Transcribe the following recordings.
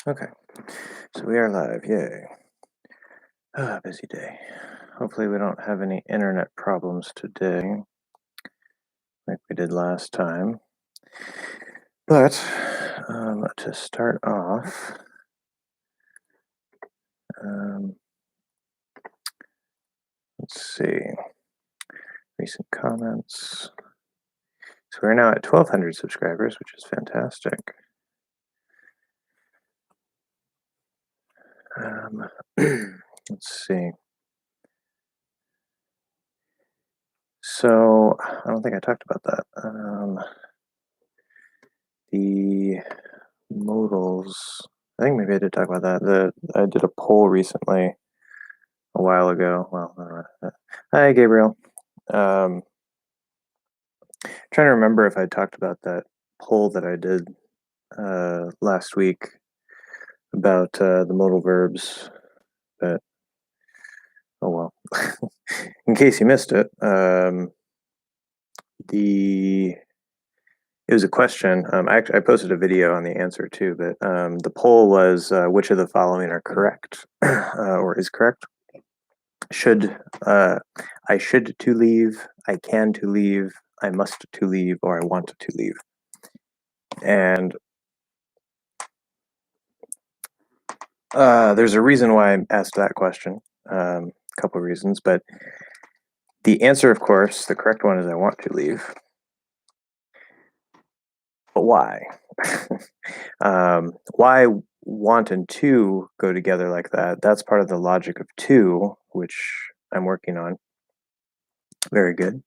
Okay, so we are live, yay. Busy day. Hopefully we don't have any internet problems today, like we did last time. But to start off, let's see, recent comments. So we're now at 1,200 subscribers, which is fantastic. Let's see. So I don't think I talked about that. The modals. I think maybe I did talk about that. I did a poll recently, a while ago. Well, I don't know. Hi, Gabriel. Trying to remember if I talked about that poll that I did last week about the modal verbs, but oh well. In case you missed it, it was a question. I posted a video on the answer too, but the poll was which of the following are correct or is correct? I should to leave, I can to leave, I must to leave, or I want to leave. And there's a reason why I asked that question, a couple of reasons, but the answer, of course, the correct one is I want to leave. But why? Why want and to go together like that? That's part of the logic of to, which I'm working on. Very good.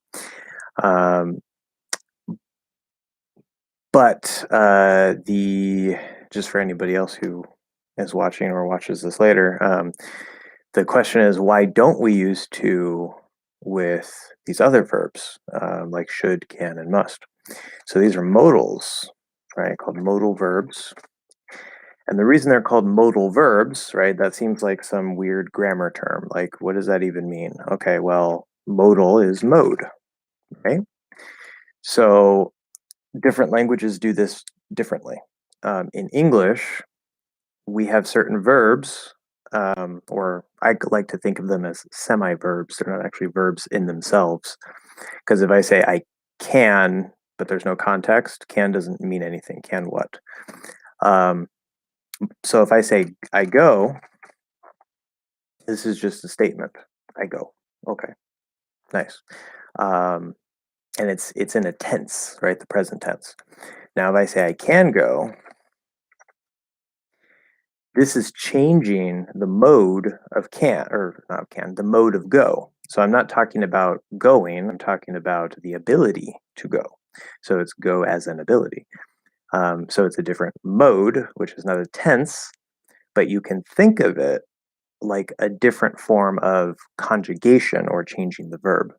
But just for anybody else who is watching or watches this later, the question is, why don't we use to with these other verbs, like should, can, and must? So these are modals, right, called modal verbs. And the reason they're called modal verbs, right, that seems like some weird grammar term. Like, what does that even mean? Okay, well, modal is mode, right? So different languages do this differently. In English, we have certain verbs, or I like to think of them as semi-verbs. They're not actually verbs in themselves. Because if I say I can, but there's no context, can doesn't mean anything. Can what? So if I say I go, this is just a statement. I go. Okay, nice. And it's in a tense, right? The present tense. Now, if I say I can go, this is changing the mode of the mode of go. So I'm not talking about going, I'm talking about the ability to go. So it's go as an ability. So it's a different mode, which is not a tense, but you can think of it like a different form of conjugation or changing the verb.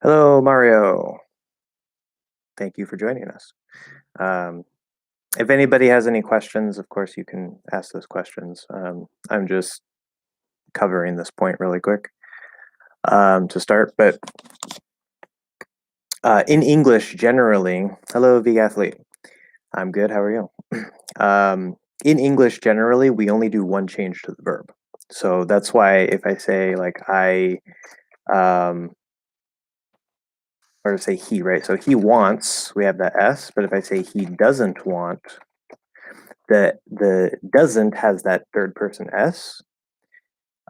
Hello, Mario. Thank you for joining us. If anybody has any questions, of course, you can ask those questions. I'm just covering this point really quick to start. But in English, generally, hello, Big Athlete. I'm good. How are you? In English, generally, we only do one change to the verb. So that's why if I say like or to say he, right? So he wants, we have that S, but if I say he doesn't want, the doesn't has that third person S,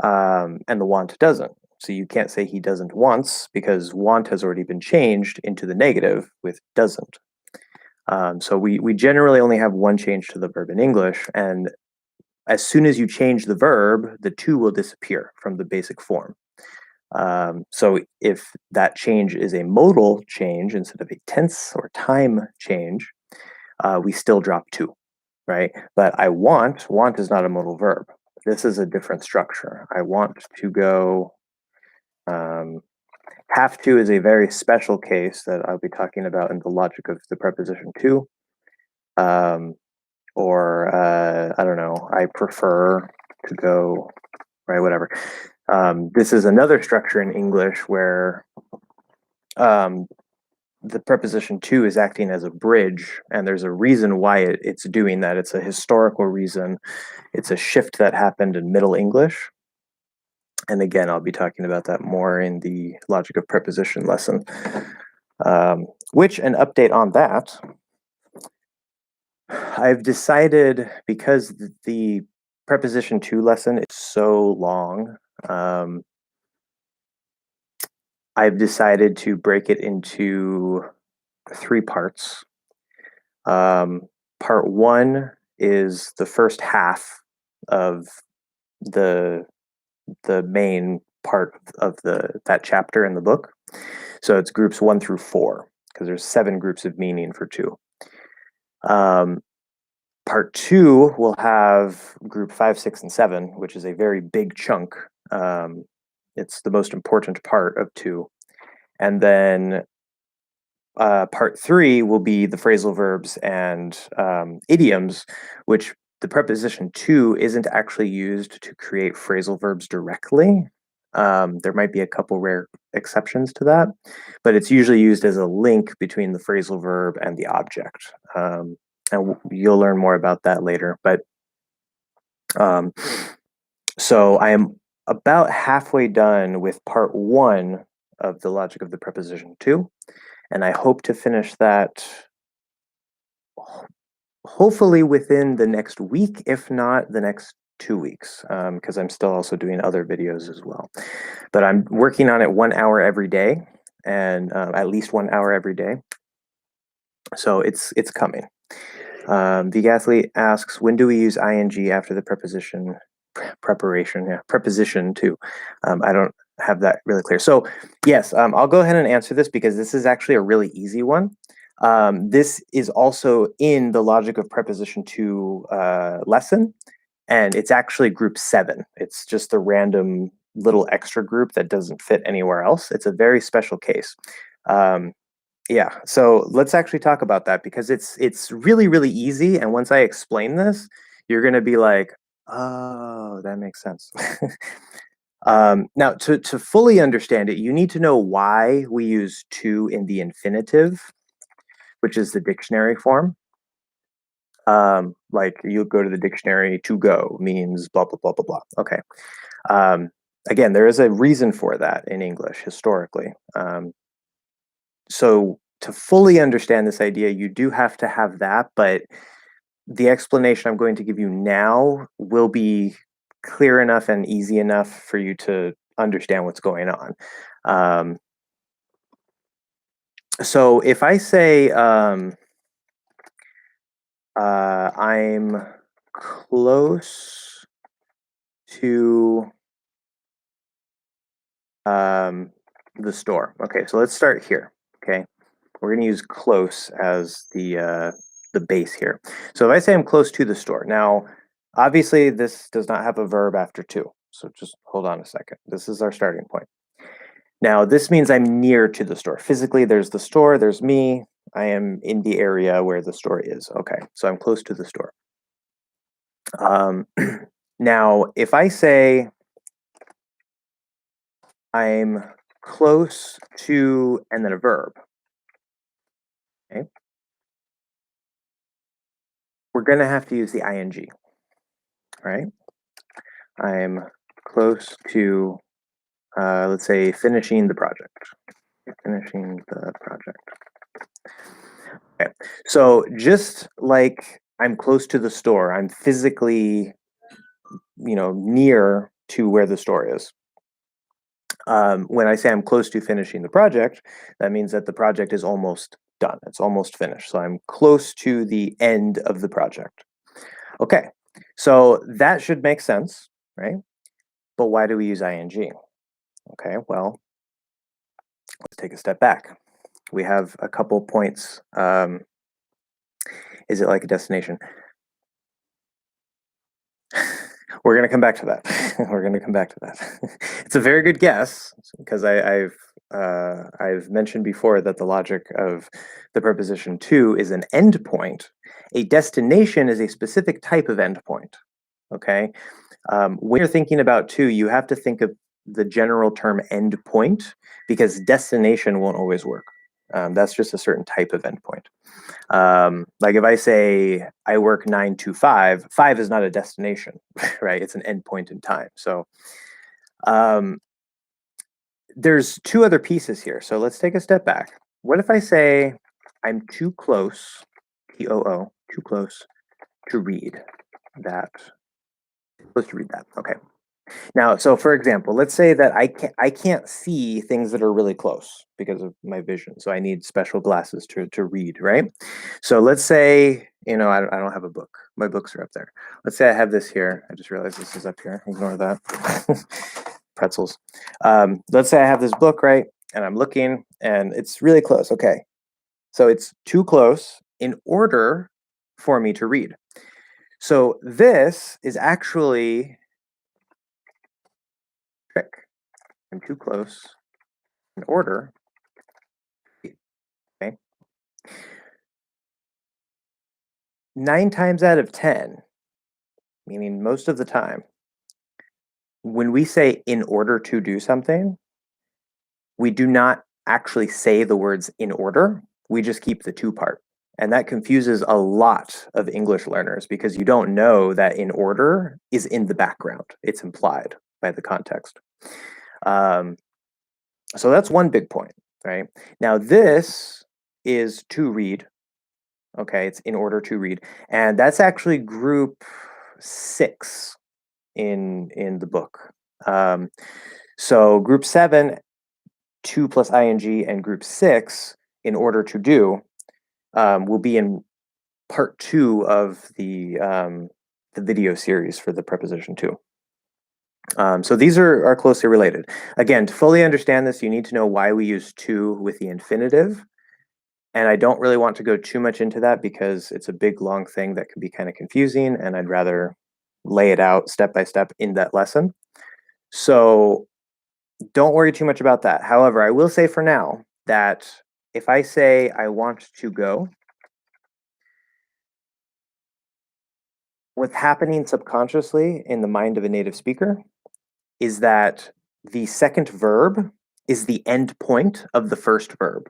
and the want doesn't. So you can't say he doesn't wants because want has already been changed into the negative with doesn't. So we generally only have one change to the verb in English, and as soon as you change the verb, the to will disappear from the basic form. So if that change is a modal change instead of a tense or time change, we still drop to, right? But I want is not a modal verb. This is a different structure. I want to go. Have to is a very special case that I'll be talking about in the logic of the preposition to. Or I don't know, I prefer to go, right, whatever. This is another structure in English where the preposition to is acting as a bridge, and there's a reason why it's doing that. It's a historical reason. It's a shift that happened in Middle English. And again, I'll be talking about that more in the logic of preposition lesson. Which, an update on that, I've decided, because the preposition to lesson is so long, I've decided to break it into 3 parts. Part 1 is the first half of the main part of that chapter in the book. So it's groups 1 through 4, because there's 7 groups of meaning for to. Part 2 will have group 5, 6, and 7, which is a very big chunk. It's the most important part of to. And then part 3 will be the phrasal verbs and idioms, which the preposition to isn't actually used to create phrasal verbs directly. There might be a couple rare exceptions to that, but it's usually used as a link between the phrasal verb and the object. And you'll learn more about that later. But so I am about halfway done with part 1 of the logic of the preposition to, and I hope to finish that hopefully within the next week, if not the next 2 weeks, because I'm still also doing other videos as well. But I'm working on it 1 hour every day, and at least 1 hour every day. So it's coming. The athlete asks, when do we use ing after the preposition preparation? Yeah, preposition to. I don't have that really clear. So yes, I'll go ahead and answer this because this is actually a really easy one. This is also in the logic of preposition to lesson, and it's actually group 7. It's just a random little extra group that doesn't fit anywhere else. It's a very special case. Yeah, so let's actually talk about that because it's really, really easy. And once I explain this, you're going to be like, oh, that makes sense. Now, to fully understand it, you need to know why we use to in the infinitive, which is the dictionary form. Like you go to the dictionary, to go means blah, blah, blah, blah, blah. Okay. Again, there is a reason for that in English historically. So to fully understand this idea, you do have to have that, but the explanation I'm going to give you now will be clear enough and easy enough for you to understand what's going on. So if I say I'm close to the store. Okay, so let's start here. Okay, we're going to use close as the base here. So if I say I'm close to the store, now obviously this does not have a verb after to. So just hold on a second. This is our starting point. Now this means I'm near to the store. Physically, there's the store, there's me. I am in the area where the store is. Okay, so I'm close to the store. Now, if I say I'm close to, and then a verb, okay, we're going to have to use the ing, right? I'm close to, let's say, finishing the project. Finishing the project. Okay, so just like I'm close to the store, I'm physically, near to where the store is. When I say I'm close to finishing the project, that means that the project is almost done. It's almost finished. So I'm close to the end of the project. Okay, so that should make sense, right? But why do we use ing? Okay, well, let's take a step back. We have a couple points. Is it like a destination? We're going to come back to that. We're going to come back to that. It's a very good guess because I've mentioned before that the logic of the preposition to is an endpoint. A destination is a specific type of endpoint. Okay, when you're thinking about to, you have to think of the general term endpoint because destination won't always work. That's just a certain type of endpoint. Like if I say I work 9 to 5, 5 is not a destination, right? It's an endpoint in time. So there's two other pieces here. So let's take a step back. What if I say I'm too close, T-O-O, too close to read that? Close to read that. Okay. Now, so for example, let's say that I can't see things that are really close because of my vision. So I need special glasses to read, right? So let's say, you know, I don't have a book. My books are up there. Let's say I have this here. I just realized this is up here. Ignore that. Pretzels. Let's say I have this book, right? And I'm looking and it's really close. Okay. So it's too close in order for me to read. So this is actually trick. I'm too close in order. Okay. 9 times out of 10, meaning most of the time, when we say in order to do something, we do not actually say the words in order. We just keep the to part. And that confuses a lot of English learners because you don't know that in order is in the background. It's implied by the context. So that's one big point, right? Now this is to read. Okay, it's in order to read. And that's actually group 6 in the book. So group 7, to plus ing, and group 6, in order to do, will be in part 2 of the video series for the preposition to. So these are closely related. Again, to fully understand this, you need to know why we use to with the infinitive. And I don't really want to go too much into that because it's a big, long thing that can be kind of confusing, and I'd rather lay it out step by step in that lesson. So don't worry too much about that. However, I will say for now that if I say I want to go, what's happening subconsciously in the mind of a native speaker is that the second verb is the end point of the first verb.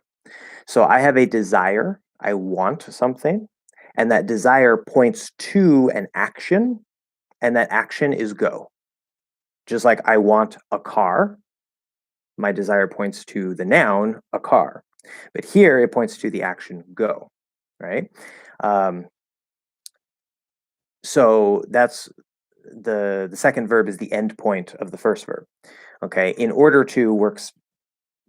So I have a desire, I want something, and that desire points to an action, and that action is go. Just like I want a car, my desire points to the noun, a car. But here it points to the action go, right? So that's the second verb is the end point of the first verb. Okay, in order to works,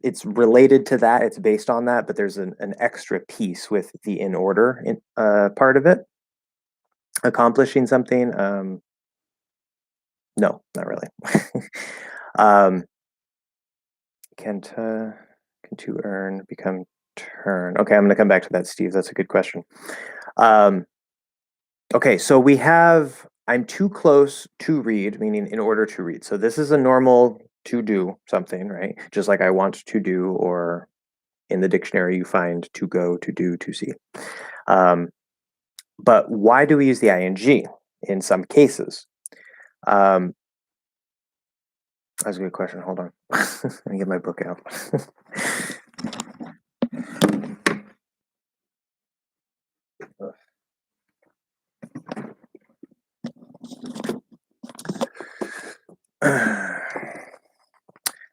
it's related to that, it's based on that, but there's an extra piece with the in order part of it. Accomplishing something, no, not really. Can to earn become turn? Okay, I'm going to come back to that, Steve. That's a good question. Okay, so we have I'm too close to read, meaning in order to read. So this is a normal to do something, right? Just like I want to do, or in the dictionary you find to go, to do, to see. But why do we use the ing in some cases? That's a good question. Hold on. Let me get my book out.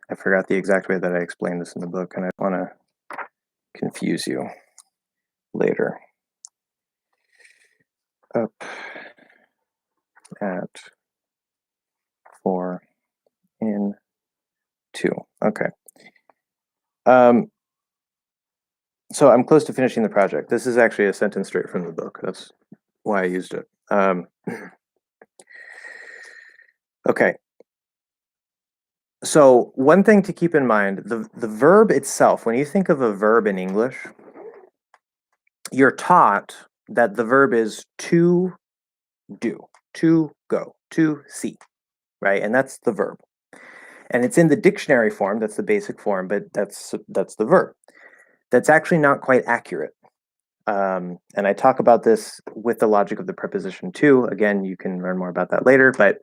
I forgot the exact way that I explained this in the book, and I want to confuse you later. Up at 4 in 2. Okay. So I'm close to finishing the project. This is actually a sentence straight from the book. That's why I used it. Okay. So one thing to keep in mind, the verb itself, when you think of a verb in English, you're taught that the verb is to do, to go, to see, right? And that's the verb. And it's in the dictionary form, that's the basic form, but that's the verb. That's actually not quite accurate. And I talk about this with the logic of the preposition to. Again, you can learn more about that later, but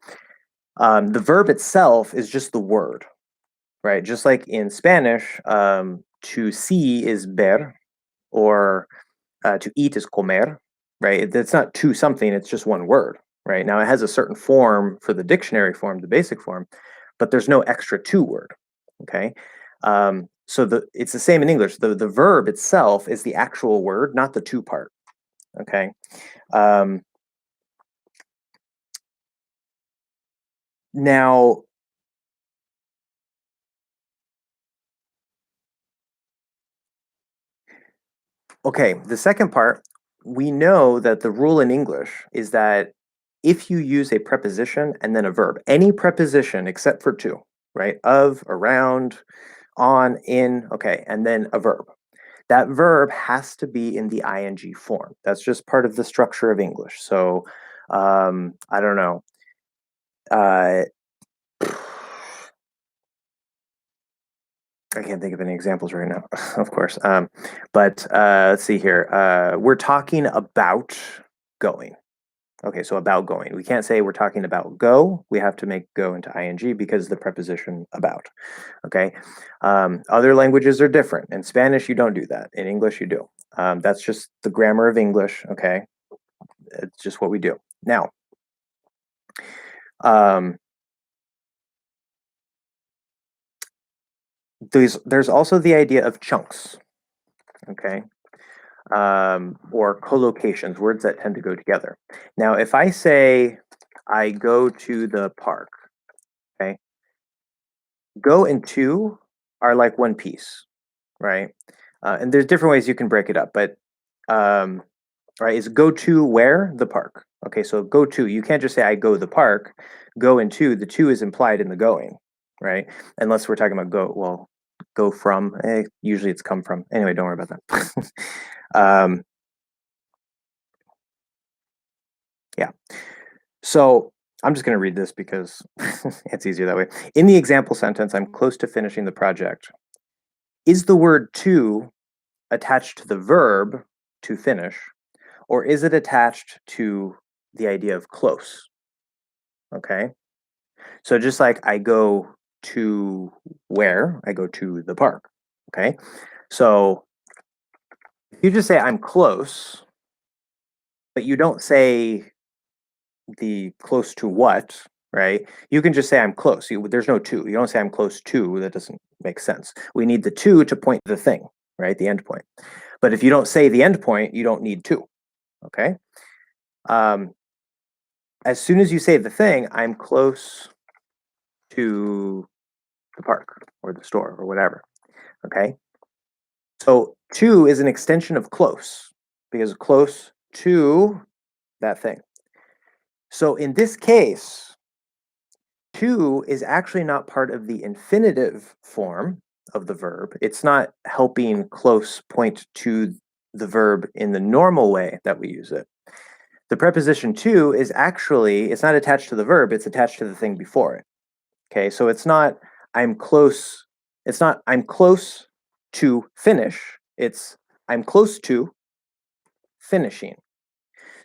the verb itself is just the word, right? Just like in Spanish, to see is ver, or to eat is comer, right? It's not to something, it's just one word, right? Now it has a certain form for the dictionary form, the basic form, but there's no extra to word, okay? So it's the same in English. The verb itself is the actual word, not the to part, okay? Now, okay, the second part, we know that the rule in English is that if you use a preposition and then a verb, any preposition except for to, right? Of, around, on, in, okay, and then a verb. That verb has to be in the ing form. That's just part of the structure of English. So, I don't know. Uh, I can't think of any examples right now, of course. But let's see here. We're talking about going. Okay, so about going. We can't say we're talking about go. We have to make go into ing because the preposition about. Okay. Other languages are different. In Spanish, you don't do that. In English, you do. That's just the grammar of English. Okay. It's just what we do. Now, there's also the idea of chunks. Okay. Or collocations, words that tend to go together. Now, if I say I go to the park, okay, go and to are like one piece, right? And there's different ways you can break it up, but right, is go to where? The park. Okay, so go to, you can't just say I go the park. Go and to, the to is implied in the going, right? Unless we're talking about go, well, go from, usually it's come from. Anyway, don't worry about that. Yeah. So I'm just going to read this because it's easier that way. In the example sentence, I'm close to finishing the project. Is the word to attached to the verb to finish, or is it attached to the idea of close? Okay. So just like I go to where? I go to the park. Okay. So if you just say I'm close, but you don't say the close to what, right? You can just say I'm close. There's no to. You don't say I'm close to. That doesn't make sense. We need the to point to the thing, right? The end point. But if you don't say the end point, you don't need to. Okay. As soon as you say the thing, I'm close to the park or the store or whatever. Okay. So to is an extension of close because close to that thing. So in this case, to is actually not part of the infinitive form of the verb. It's not helping close point to the verb in the normal way that we use it. The preposition to is actually, it's not attached to the verb, it's attached to the thing before it. Okay, so it's not I'm close, it's not I'm close to finish, it's I'm close to finishing.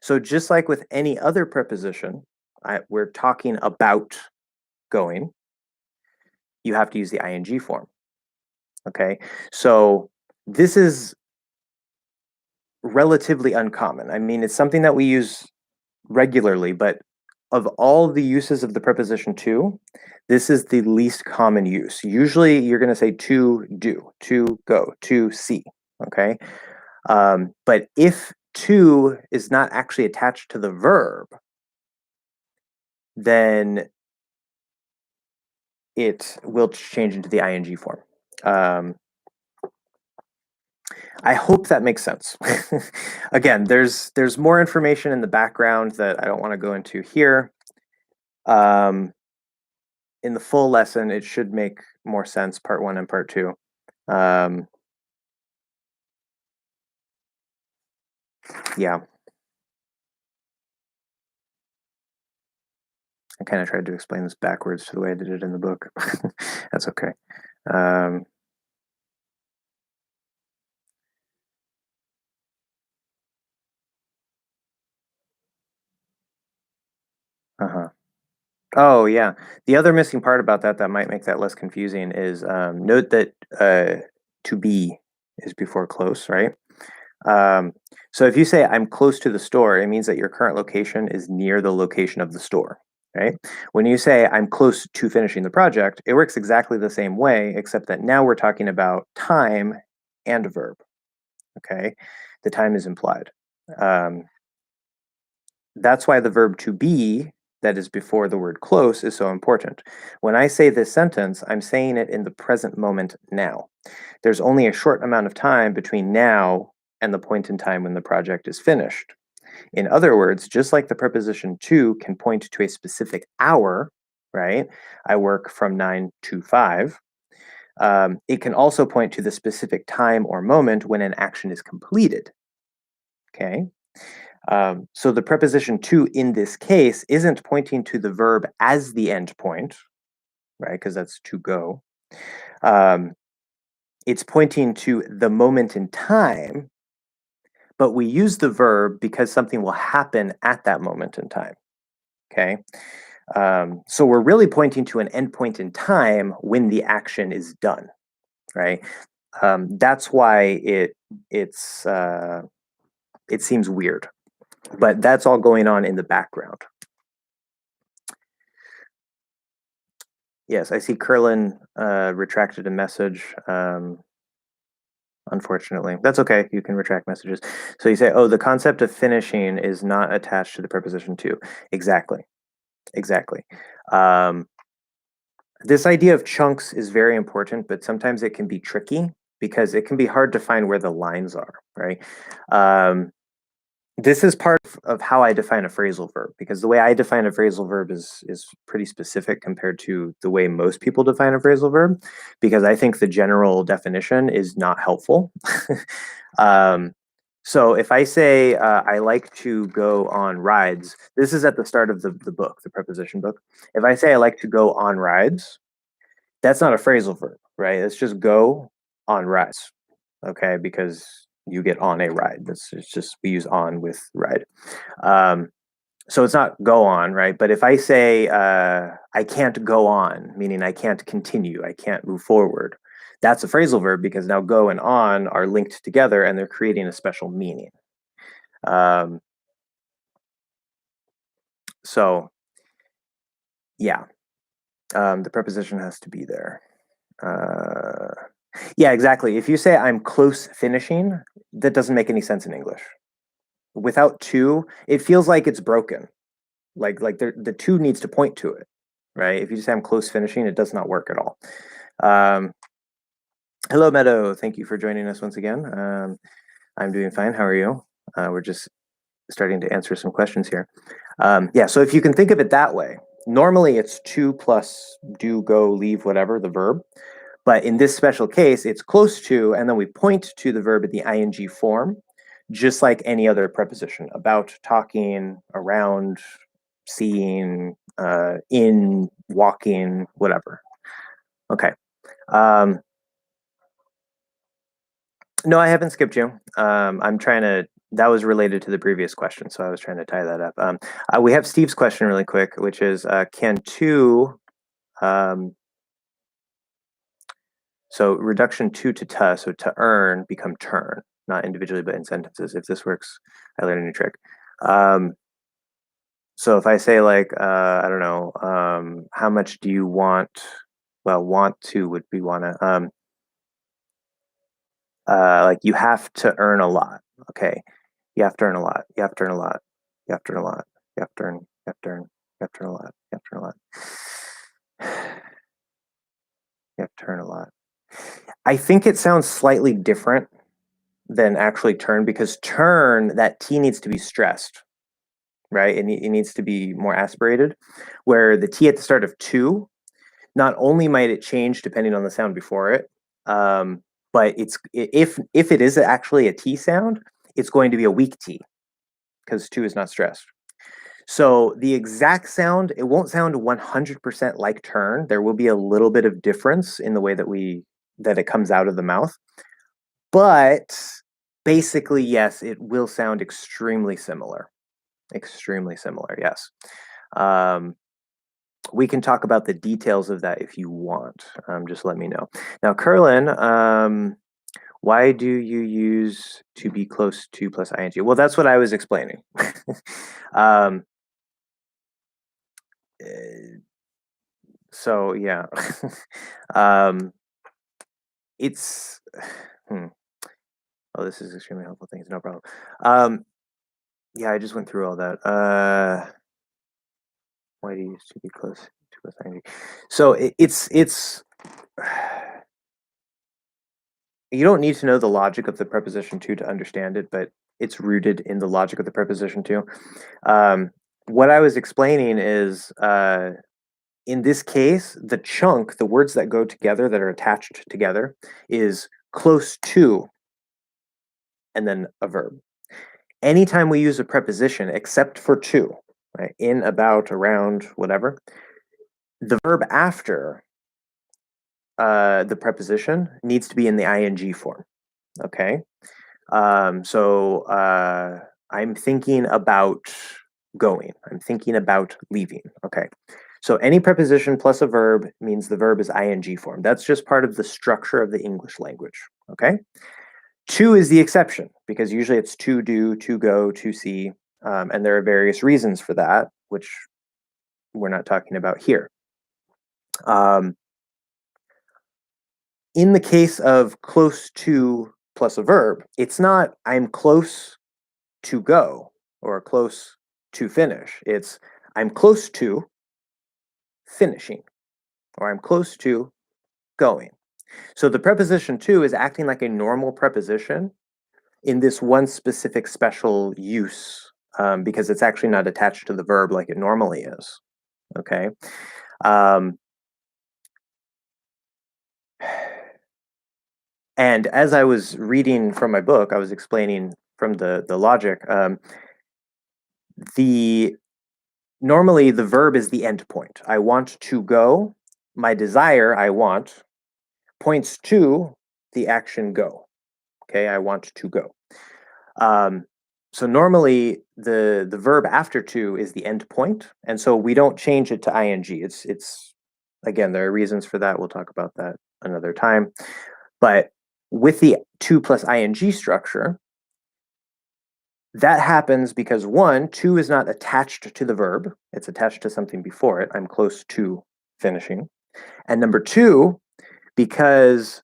So just like with any other preposition, we're talking about going, you have to use the ing form. Okay, so this is relatively uncommon. I mean, it's something that we use regularly, but of all the uses of the preposition to, this is the least common use. Usually you're going to say to do, to go, to see. Okay. But if to is not actually attached to the verb, then it will change into the ing form. I hope that makes sense. Again, there's more information in the background that I don't want to go into here. In the full lesson, it should make more sense, part one and part two. Yeah. I kind of tried to explain this backwards to the way I did it in the book. That's okay. Uh-huh. Oh, yeah. The other missing part about that that might make that less confusing is note that to be is before close, right? So if you say I'm close to the store, it means that your current location is near the location of the store, right? When you say I'm close to finishing the project, it works exactly the same way, except that now we're talking about time and a verb, okay? The time is implied. That's why the verb to be that is before the word close is so important. When I say this sentence, I'm saying it in the present moment now. There's only a short amount of time between now and the point in time when the project is finished. In other words, just like the preposition to can point to a specific hour, right? I work from 9 to 5. It can also point to the specific time or moment when an action is completed. Okay. So the preposition to in this case isn't pointing to the verb as the end point, right? Because that's to go. It's pointing to the moment in time, but we use the verb because something will happen at that moment in time. Okay. So we're really pointing to an endpoint in time when the action is done, right? That's why it seems weird, but that's all going on in the background. Yes, I see Curlin retracted a message. Unfortunately, that's okay. You can retract messages. So you say, oh, the concept of finishing is not attached to the preposition to. Exactly. Exactly. This idea of chunks is very important, but sometimes it can be tricky because it can be hard to find where the lines are, right? This is part of how I define a phrasal verb, because the way I define a phrasal verb is pretty specific compared to the way most people define a phrasal verb, because I think the general definition is not helpful. So if I say I like to go on rides, this is at the start of the book, the preposition book. If I say I like to go on rides, that's not a phrasal verb, right? It's just go on rides, okay? Because you get on a ride. It's just we use on with ride. So it's not go on, right? But if I say I can't go on, meaning I can't continue, I can't move forward, that's a phrasal verb because now go and on are linked together and they're creating a special meaning. So yeah, the preposition has to be there. Yeah, exactly. If you say I'm close finishing, that doesn't make any sense in English. Without to, it feels like it's broken. Like the to needs to point to it, right? If you just say I'm close finishing, it does not work at all. Hello, Meadow. Thank you for joining us once again. I'm doing fine. How are you? We're just starting to answer some questions here. Yeah, so if you can think of it that way, normally it's to plus do, go, leave, whatever, the verb. But in this special case, it's close to, and then we point to the verb in the ing form, just like any other preposition, about, talking, around, seeing, in, walking, whatever. Okay. No, I haven't skipped you. I'm trying to, that was related to the previous question, so I was trying to tie that up. We have Steve's question really quick, which is, can to, so reduction to so to earn become turn, not individually, but in sentences. If this works, I learned a new trick. So if I say like, I don't know, how much do you want? Well, want to would be wanna. Like you have to earn a lot. Okay, you have to earn a lot. You have to earn a lot. You have to earn a lot. You have to earn. You have to earn. You have to earn a lot. You have to earn a lot. You have to earn a lot. I think it sounds slightly different than actually turn, because turn, that T needs to be stressed, right? It needs to be more aspirated, where the T at the start of to, not only might it change depending on the sound before it, but if it is actually a T sound, it's going to be a weak T because to is not stressed. So the exact sound, it won't sound 100% like turn. There will be a little bit of difference in the way that it comes out of the mouth. But basically, yes, it will sound extremely similar. Extremely similar, yes. We can talk about the details of that if you want. Just let me know. Now, Curlin, Why do you use to be close to plus ing? Well, that's what I was explaining. um, so yeah, it's. Oh, this is extremely helpful. Things, no problem. Yeah, I just went through all that. Why do you use to be close to plus ing? So it's. You don't need to know the logic of the preposition to understand it, but it's rooted in the logic of the preposition to. What I was explaining is, in this case, the chunk, the words that go together, that are attached together, is close to, and then a verb. Anytime we use a preposition, except for to, right, in, about, around, whatever, the verb after the preposition needs to be in the ing form. Okay. I'm thinking about going. I'm thinking about leaving. Okay. So any preposition plus a verb means the verb is ing form. That's just part of the structure of the English language. Okay. To is the exception because usually it's to do, to go, to see, and there are various reasons for that, which we're not talking about here. In the case of close to plus a verb, it's not I'm close to go or close to finish. It's I'm close to finishing or I'm close to going. So the preposition to is acting like a normal preposition in this one specific special use because it's actually not attached to the verb like it normally is. Okay. And as I was reading from my book, I was explaining from the logic. Normally the verb is the end point. I want to go. My desire, I want, points to the action go. Okay, I want to go. So normally the verb after to is the end point, and so we don't change it to ing. It's again, there are reasons for that. We'll talk about that another time. But with the to plus ing structure, that happens because one, to is not attached to the verb. It's attached to something before it. I'm close to finishing. And number two, because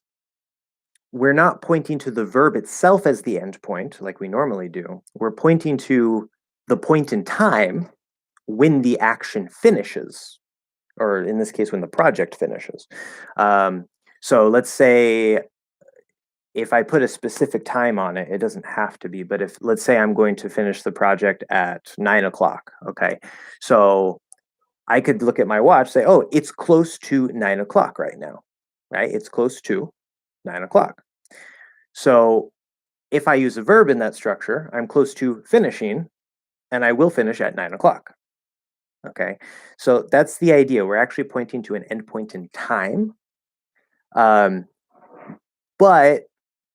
we're not pointing to the verb itself as the end point like we normally do. We're pointing to the point in time when the action finishes, or in this case, when the project finishes. So let's say if I put a specific time on it, it doesn't have to be, but if let's say I'm going to finish the project at 9 o'clock, okay, so I could look at my watch, say, oh, it's close to 9 o'clock right now, right? It's close to 9 o'clock. So if I use a verb in that structure, I'm close to finishing, and I will finish at 9 o'clock. Okay, so that's the idea. We're actually pointing to an endpoint in time, but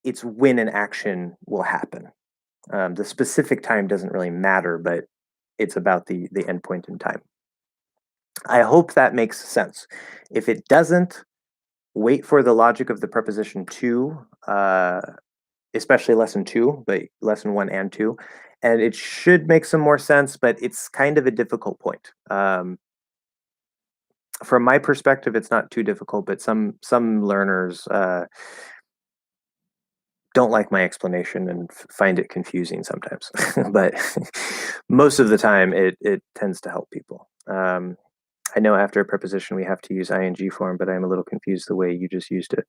it's when an action will happen. The specific time doesn't really matter, but it's about the endpoint in time. I hope that makes sense. If it doesn't, wait for the logic of the preposition to, especially lesson 2, but lesson 1 and 2, and it should make some more sense, but it's kind of a difficult point. From my perspective, it's not too difficult, but some learners don't like my explanation and find it confusing sometimes. But most of the time, it tends to help people. I know after a preposition we have to use ing form, but I'm a little confused the way you just used it.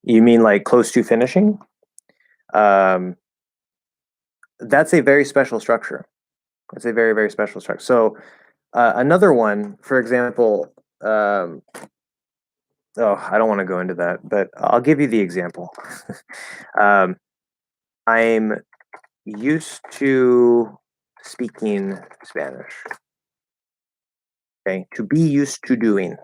You mean like close to finishing? That's a very special structure. It's a very, very special structure. So another one, for example, oh, I don't want to go into that, but I'll give you the example. I'm used to speaking Spanish. Okay, to be used to doing.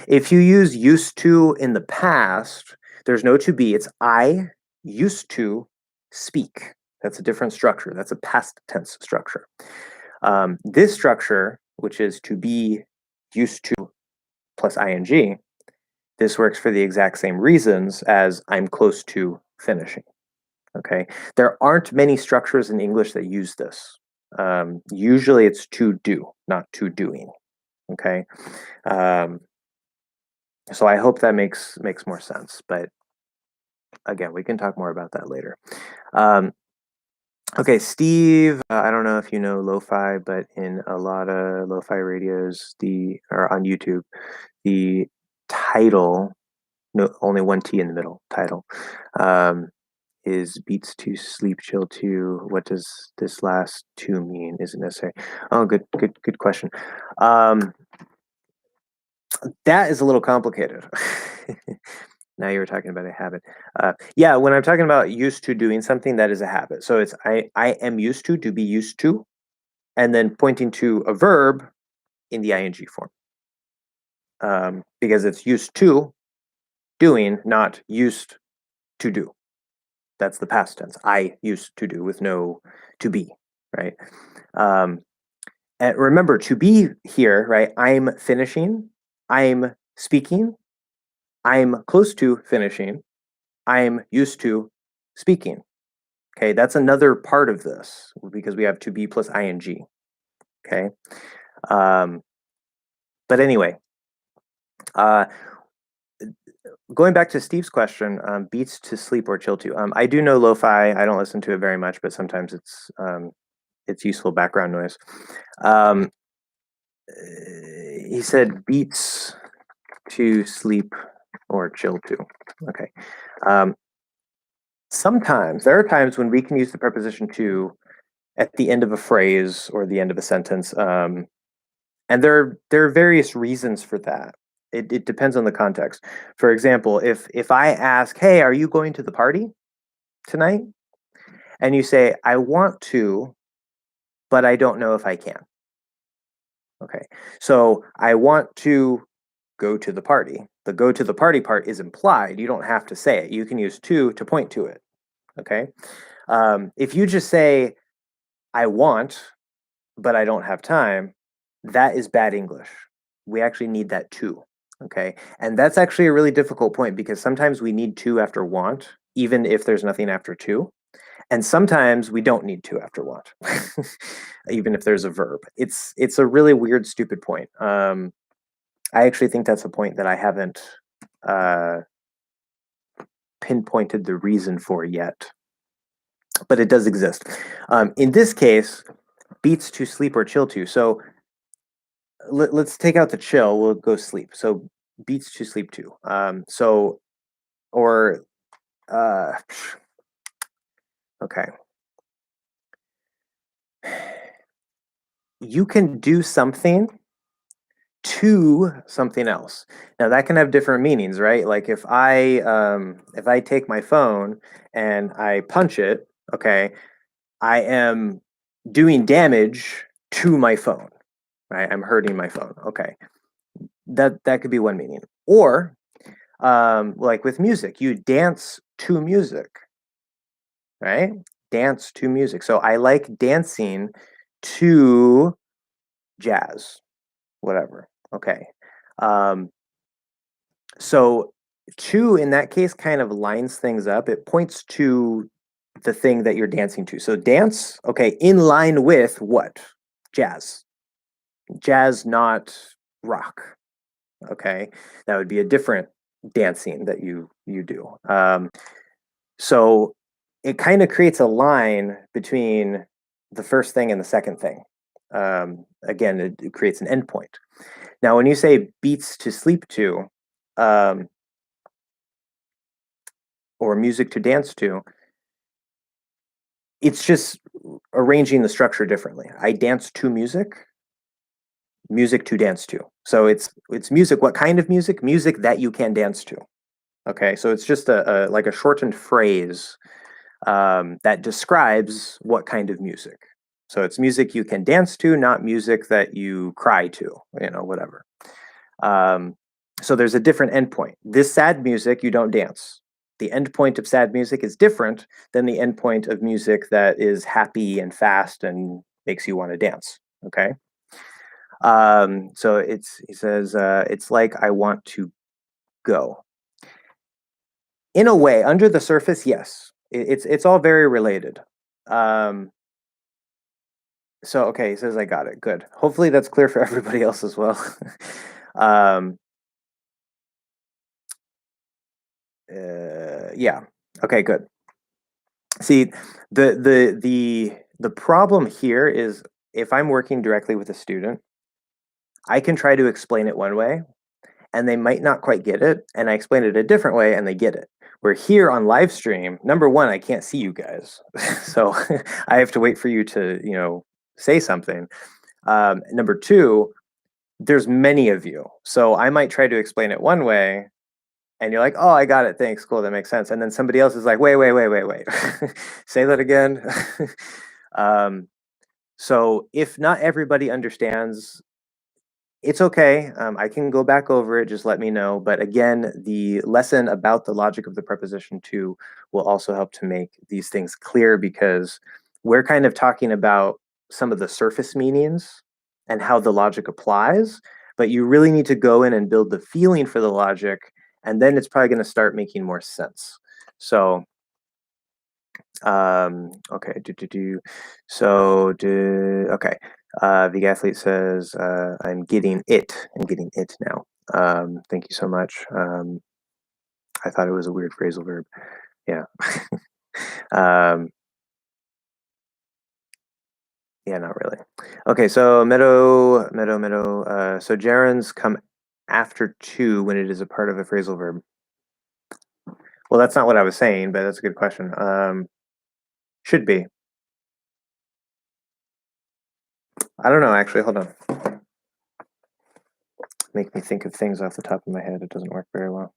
If you use used to in the past, there's no to be. It's I used to speak. That's a different structure. That's a past tense structure. This structure, which is to be used to plus ing, this works for the exact same reasons as I'm close to finishing. Okay, there aren't many structures in English that use this. Usually it's to do, not to doing. Okay, so I hope that makes more sense. But again, we can talk more about that later. Okay, Steve, I don't know if you know lo-fi, but in a lot of lo-fi radios, or on YouTube, the title, no, only one T in the middle, title, is beats to sleep chill to. What does this last two mean? Isn't necessary. Oh, good question. That is a little complicated. Now you were talking about a habit. Yeah, when I'm talking about used to doing something, that is a habit. So it's I am used to be used to, and then pointing to a verb in the ing form, because it's used to doing, not used to do. That's the past tense. I used to do with no to be, right? And remember, to be here, right? I'm finishing. I'm speaking. I'm close to finishing. I'm used to speaking. Okay, that's another part of this because we have to be plus ing. Okay, but anyway, going back to Steve's question, beats to sleep or chill to. I do know lo-fi. I don't listen to it very much, but sometimes it's useful background noise. He said beats to sleep or chill to. Okay. Sometimes there are times when we can use the preposition to at the end of a phrase or the end of a sentence, and there are various reasons for that. It depends on the context. For example, if I ask, "Hey, are you going to the party tonight?" and you say, "I want to, but I don't know if I can." Okay, so I want to go to the party. The go to the party part is implied. You don't have to say it. You can use to point to it. Okay, if you just say, "I want, but I don't have time," that is bad English. We actually need that to. Okay, and that's actually a really difficult point because sometimes we need to after want, even if there's nothing after to. And sometimes we don't need to after want, even if there's a verb. It's a really weird, stupid point. I actually think that's a point that I haven't pinpointed the reason for yet, but it does exist. In this case, beats to sleep or chill to. So let's take out the chill. We'll go sleep. So beats to sleep to. Or okay. You can do something to something else. Now that can have different meanings, right? Like if I take my phone and I punch it, okay, I am doing damage to my phone, right? I'm hurting my phone. Okay. That could be one meaning. Or like with music, you dance to music, right? Dance to music. So I like dancing to jazz, whatever. Okay. So to in that case kind of lines things up. It points to the thing that you're dancing to. So dance, okay, in line with what? Jazz. Jazz, not rock. Okay. That would be a different dancing that you do. So it kind of creates a line between the first thing and the second thing. Again, it creates an endpoint. Now, when you say beats to sleep to, or music to dance to, it's just arranging the structure differently. I dance to music, music to dance to. So it's music. What kind of music? Music that you can dance to. Okay, so it's just a like a shortened phrase that describes what kind of music. So it's music you can dance to, not music that you cry to, whatever. So there's a different endpoint. This sad music, you don't dance. The endpoint of sad music is different than the endpoint of music that is happy and fast and makes you want to dance. Okay. So he says, it's like I want to go. In a way, under the surface, yes, it's all very related. So okay, he says I got it. Good. Hopefully that's clear for everybody else as well. Yeah. Okay, good. See, the problem here is if I'm working directly with a student, I can try to explain it one way, and they might not quite get it, and I explain it a different way, and they get it. Where here on live stream, number one, I can't see you guys, so I have to wait for you to, say something. Number two, there's many of you, so I might try to explain it one way, and you're like, "Oh, I got it. Thanks. Cool. That makes sense." And then somebody else is like, "Wait, wait, wait, wait, wait. Say that again." um, so if not everybody understands, it's okay. I can go back over it. Just let me know. But again, the lesson about the logic of the preposition to will also help to make these things clear because we're kind of talking about some of the surface meanings and how the logic applies. But you really need to go in and build the feeling for the logic, and then it's probably going to start making more sense. So, okay, okay. The athlete says, I'm getting it. I'm getting it now. Thank you so much. I thought it was a weird phrasal verb. Yeah. Yeah, not really. Okay, so meadow. So gerunds come after to when it is a part of a phrasal verb. Well, that's not what I was saying, but that's a good question. Should be. I don't know, actually. Hold on. Make me think of things off the top of my head. It doesn't work very well.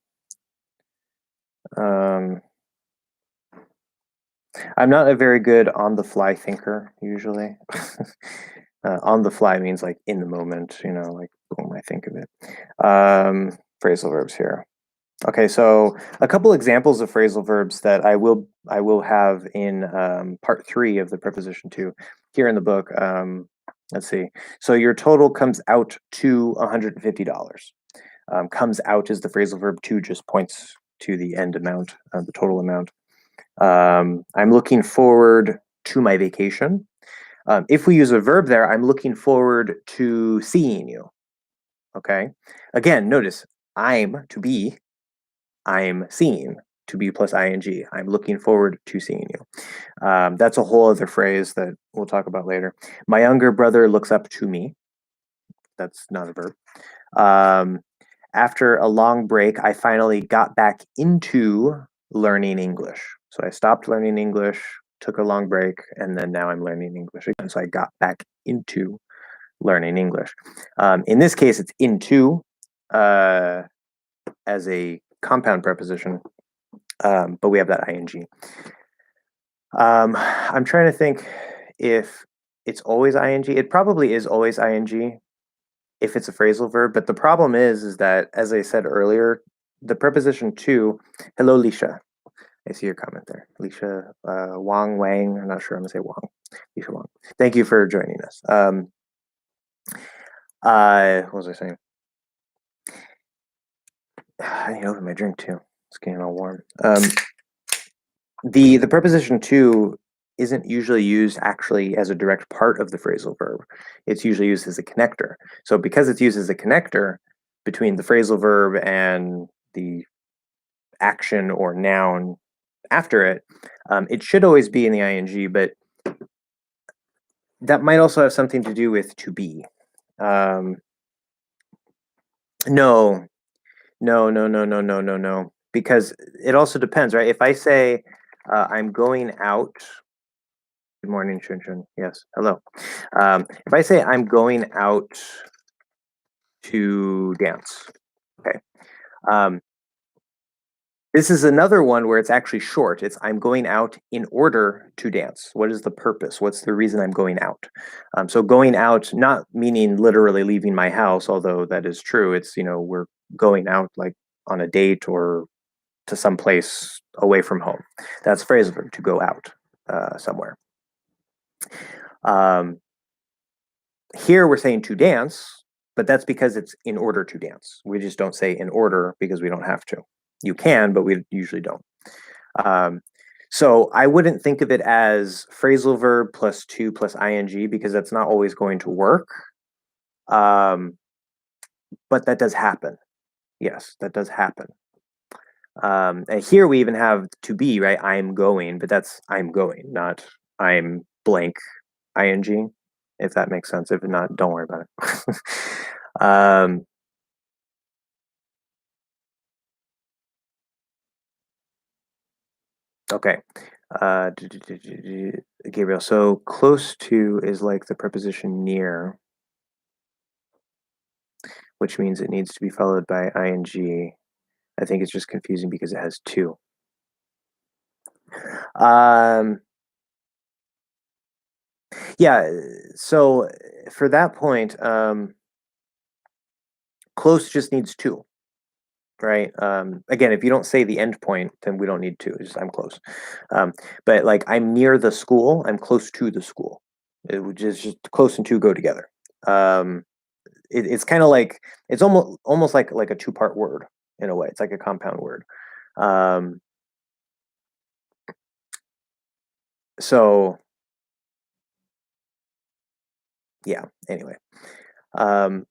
I'm not a very good on-the-fly thinker, usually. On the fly means like in the moment, like boom, I think of it. Phrasal verbs here. Okay, so a couple examples of phrasal verbs that I will have in part 3 of the preposition to here in the book. Let's see. So your total comes out to $150. Comes out is the phrasal verb to, just points to the end amount, the total amount. I'm looking forward to my vacation. If we use a verb there, I'm looking forward to seeing you. Okay. Again, notice I'm to be, I'm seeing, to be plus ing. I'm looking forward to seeing you. That's a whole other phrase that we'll talk about later. My younger brother looks up to me. That's not a verb. After a long break, I finally got back into learning English. So I stopped learning English, took a long break, and then now I'm learning English again. So I got back into learning English. In this case, it's into as a compound preposition, but we have that ing. I'm trying to think if it's always ing. It probably is always ing if it's a phrasal verb, but the problem is that, as I said earlier, the preposition to, hello, Lisha. I see your comment there. Lisha Wang, I'm not sure I'm gonna say Wang. Lisha Wang. Thank you for joining us. What was I saying? I need to open my drink too. It's getting all warm. The preposition to isn't usually used actually as a direct part of the phrasal verb. It's usually used as a connector. So because it's used as a connector between the phrasal verb and the action or noun after it, it should always be in the ing, but that might also have something to do with to be. No, because it also depends, right? If I say I'm going out. Good morning, Shun. Yes, hello. If I say I'm going out to dance, okay. This is another one where it's actually short. It's I'm going out in order to dance. What is the purpose? What's the reason I'm going out? So going out, not meaning literally leaving my house, although that is true. It's, we're going out like on a date or to some place away from home. That's phrasal verb, to go out somewhere. Here we're saying to dance, but that's because it's in order to dance. We just don't say in order because we don't have to. You can, but we usually don't. So I wouldn't think of it as phrasal verb plus to plus ing because that's not always going to work. But that does happen. Yes, that does happen. And here we even have to be, right? I'm going, but that's I'm going, not I'm blank ing, if that makes sense. If not, don't worry about it. Okay. Gabriel, so close to is like the preposition near, which means it needs to be followed by ing. I think it's just confusing because it has to. Yeah, so for that point, close just needs to, right? Again, if you don't say the end point, then we don't need to. It's just I'm close. But like I'm near the school, I'm close to the school. It would just close and to go together. It's kind of like it's almost like a two-part word in a way. It's like a compound word. So yeah. Anyway, but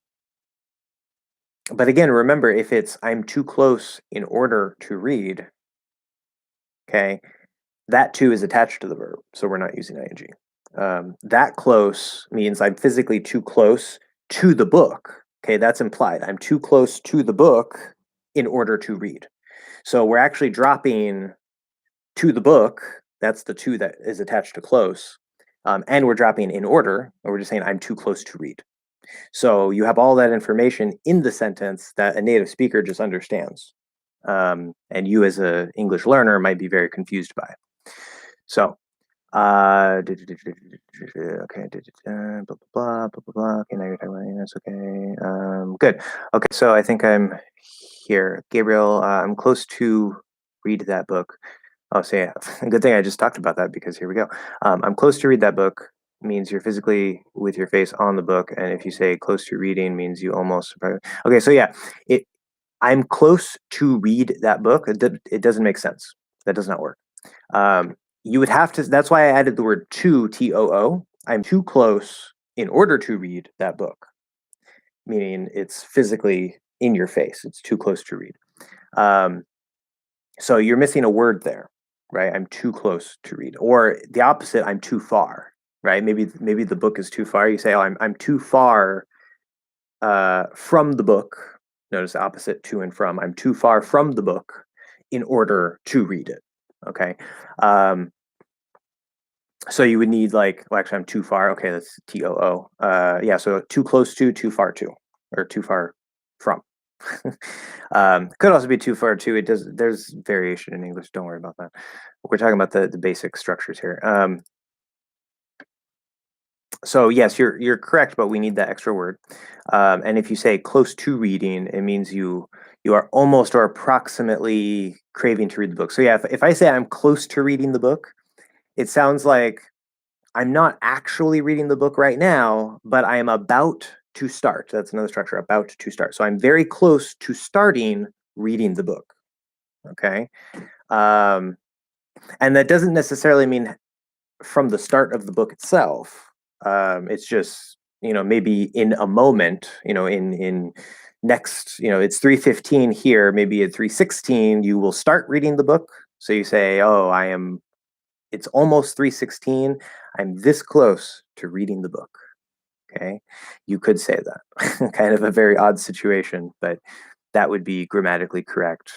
again, remember if it's I'm too close in order to read, okay, that too is attached to the verb, so we're not using ing. That close means I'm physically too close to the book. Okay, that's implied. I'm too close to the book in order to read. So we're actually dropping to the book. That's the to that is attached to close. And we're dropping in order, or we're just saying I'm too close to read. So you have all that information in the sentence that a native speaker just understands. And you as an English learner might be very confused by. So, okay, blah, blah, blah, blah, blah, blah. Okay, now you're talking about yes, okay. Good. Okay, so I think I'm here. Gabriel, I'm close to read that book. Oh, so yeah, good thing I just talked about that because here we go. I'm close to read that book means you're physically with your face on the book, and if you say close to reading means you almost. Okay, so yeah, I'm close to read that book. It doesn't make sense. That does not work. You would have to. That's why I added the word to too. I'm too close in order to read that book, meaning it's physically in your face. It's too close to read. So you're missing a word there, right? I'm too close to read, or the opposite. I'm too far, right? Maybe the book is too far. You say, oh, I'm too far from the book. Notice the opposite, to and from. I'm too far from the book in order to read it. Okay. So you would need like, well, actually, I'm too far. Okay, that's TOO. Yeah, so too close to, too far to, or too far from. Could also be too far to. It does. There's variation in English. Don't worry about that. We're talking about the basic structures here. So yes, you're correct, but we need that extra word. And if you say close to reading, it means you are almost or approximately craving to read the book. So yeah, if I say I'm close to reading the book, it sounds like I'm not actually reading the book right now, but I am about to start. That's another structure, about to start. So I'm very close to starting reading the book. Okay. And that doesn't necessarily mean from the start of the book itself. It's just, maybe in a moment, in next, it's 3:15 here, maybe at 3:16, you will start reading the book. So you say, oh, it's almost 3:16. I'm this close to reading the book. Okay. You could say that. Kind of a very odd situation, but that would be grammatically correct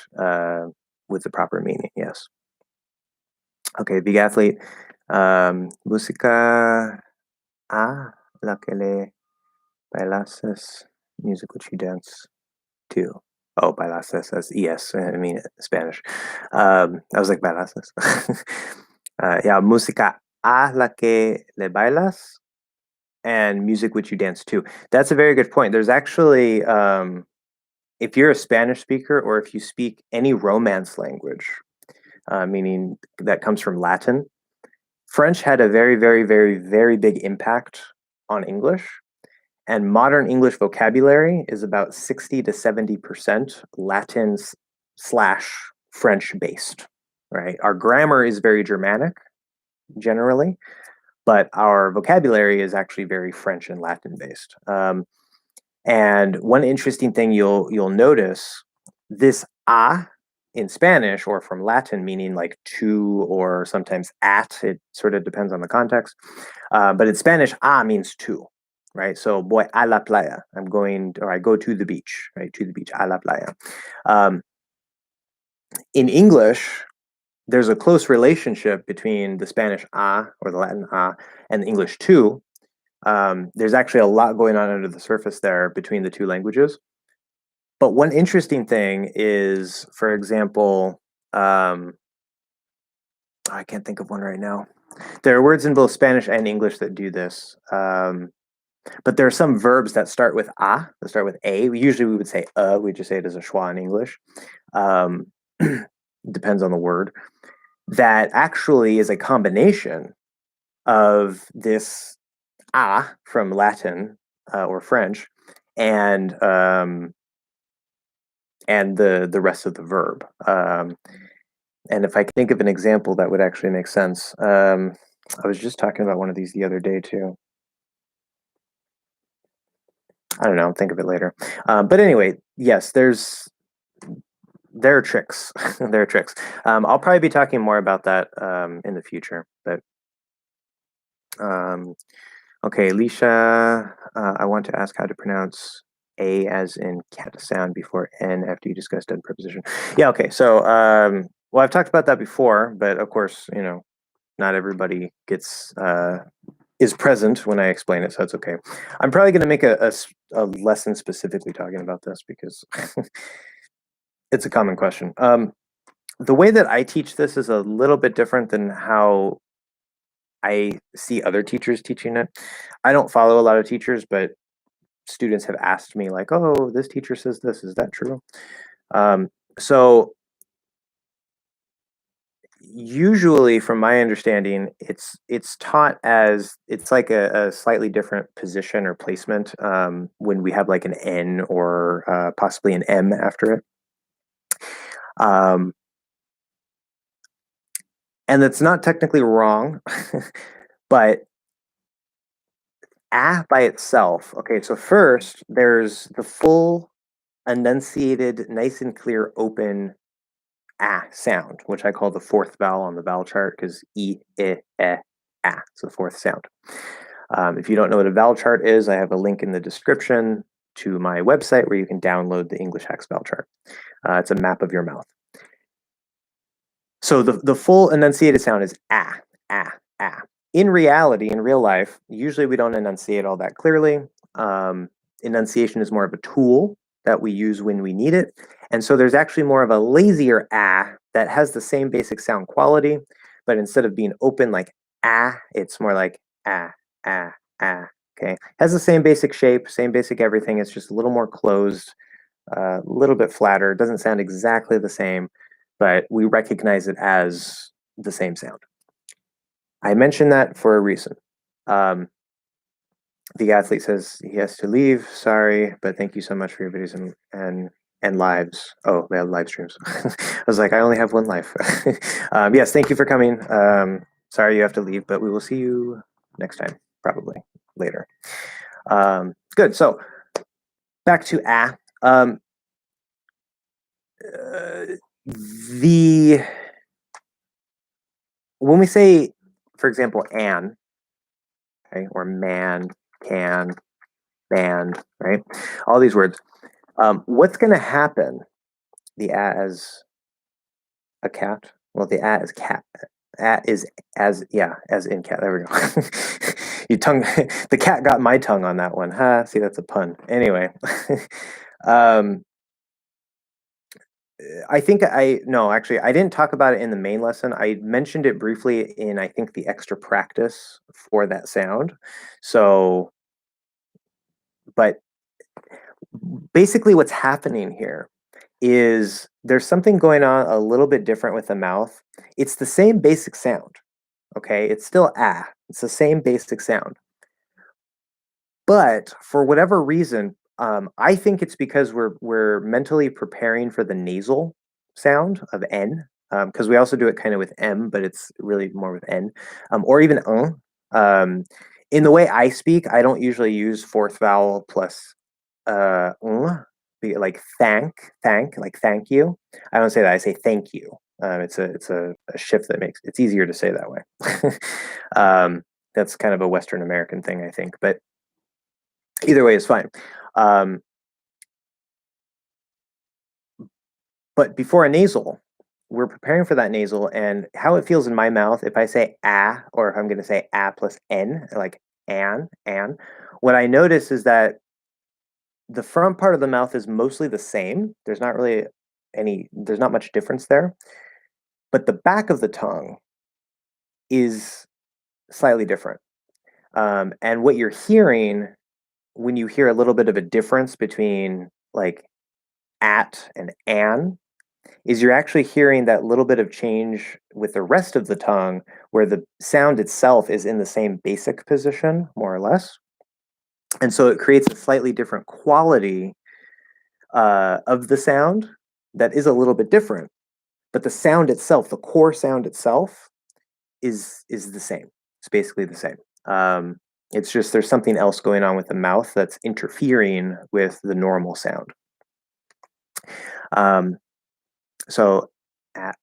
with the proper meaning. Yes. Okay. Big athlete. Música a la que le bailases. Music which you dance to. Oh, bailases as es. I mean Spanish. I was like bailases. Yeah, música a la que le bailas and music which you dance to. That's a very good point. There's actually, if you're a Spanish speaker or if you speak any Romance language, meaning that comes from Latin, French had a very, very, very, very big impact on English. And modern English vocabulary is about 60 to 70% Latin slash French based, right? Our grammar is very Germanic generally, but our vocabulary is actually very French and Latin based. And one interesting thing you'll notice, this a in Spanish or from Latin, meaning like to or sometimes at, it sort of depends on the context. But in Spanish, a means to, right? So voy a la playa. I'm going, or I go to the beach, right? To the beach, a la playa. In English, there's a close relationship between the Spanish a or the Latin a and the English to. There's actually a lot going on under the surface there between the two languages. But one interesting thing is, for example, I can't think of one right now. There are words in both Spanish and English that do this. But there are some verbs that start with a, that start with a. Usually we would say we just say it as a schwa in English. Depends on the word. That actually is a combination of this a from Latin or French and the rest of the verb. And if I think of an example that would actually make sense, I was just talking about one of these the other day too. I don't know, I'll think of it later. But anyway, yes, there are tricks. There are tricks. I'll probably be talking more about that in the future. But okay, Alicia, I want to ask how to pronounce A as in cat sound before N after you discussed a preposition. Yeah, okay. So, well, I've talked about that before, but of course, not everybody is present when I explain it, so that's okay. I'm probably going to make a lesson specifically talking about this because it's a common question. The way that I teach this is a little bit different than how I see other teachers teaching it. I don't follow a lot of teachers, but students have asked me like, oh, this teacher says this, is that true? So usually from my understanding, it's taught as, it's like a slightly different position or placement when we have like an N or possibly an M after it. And that's not technically wrong, but a by itself. Okay, so first there's the full enunciated, nice and clear, open sound, which I call the fourth vowel on the vowel chart because e, I, a. It's the fourth sound. If you don't know what a vowel chart is, I have a link in the description to my website where you can download the English Hacks vowel chart. It's a map of your mouth. So the full enunciated sound is a, a, a. In reality, in real life, usually we don't enunciate all that clearly. Enunciation is more of a tool that we use when we need it. And so there's actually more of a lazier a that has the same basic sound quality, but instead of being open like a, it's more like a, a, a. Okay, has the same basic shape, same basic everything. It's just a little more closed, a little bit flatter. It doesn't sound exactly the same, but we recognize it as the same sound. I mentioned that for a reason. The athlete says he has to leave. Sorry, but thank you so much for your videos and lives. Oh, they have live streams. I was like, I only have one life. Yes, thank you for coming. Sorry you have to leave, but we will see you next time, probably later. Good. So back to a. When we say, for example, an, okay, or man, can, band, right? All these words. What's going to happen? The a as a cat. Well, the a is cat. A is as in cat. There we go. You tongue. The cat got my tongue on that one. Huh? See, that's a pun. Anyway. I think actually, I didn't talk about it in the main lesson. I mentioned it briefly in, I think, the extra practice for that sound. So, but basically what's happening here is there's something going on a little bit different with the mouth. It's the same basic sound, okay? It's still a. It's the same basic sound. But for whatever reason, I think it's because we're mentally preparing for the nasal sound of N, because we also do it kind of with M, but it's really more with N, or even in the way I speak, I don't usually use fourth vowel plus like thank, like thank you. I don't say that. I say thank you. It's a shift that makes it's easier to say that way. That's kind of a Western American thing, I think, but either way is fine. Um, but before a nasal, we're preparing for that nasal, and how it feels in my mouth if I say ah, or if I'm going to say ah plus n, like an, what I notice is that the front part of the mouth is mostly the same. There's not much difference there, but the back of the tongue is slightly different. And what you're hearing when you hear a little bit of a difference between like at and an is you're actually hearing that little bit of change with the rest of the tongue where the sound itself is in the same basic position, more or less. And so it creates a slightly different quality of the sound that is a little bit different. But the sound itself, the core sound itself, is the same. It's basically the same. It's just there's something else going on with the mouth that's interfering with the normal sound. Um, So at,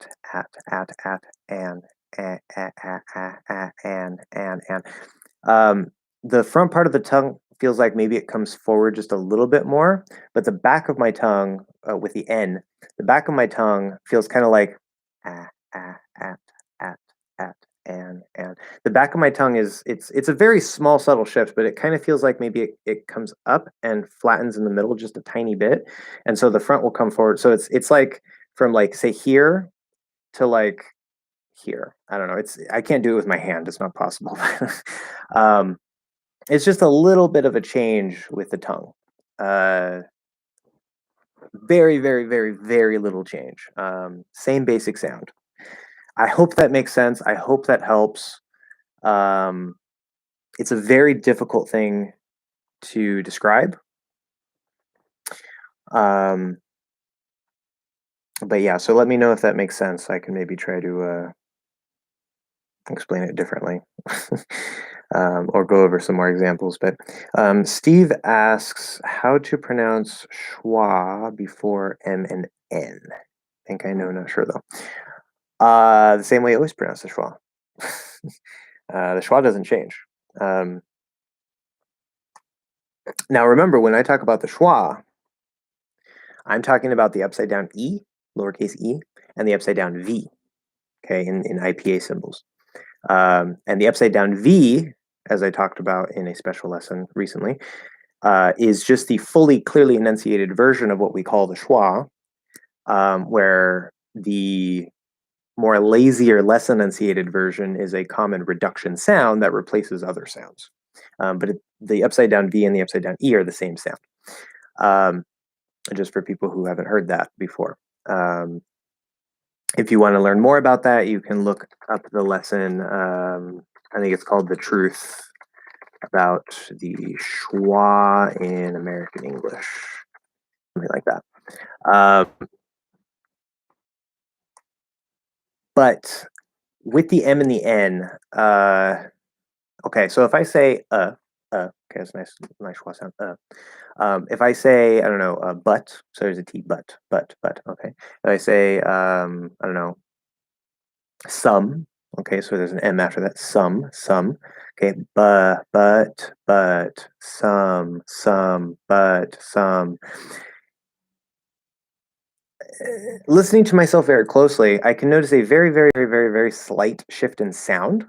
and, and. The front part of the tongue feels like maybe it comes forward just a little bit more, but the back of my tongue, with the N, the back of my tongue feels kind of like ah, at, at, and. The back of my tongue it's a very small, subtle shift, but it kind of feels like maybe it comes up and flattens in the middle just a tiny bit, and so the front will come forward. So it's like from like say here to like here. I don't know. I can't do it with my hand. It's not possible. um, it's just a little bit of a change with the tongue. Uh, very, very, very, very little change. Same basic sound. I hope that makes sense. I hope that helps. Um, it's a very difficult thing to describe. Um, but yeah, so let me know if that makes sense. I can maybe try to explain it differently. Or go over some more examples. But Steve asks how to pronounce schwa before M and N. I think I know, not sure though. The same way I always pronounce the schwa. The schwa doesn't change. Now remember, when I talk about the schwa, I'm talking about the upside down E, lowercase e, and the upside down V, okay, in IPA symbols. And the upside down V, as I talked about in a special lesson recently, is just the fully clearly enunciated version of what we call the schwa, where the more lazy or less enunciated version is a common reduction sound that replaces other sounds. But the upside down V and the upside down E are the same sound. Just for people who haven't heard that before. If you want to learn more about that, you can look up the lesson. I think it's called The Truth about the schwa in American English, something like that. But with the M and the N, okay, so if I say okay, that's nice schwa sound. If I say, I don't know, but, so there's a T, but, okay. If I say, I don't know, some, okay, so there's an M after that, some, okay, but, some, but, some. Listening to myself very closely, I can notice a very, very, very, very, very slight shift in sound.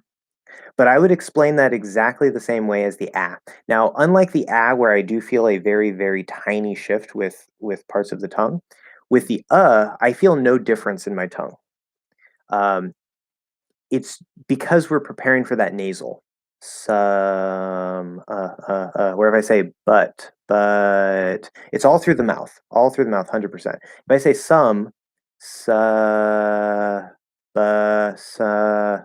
But I would explain that exactly the same way as the ah. Now, unlike the ah, where I do feel a very, very tiny shift with parts of the tongue, with the I feel no difference in my tongue. It's because we're preparing for that nasal. Some, where if I say but, it's all through the mouth, 100%. If I say some, sa, ba, sa,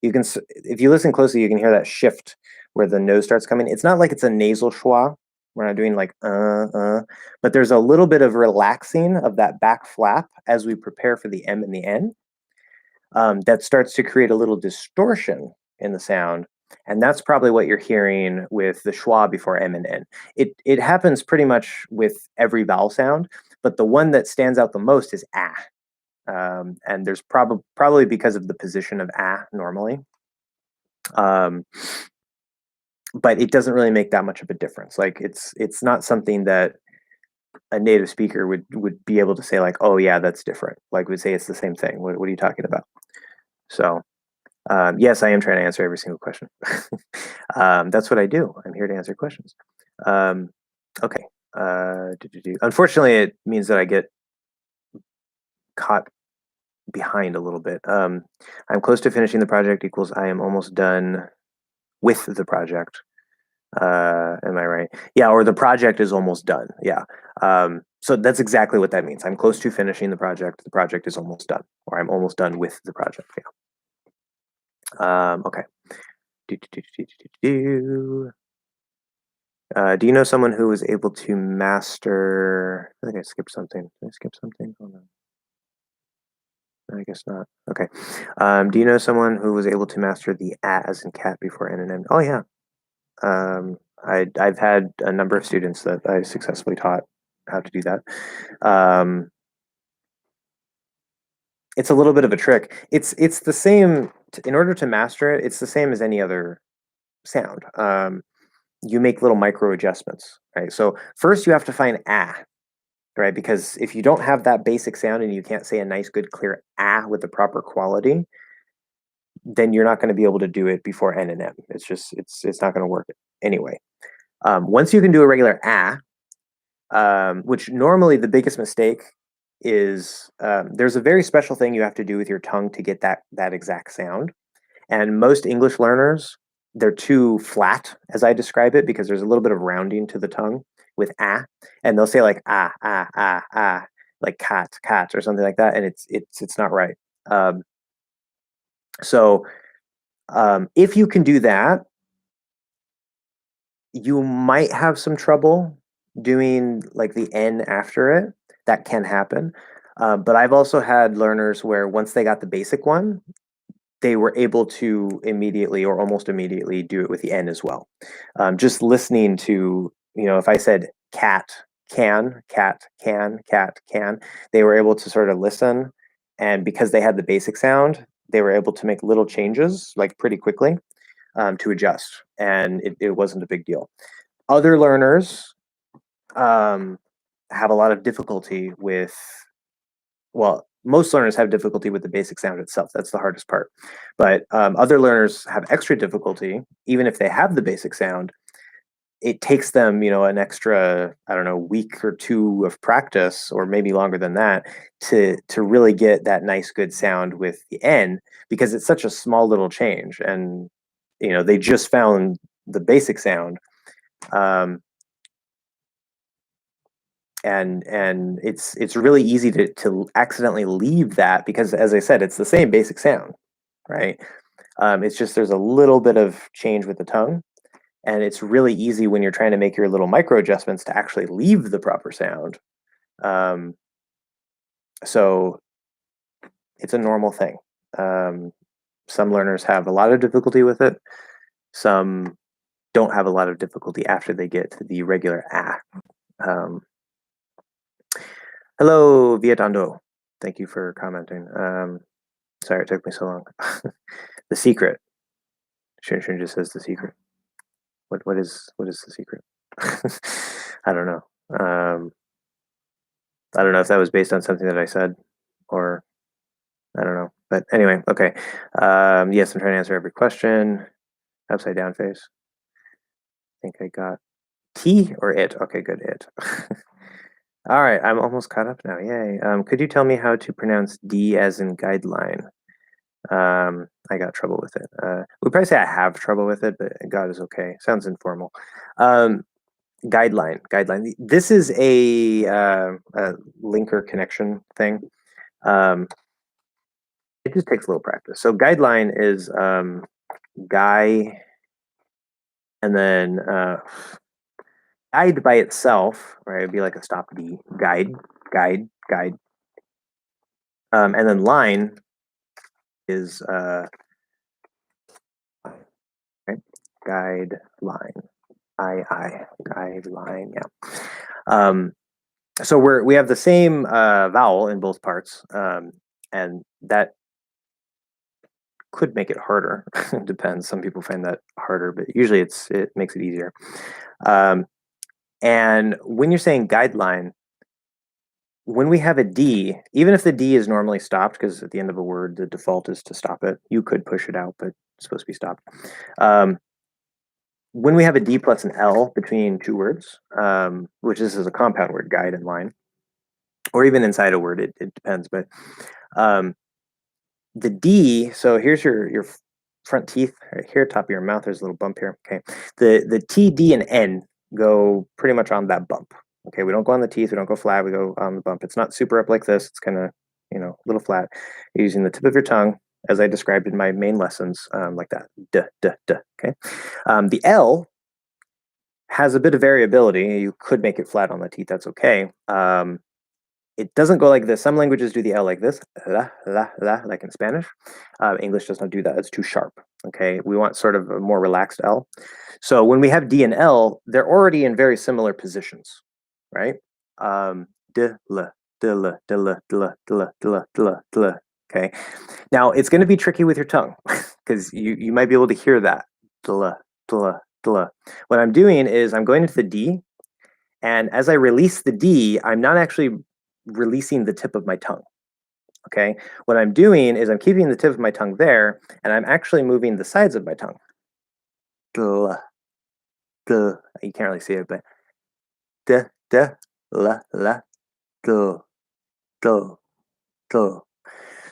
you can, if you listen closely, you can hear that shift where the nose starts coming. It's not like it's a nasal schwa. We're not doing like but there's a little bit of relaxing of that back flap as we prepare for the M and the N. That starts to create a little distortion in the sound. And that's probably what you're hearing with the schwa before M and N. It happens pretty much with every vowel sound, but the one that stands out the most is ah. And there's probably because of the position of ah normally. But it doesn't really make that much of a difference. Like it's not something that a native speaker would be able to say like, oh yeah, that's different. Like would say it's the same thing. What are you talking about? So yes, I am trying to answer every single question. That's what I do. I'm here to answer questions. Okay. Unfortunately, it means that I get caught behind a little bit. I'm close to finishing the project equals I am almost done with the project. Am I right? Yeah, or the project is almost done. Yeah. So that's exactly what that means. I'm close to finishing the project. The project is almost done, or I'm almost done with the project. Yeah. Okay. Do you know someone who was able to master? I think I skipped something. Did I skip something? Hold on. I guess not. Okay. Do you know someone who was able to master the as in cat before N and N? Oh yeah. I've had a number of students that I successfully taught how to do that. It's a little bit of a trick. It's the same. In order to master it, it's the same as any other sound. You make little micro adjustments, right? So first you have to find ah, right? Because if you don't have that basic sound and you can't say a nice, good, clear ah with the proper quality, then you're not going to be able to do it before N and M. It's just it's not going to work anyway. Once you can do a regular ah, which normally the biggest mistake is there's a very special thing you have to do with your tongue to get that exact sound. And most English learners, they're too flat, as I describe it, because there's a little bit of rounding to the tongue with ah, and they'll say like ah ah ah ah, like cat or something like that, and it's not right. So if you can do that, you might have some trouble doing like the N after it. That can happen. But I've also had learners where once they got the basic one, they were able to immediately or almost immediately do it with the N as well. Just listening to, if I said cat can, cat can, cat can, they were able to sort of listen. And because they had the basic sound, they were able to make little changes like pretty quickly to adjust. And it wasn't a big deal. Other learners have a lot of difficulty with, well, most learners have difficulty with the basic sound itself. That's the hardest part. But other learners have extra difficulty, even if they have the basic sound. It takes them, an extra, I don't know, week or two of practice, or maybe longer than that, to really get that nice, good sound with the N, because it's such a small little change, and they just found the basic sound. And it's really easy to accidentally leave that, because as I said, it's the same basic sound, right? It's just there's a little bit of change with the tongue, and it's really easy when you're trying to make your little micro adjustments to actually leave the proper sound. So it's a normal thing. Some learners have a lot of difficulty with it. Some don't have a lot of difficulty after they get to the regular ah. Hello, Vietando. Thank you for commenting. Sorry it took me so long. The secret. Shun just says the secret. What is the secret? I don't know. I don't know if that was based on something that I said, or I don't know. But anyway, okay. Yes, I'm trying to answer every question. Upside down face. I think I got T or it. Okay, good, it. All right, I'm almost caught up now. Yay. Could you tell me how to pronounce D as in guideline? I got trouble with it. We'd probably say I have trouble with it, but God is okay. Sounds informal. Guideline. This is a linker connection thing. It just takes a little practice. So guideline is guy And then guide by itself, right? It'd be like a stop D. Guide, guide, guide. And then line is right? Guide line. Guide line. Yeah. So we have the same vowel in both parts, and that could make it harder. It depends. Some people find that harder, but usually it makes it easier. And when you're saying guideline, when we have a D, even if the D is normally stopped, because at the end of a word, the default is to stop it. You could push it out, but it's supposed to be stopped. When we have a D plus an L between two words, which this is a compound word, guide and line, or even inside a word, it depends. But the D, so here's your front teeth right here, top of your mouth. There's a little bump here. Okay, the T, D, and N go pretty much on that bump. Okay, we don't go on the teeth. We don't go flat. We go on the bump. It's not super up like this. It's kind of a little flat. You're using the tip of your tongue, as I described in my main lessons, like that. Duh, duh, duh. Okay, the L has a bit of variability. You could make it flat on the teeth. That's okay. It doesn't go like this. Some languages do the L like this, la, la, la, like in Spanish. English does not do that. It's too sharp. Okay, we want sort of a more relaxed L. So when we have D and L, they're already in very similar positions, right? D, l, d, l, d, l, d, l, d, l, d, l, d, l, d, l. Okay. Now it's going to be tricky with your tongue because you might be able to hear that. D, l, d, l, d, l. What I'm doing is I'm going into the D, and as I release the D, I'm not actually releasing the tip of my tongue. Okay, what I'm doing is I'm keeping the tip of my tongue there, and I'm actually moving the sides of my tongue. Duh, duh. You can't really see it, but duh, duh, la, la, duh, duh, duh.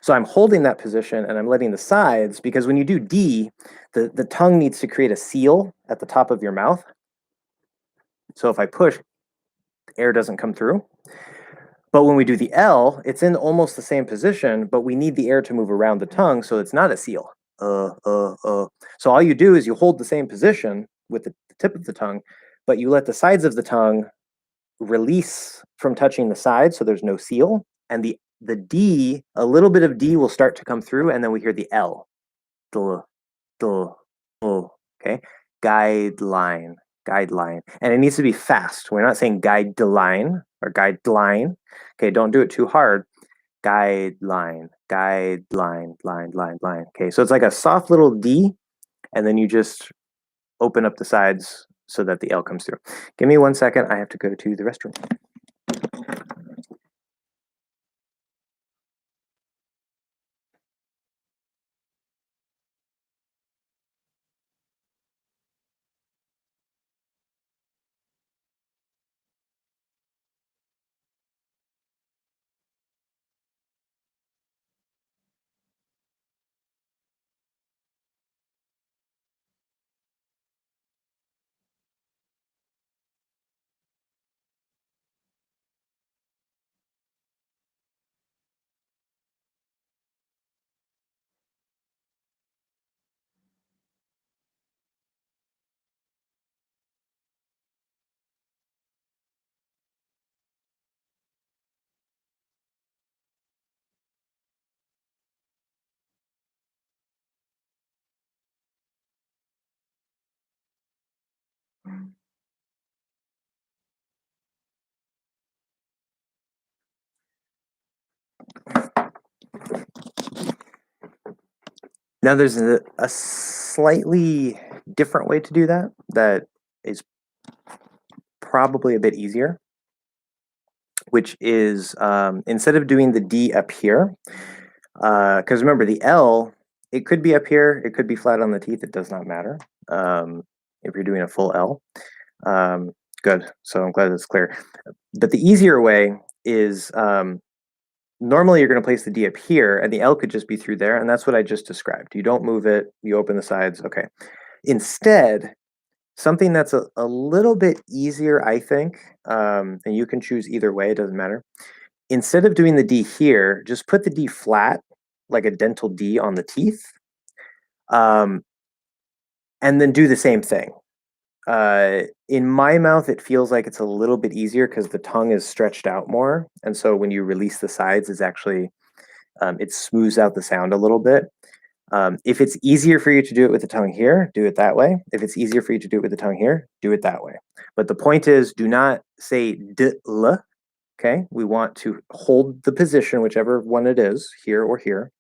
So I'm holding that position and I'm letting the sides, because when you do D, the tongue needs to create a seal at the top of your mouth. So if I push, air doesn't come through. But when we do the L, it's in almost the same position, but we need the air to move around the tongue, so it's not a seal. So all you do is you hold the same position with the tip of the tongue, but you let the sides of the tongue release from touching the sides, so there's no seal. And the D, a little bit of D will start to come through, and then we hear the L. Duh, duh, duh. Okay, guideline, guideline, and it needs to be fast. We're not saying guideline or guideline. Okay, don't do it too hard. Guideline, guideline, line. Okay, so it's like a soft little D, and then you just open up the sides so that the L comes through. Give me 1 second. I have to go to the restroom. Now there's a slightly different way to do that that is probably a bit easier, which is instead of doing the D up here, because remember the L, it could be up here, it could be flat on the teeth, it does not matter if you're doing a full L. Good, so I'm glad it's clear. But the easier way is normally you're going to place the D up here, and the L could just be through there, and that's what I just described. You don't move it, you open the sides, okay. Instead, something that's a little bit easier, I think, and you can choose either way, it doesn't matter. Instead of doing the D here, just put the D flat, like a dental D on the teeth, and then do the same thing. In my mouth, it feels like it's a little bit easier because the tongue is stretched out more, and so when you release the sides, it's actually it smooths out the sound a little bit. If it's easier for you to do it with the tongue here, do it that way. If it's easier for you to do it with the tongue here, do it that way. But the point is, do not say d l. Okay, we want to hold the position, whichever one it is, here or here,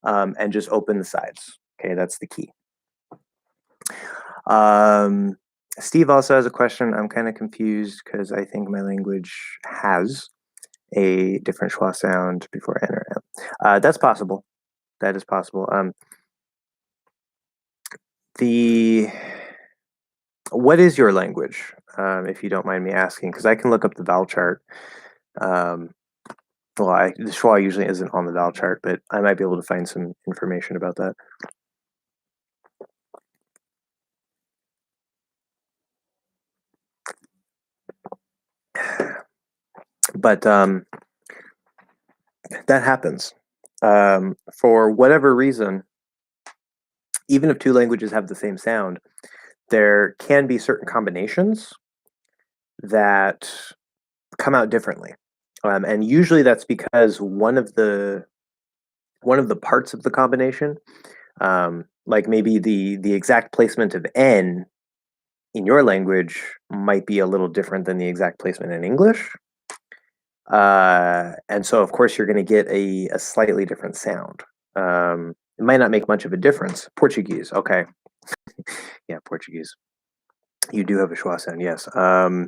and just open the sides. Okay, that's the key. Um, Steve also has a question. I'm kind of confused because I think my language has a different schwa sound before N or M. That's possible. That is possible. The What is your language, if you don't mind me asking? Because I can look up the vowel chart. Um, the schwa usually isn't on the vowel chart, but I might be able to find some information about that. But that happens. For whatever reason, even if two languages have the same sound, there can be certain combinations that come out differently. And usually that's because one of the parts of the combination, like maybe the exact placement of N in your language might be a little different than the exact placement in English. And so, of course, you're going to get a slightly different sound. It might not make much of a difference. Portuguese, okay. Yeah, Portuguese. You do have a schwa sound, yes. I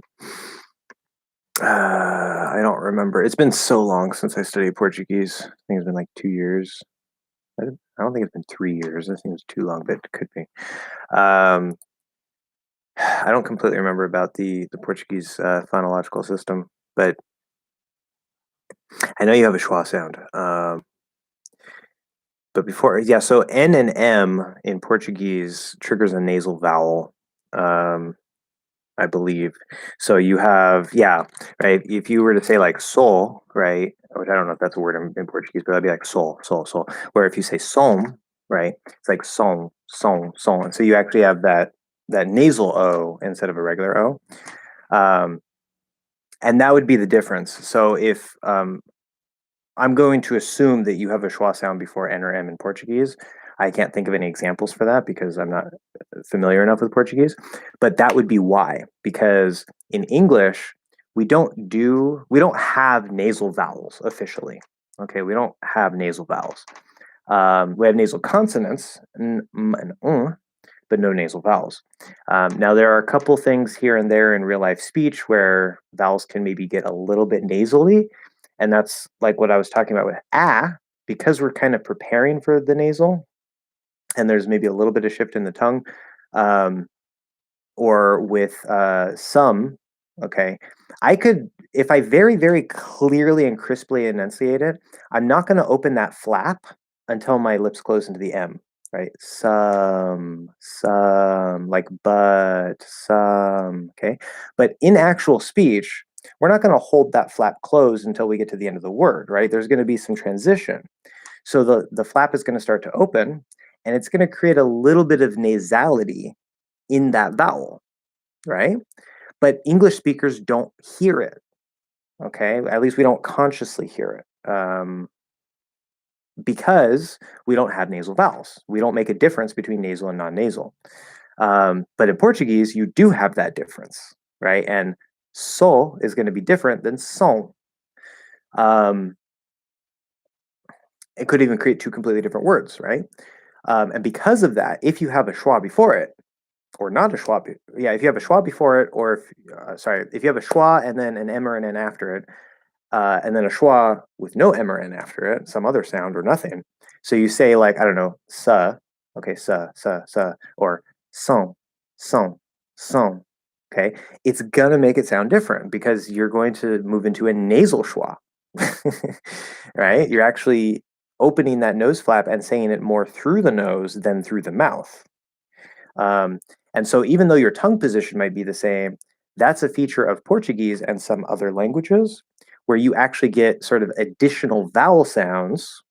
don't remember. It's been so long since I studied Portuguese. I think it's been like 2 years. I don't think it's been 3 years. I think it's too long, but it could be. Um, I don't completely remember about the Portuguese phonological system, but I know you have a schwa sound. But before, yeah, so N and M in Portuguese triggers a nasal vowel, I believe. So you have, yeah, right. If you were to say like sol, right, which I don't know if that's a word in Portuguese, but that'd be like sol, sol, sol. Where if you say som, right, it's like song, song, song. And so you actually have that nasal O instead of a regular O. And that would be the difference. So if I'm going to assume that you have a schwa sound before N or M in Portuguese. I can't think of any examples for that because I'm not familiar enough with Portuguese, but that would be why. Because in English, we don't have nasal vowels officially. Okay, we don't have nasal vowels. We have nasal consonants, n, m, and but no nasal vowels. Now, there are a couple things here and there in real life speech where vowels can maybe get a little bit nasally, and that's like what I was talking about with because we're kind of preparing for the nasal, and there's maybe a little bit of shift in the tongue, um, or with some. Okay, I could, if I very, very clearly and crisply enunciate it, I'm not going to open that flap until my lips close into the M, right? Some, like but, some, okay? But in actual speech, we're not going to hold that flap closed until we get to the end of the word, right? There's going to be some transition. So the flap is going to start to open, and it's going to create a little bit of nasality in that vowel, right? But English speakers don't hear it. Okay, at least we don't consciously hear it, because we don't have nasal vowels. We don't make a difference between nasal and non-nasal. But in Portuguese, you do have that difference, right? And sol is going to be different than som. It could even create two completely different words, right? And because of that, if you have a schwa before it, or not a schwa, yeah, if you have a schwa before it, or if you have a schwa and then an M or an N after it, and then a schwa with no M or N after it, some other sound or nothing. So you say like, I don't know, sa, okay, sa, or son, son, son, okay? It's gonna make it sound different because you're going to move into a nasal schwa, right? You're actually opening that nose flap and saying it more through the nose than through the mouth. And so even though your tongue position might be the same, that's a feature of Portuguese and some other languages where you actually get sort of additional vowel sounds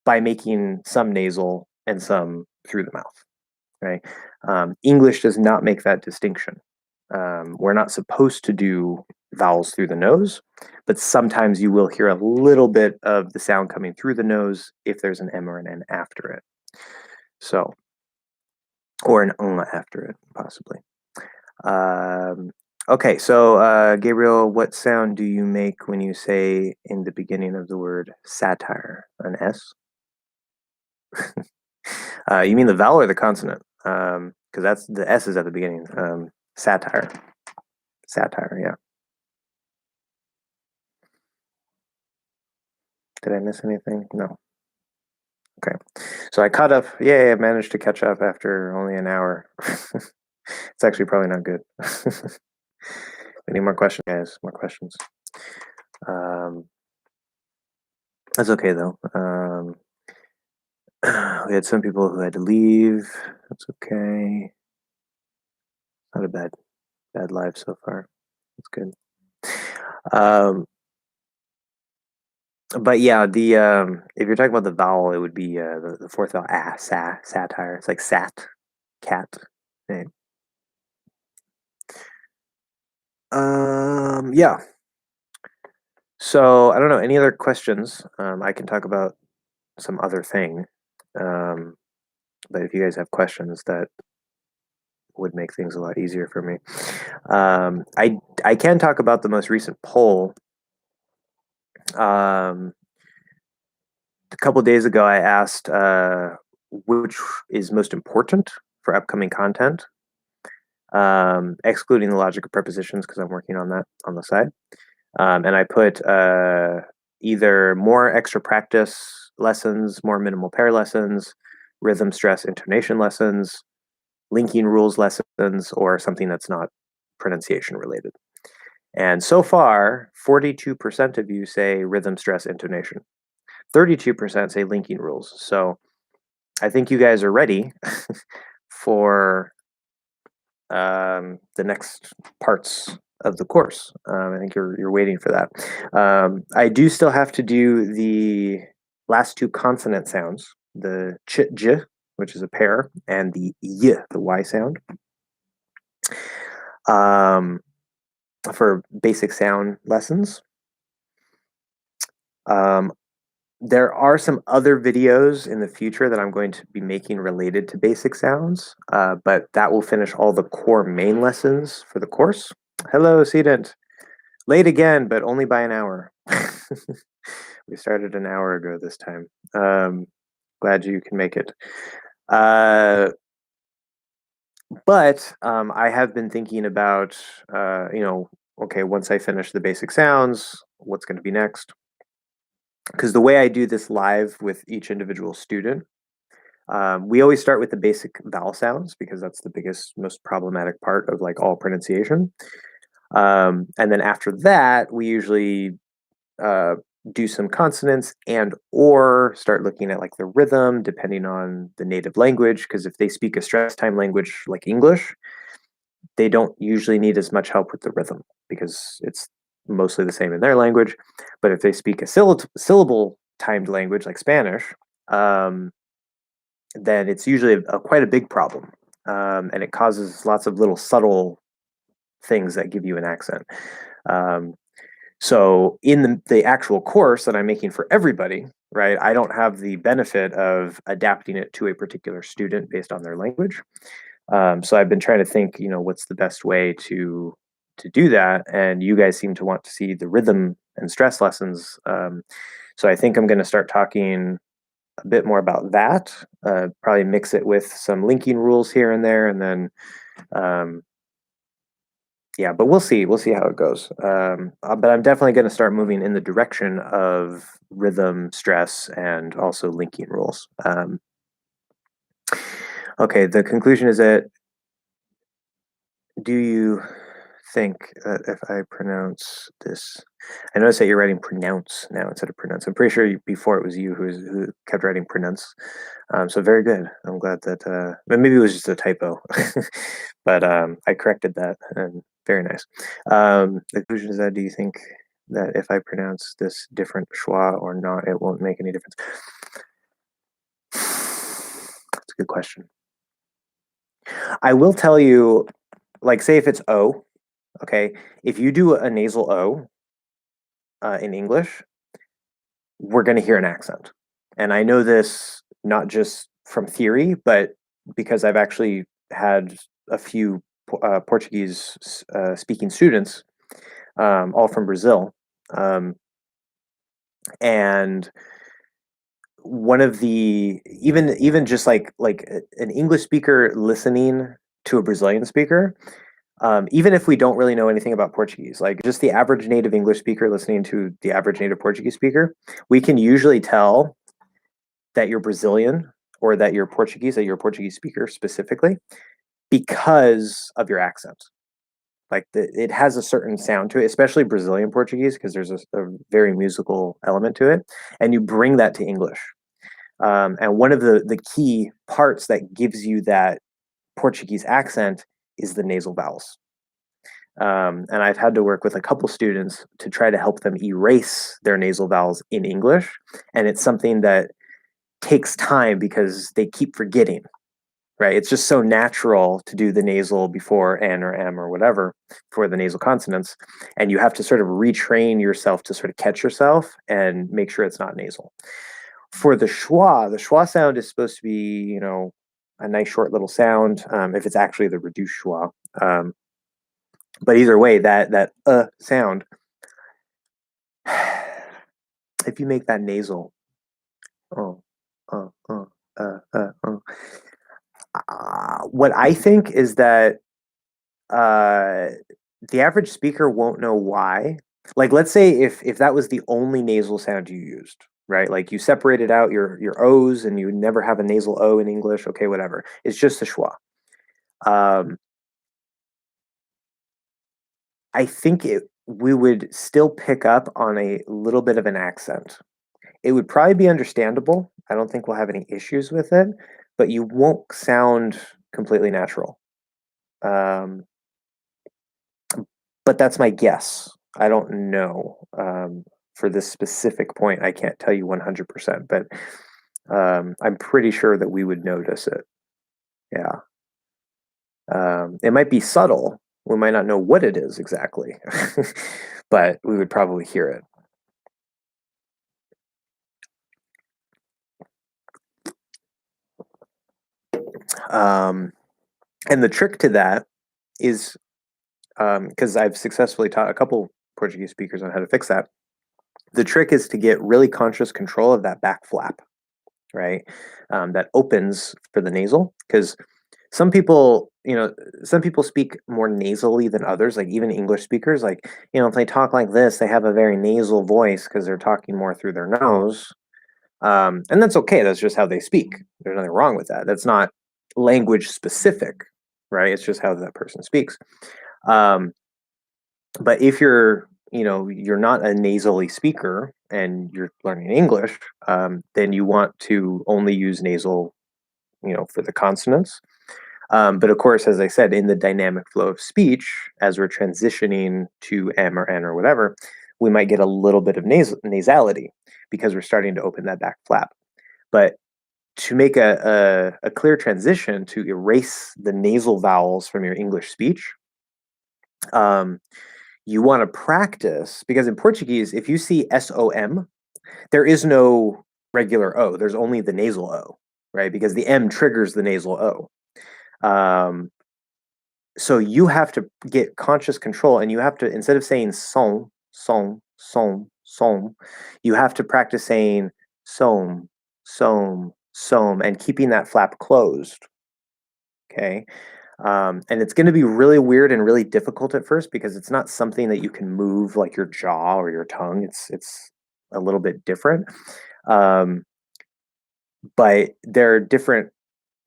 by making some nasal and some through the mouth. right? English does not make that distinction. We're not supposed to do vowels through the nose, but sometimes you will hear a little bit of the sound coming through the nose if there's an M or an N after it. So, or an after it, possibly. Okay, so Gabriel, what sound do you make when you say in the beginning of the word satire? An S? You mean the vowel or the consonant? Because that's the S is at the beginning. Satire. Satire, yeah. Did I miss anything? No. Okay. So I caught up. Yeah, I managed to catch up after only an hour. It's actually probably not good. Any more questions, guys? More questions? Um, that's okay though. We had some people who had to leave. That's okay. Not a bad life so far. That's good. But yeah, the if you're talking about the vowel, it would be the fourth vowel, satire. It's like sat, cat. Right. Yeah. So I don't know. Any other questions? I can talk about some other thing. Um, but if you guys have questions, that would make things a lot easier for me. I can talk about the most recent poll. Um, a couple days ago, I asked which is most important for upcoming content, excluding the logic of prepositions because I'm working on that on the side. And I put either more extra practice lessons, more minimal pair lessons, rhythm, stress, intonation lessons, linking rules lessons, or something that's not pronunciation related. And so far, 42% of you say rhythm, stress, intonation. 32% say linking rules. So I think you guys are ready for the next parts of the course. I think you're waiting for that. I do still have to do the last two consonant sounds, the ch, j, which is a pair, and the y, the y sound, for basic sound lessons. Um, there are some other videos in the future that I'm going to be making related to basic sounds, but that will finish all the core main lessons for the course. Hello, Sedent. Late again, but only by an hour. We started an hour ago this time. Glad you can make it. But I have been thinking about, okay, once I finish the basic sounds, what's going to be next? Because the way I do this live with each individual student, we always start with the basic vowel sounds because that's the biggest, most problematic part of like all pronunciation. And then after that, we usually do some consonants and or start looking at like the rhythm depending on the native language. Because if they speak a stress time language like English, they don't usually need as much help with the rhythm because it's mostly the same in their language. But if they speak a syllable timed language like Spanish, um, then it's usually quite a big problem. And it causes lots of little subtle things that give you an accent. Um, so in the actual course that I'm making for everybody, right, I don't have the benefit of adapting it to a particular student based on their language. So I've been trying to think, what's the best way to do that, and you guys seem to want to see the rhythm and stress lessons. So I think I'm going to start talking a bit more about that. Probably mix it with some linking rules here and there, and then yeah, but we'll see. We'll see how it goes. But I'm definitely going to start moving in the direction of rhythm, stress, and also linking rules. Okay, the conclusion is that do you think that if I pronounce this, I notice that you're writing pronounce now instead of pronounce. I'm pretty sure before it was you who kept writing pronounce. So very good. I'm glad that, maybe it was just a typo, but I corrected that and very nice. The conclusion is that do you think that if I pronounce this different schwa or not, it won't make any difference? That's a good question. I will tell you, like, say if it's O, okay, if you do a nasal O in English, we're going to hear an accent. And I know this not just from theory, but because I've actually had a few Portuguese speaking students, all from Brazil. And one of the even just like an English speaker listening to a Brazilian speaker, even if we don't really know anything about Portuguese, like just the average native English speaker listening to the average native Portuguese speaker, we can usually tell that you're Brazilian or that you're Portuguese, that you're a Portuguese speaker specifically, because of your accent. Like it has a certain sound to it, especially Brazilian Portuguese, because there's a very musical element to it, and you bring that to English. And one of the key parts that gives you that Portuguese accent is the nasal vowels. And I've had to work with a couple students to try to help them erase their nasal vowels in English. And it's something that takes time because they keep forgetting, right? It's just so natural to do the nasal before N or M or whatever for the nasal consonants. And you have to sort of retrain yourself to sort of catch yourself and make sure it's not nasal. For the schwa sound is supposed to be, a nice short little sound, if it's actually the reduced schwa. But either way, that sound, if you make that nasal, oh, what I think is that the average speaker won't know why. Like, let's say if that was the only nasal sound you used, right? Like you separated out your O's and you never have a nasal O in English. Okay, whatever. It's just the schwa. I think we would still pick up on a little bit of an accent. It would probably be understandable. I don't think we'll have any issues with it, but you won't sound completely natural. But that's my guess. I don't know. For this specific point, I can't tell you 100%, but I'm pretty sure that we would notice it. Yeah. It might be subtle. We might not know what it is exactly, but we would probably hear it. And the trick to that is, because I've successfully taught a couple Portuguese speakers on how to fix that. The trick is to get really conscious control of that back flap, right? That opens for the nasal, because some people, some people speak more nasally than others, like even English speakers, like, if they talk like this, they have a very nasal voice because they're talking more through their nose. And that's okay. That's just how they speak. There's nothing wrong with that. That's not language specific, right? It's just how that person speaks. But if you're not a nasally speaker and you're learning English, then you want to only use nasal, for the consonants. But of course, as I said, in the dynamic flow of speech, as we're transitioning to M or N or whatever, we might get a little bit of nasality because we're starting to open that back flap. But to make a clear transition, to erase the nasal vowels from your English speech, you want to practice, because in Portuguese, if you see SOM, there is no regular O. There's only the nasal O, right? Because the M triggers the nasal O. So you have to get conscious control, and you have to, instead of saying som, som, som, som, you have to practice saying som, som, som, and keeping that flap closed. Okay. And it's going to be really weird and really difficult at first because it's not something that you can move like your jaw or your tongue. It's a little bit different. But there are different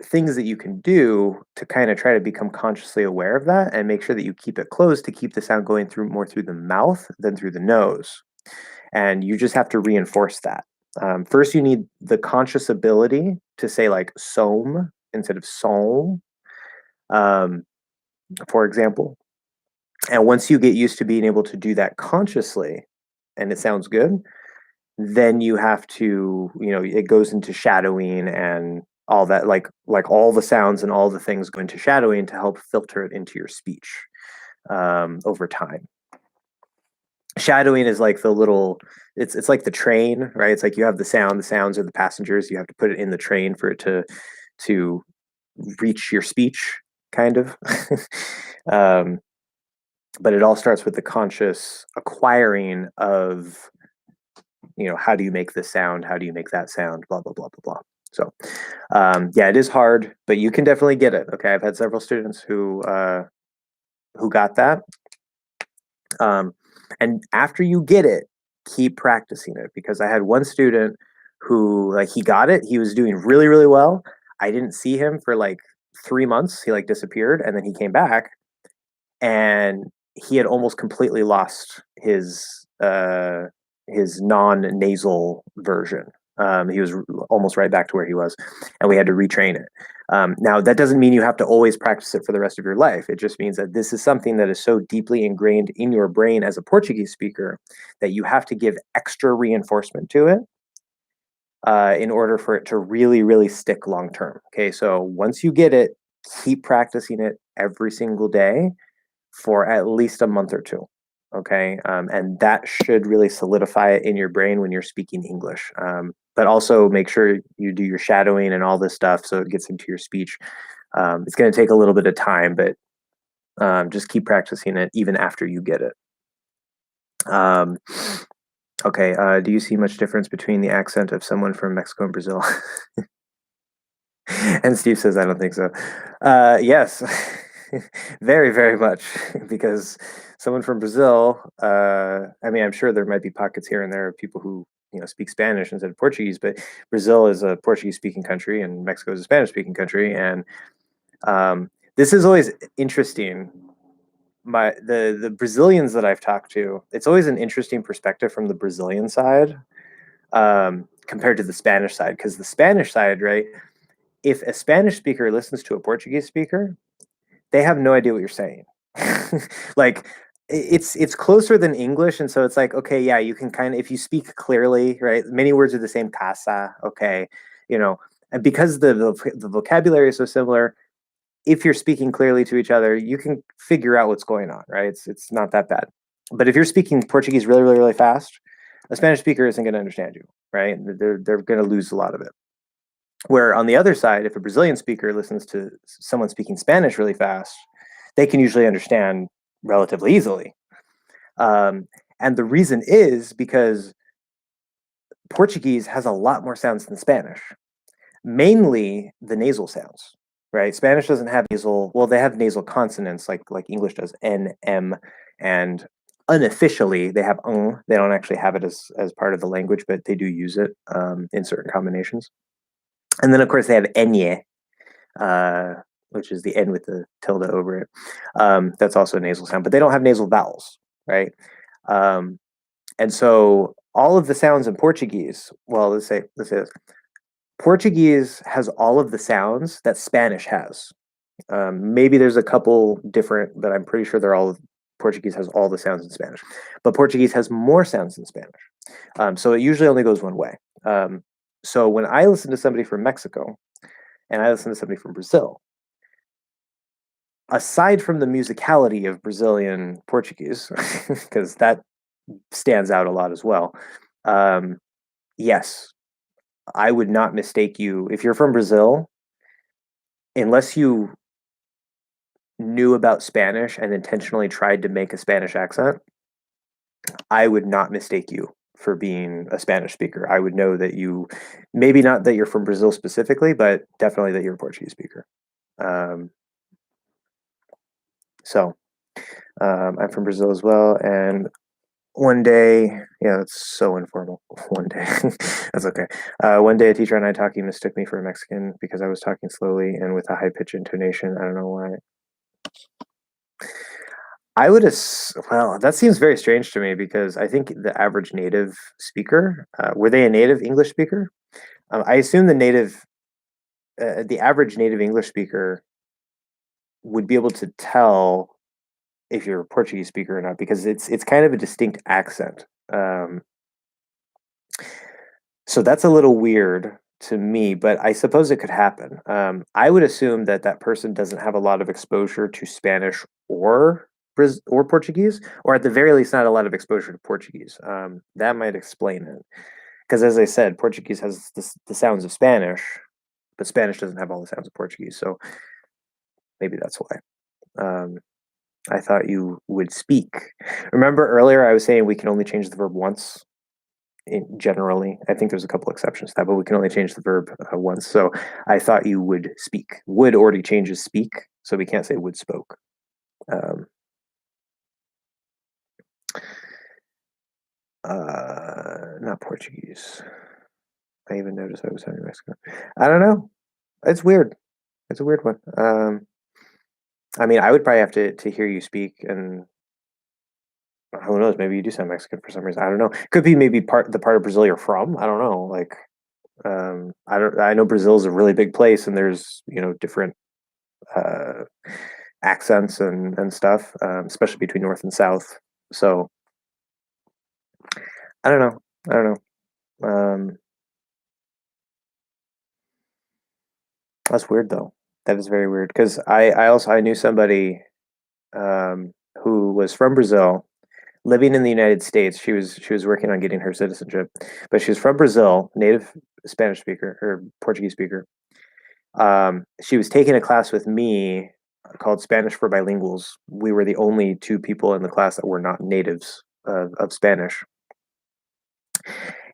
things that you can do to kind of try to become consciously aware of that and make sure that you keep it closed to keep the sound going through more through the mouth than through the nose. And you just have to reinforce that. First, you need the conscious ability to say like som instead of som, for example. And once you get used to being able to do that consciously and it sounds good, then you have to, it goes into shadowing and all that, like all the sounds and all the things go into shadowing to help filter it into your speech over time. Shadowing is like the little, it's like the train, right? It's like you have the sounds are the passengers. You have to put it in the train for it to reach your speech, kind of. um, but it all starts with the conscious acquiring of, how do you make this sound? How do you make that sound? Blah blah blah blah blah. So, yeah, it is hard, but you can definitely get it. Okay, I've had several students who got that. And after you get it, keep practicing it, because I had one student who, like, he got it. He was doing really, really well. I didn't see him for like 3 months. He like disappeared, and then he came back, and he had almost completely lost his non-nasal version. He was almost right back to where he was, and we had to retrain it. Now, that doesn't mean you have to always practice it for the rest of your life. It just means that this is something that is so deeply ingrained in your brain as a Portuguese speaker that you have to give extra reinforcement to it in order for it to really, really stick long term. Okay, so once you get it, keep practicing it every single day for at least a month or two. Okay, and that should really solidify it in your brain when you're speaking English. But also make sure you do your shadowing and all this stuff so it gets into your speech. It's going to take a little bit of time, but just keep practicing it even after you get it. Okay, do you see much difference between the accent of someone from Mexico and Brazil? And Steve says, I don't think so. Yes, very, very much, because someone from Brazil, I mean, I'm sure there might be pockets here and there of people who, speak Spanish instead of Portuguese, but Brazil is a Portuguese speaking country and Mexico is a Spanish speaking country. And this is always interesting. The Brazilians that I've talked to, it's always an interesting perspective from the Brazilian side compared to the Spanish side, because the Spanish side, right? If a Spanish speaker listens to a Portuguese speaker, they have no idea what you're saying. Like, it's closer than English, and so it's like, okay, yeah, you can kind of, if you speak clearly, right? Many words are the same, casa, okay, and because the vocabulary is so similar, if you're speaking clearly to each other, you can figure out what's going on, right? It's not that bad. But if you're speaking Portuguese really, really, really fast, a Spanish speaker isn't going to understand you, right? They're going to lose a lot of it. Where on the other side, if a Brazilian speaker listens to someone speaking Spanish really fast, they can usually understand relatively easily. And the reason is because Portuguese has a lot more sounds than Spanish, mainly the nasal sounds, right? Spanish doesn't have nasal, well, they have nasal consonants like English does, N, M, and unofficially they have ng. They don't actually have it as part of the language, but they do use it in certain combinations. And then, of course, they have enye, which is the N with the tilde over it. That's also a nasal sound, but they don't have nasal vowels, right? And so all of the sounds in Portuguese, well, let's say this. Portuguese has all of the sounds that Spanish has. Maybe there's a couple different, but I'm pretty sure Portuguese has all the sounds in Spanish. But Portuguese has more sounds than Spanish. So it usually only goes one way. So when I listen to somebody from Mexico and I listen to somebody from Brazil, aside from the musicality of Brazilian Portuguese, because that stands out a lot as well, yes, I would not mistake you. If you're from Brazil, unless you knew about Spanish and intentionally tried to make a Spanish accent, I would not mistake you for being a Spanish speaker. I would know that maybe not that you're from Brazil specifically, but definitely that you're a Portuguese speaker. So I'm from Brazil as well. And one day, yeah, that's so informal. One day, that's okay. One day, a teacher and I talking mistook me for a Mexican because I was talking slowly and with a high pitch intonation. I don't know why. Well, that seems very strange to me, because I think the average native speaker, were they a native English speaker? I assume the average native English speaker would be able to tell if you're a Portuguese speaker or not, because it's kind of a distinct accent. So that's a little weird. to me, but I suppose it could happen. I would assume that that person doesn't have a lot of exposure to Spanish or Portuguese, or at the very least, not a lot of exposure to Portuguese. That might explain it. Because as I said, Portuguese has the sounds of Spanish, but Spanish doesn't have all the sounds of Portuguese. So maybe that's why. Um, I thought you would speak. Remember earlier I was saying we can only change the verb once generally. I think there's a couple exceptions to that, but we can only change the verb once. So I thought you would speak. Would already changes speak, so we can't say would spoke. Not Portuguese. I even noticed I was sounding Mexican. I don't know. It's weird. It's a weird one. I mean, I would probably have to hear you speak, and who knows? Maybe you do sound Mexican for some reason. I don't know. Could be maybe the part of Brazil you're from. I don't know. Like, I don't. I know Brazil is a really big place, and there's different uh, accents and stuff, especially between north and south. So I don't know. I don't know. That's weird though. That is very weird because I knew somebody who was from Brazil, living in the United States. She was working on getting her citizenship, but she was from Brazil, native Spanish speaker or Portuguese speaker. She was taking a class with me called Spanish for Bilinguals. We were the only two people in the class that were not natives of Spanish,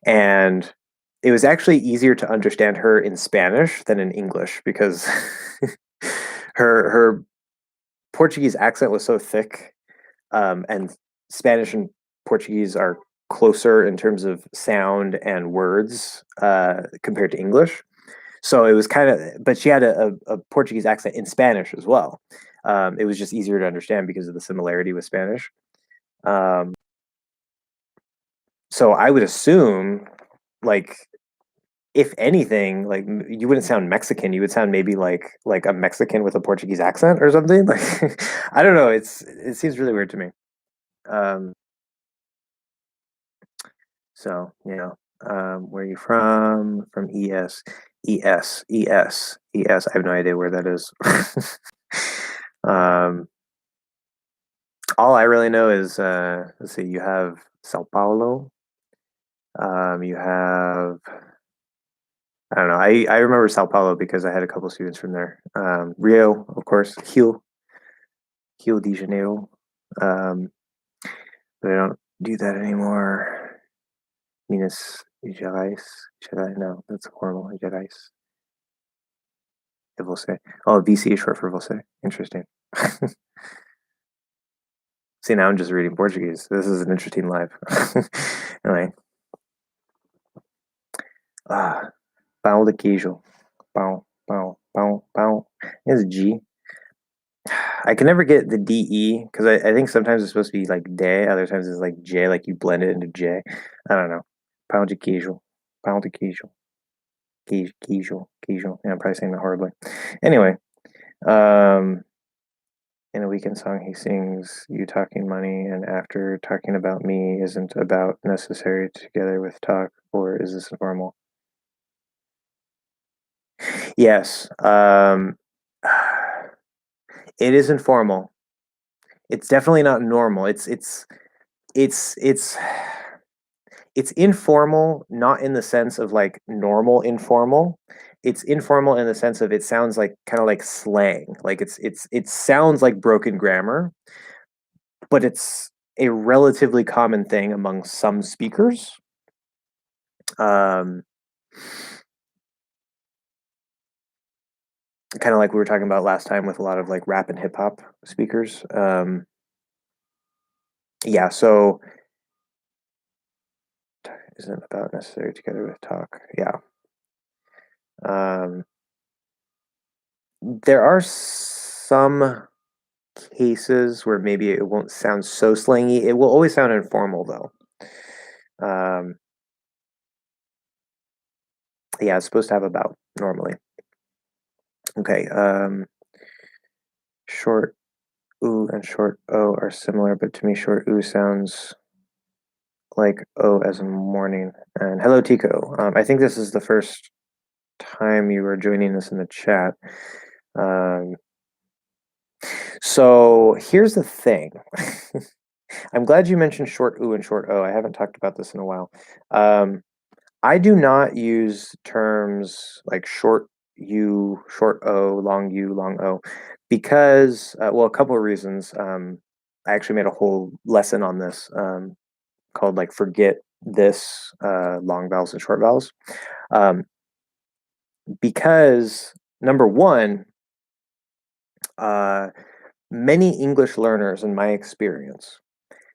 and it was actually easier to understand her in Spanish than in English because her Portuguese accent was so thick, and Spanish and Portuguese are closer in terms of sound and words compared to English. So it was kind of, but she had a Portuguese accent in Spanish as well. It was just easier to understand because of the similarity with Spanish. Um, so I would assume, like, if anything, like you wouldn't sound Mexican. You would sound maybe like a Mexican with a Portuguese accent or something. Like I don't know. It seems really weird to me. Um, so where are you from? From ES. I have no idea where that is. um, all I really know is let's see. You have Sao Paulo. You have I don't know. I remember Sao Paulo because I had a couple students from there. Rio, of course. Rio de Janeiro. Um, but I don't do that anymore. Minas Gerais. No, that's horrible. Gerais. É você. Oh, VC is short for você. Interesting. See, now I'm just reading Portuguese. This is an interesting life. Anyway. Pão de queijo. Pão. It's G. I can never get the DE because I think sometimes it's supposed to be like de, other times it's like J, like you blend it into J. I don't know. Pão de queijo. Pão de queijo. Queijo. Yeah, I'm probably saying that horribly. Anyway, in a weekend song he sings you talking money and after talking about me isn't about necessary together with talk, or is this informal? Yes. It is informal. It's definitely not normal. It's it's informal, not in the sense of like normal informal. It's informal in the sense of it sounds like kind of like slang. Like it sounds like broken grammar, but it's a relatively common thing among some speakers. Um, Kind of like we were talking about last time with a lot of like rap and hip hop speakers. Yeah, so isn't about necessary together with talk. Yeah. Um, there are some cases where maybe it won't sound so slangy. It will always sound informal though. Yeah, it's supposed to have about normally. Okay. Short oo and short o are similar, but to me, short oo sounds like o as in morning. And hello, Tico. I think this is the first time you are joining us in the chat. So here's the thing. I'm glad you mentioned short oo and short o. I haven't talked about this in a while. I do not use terms like short u, short o, long u, long o, because, well, a couple of reasons. I actually made a whole lesson on this called like forget this long vowels and short vowels. Because number one, many English learners, in my experience,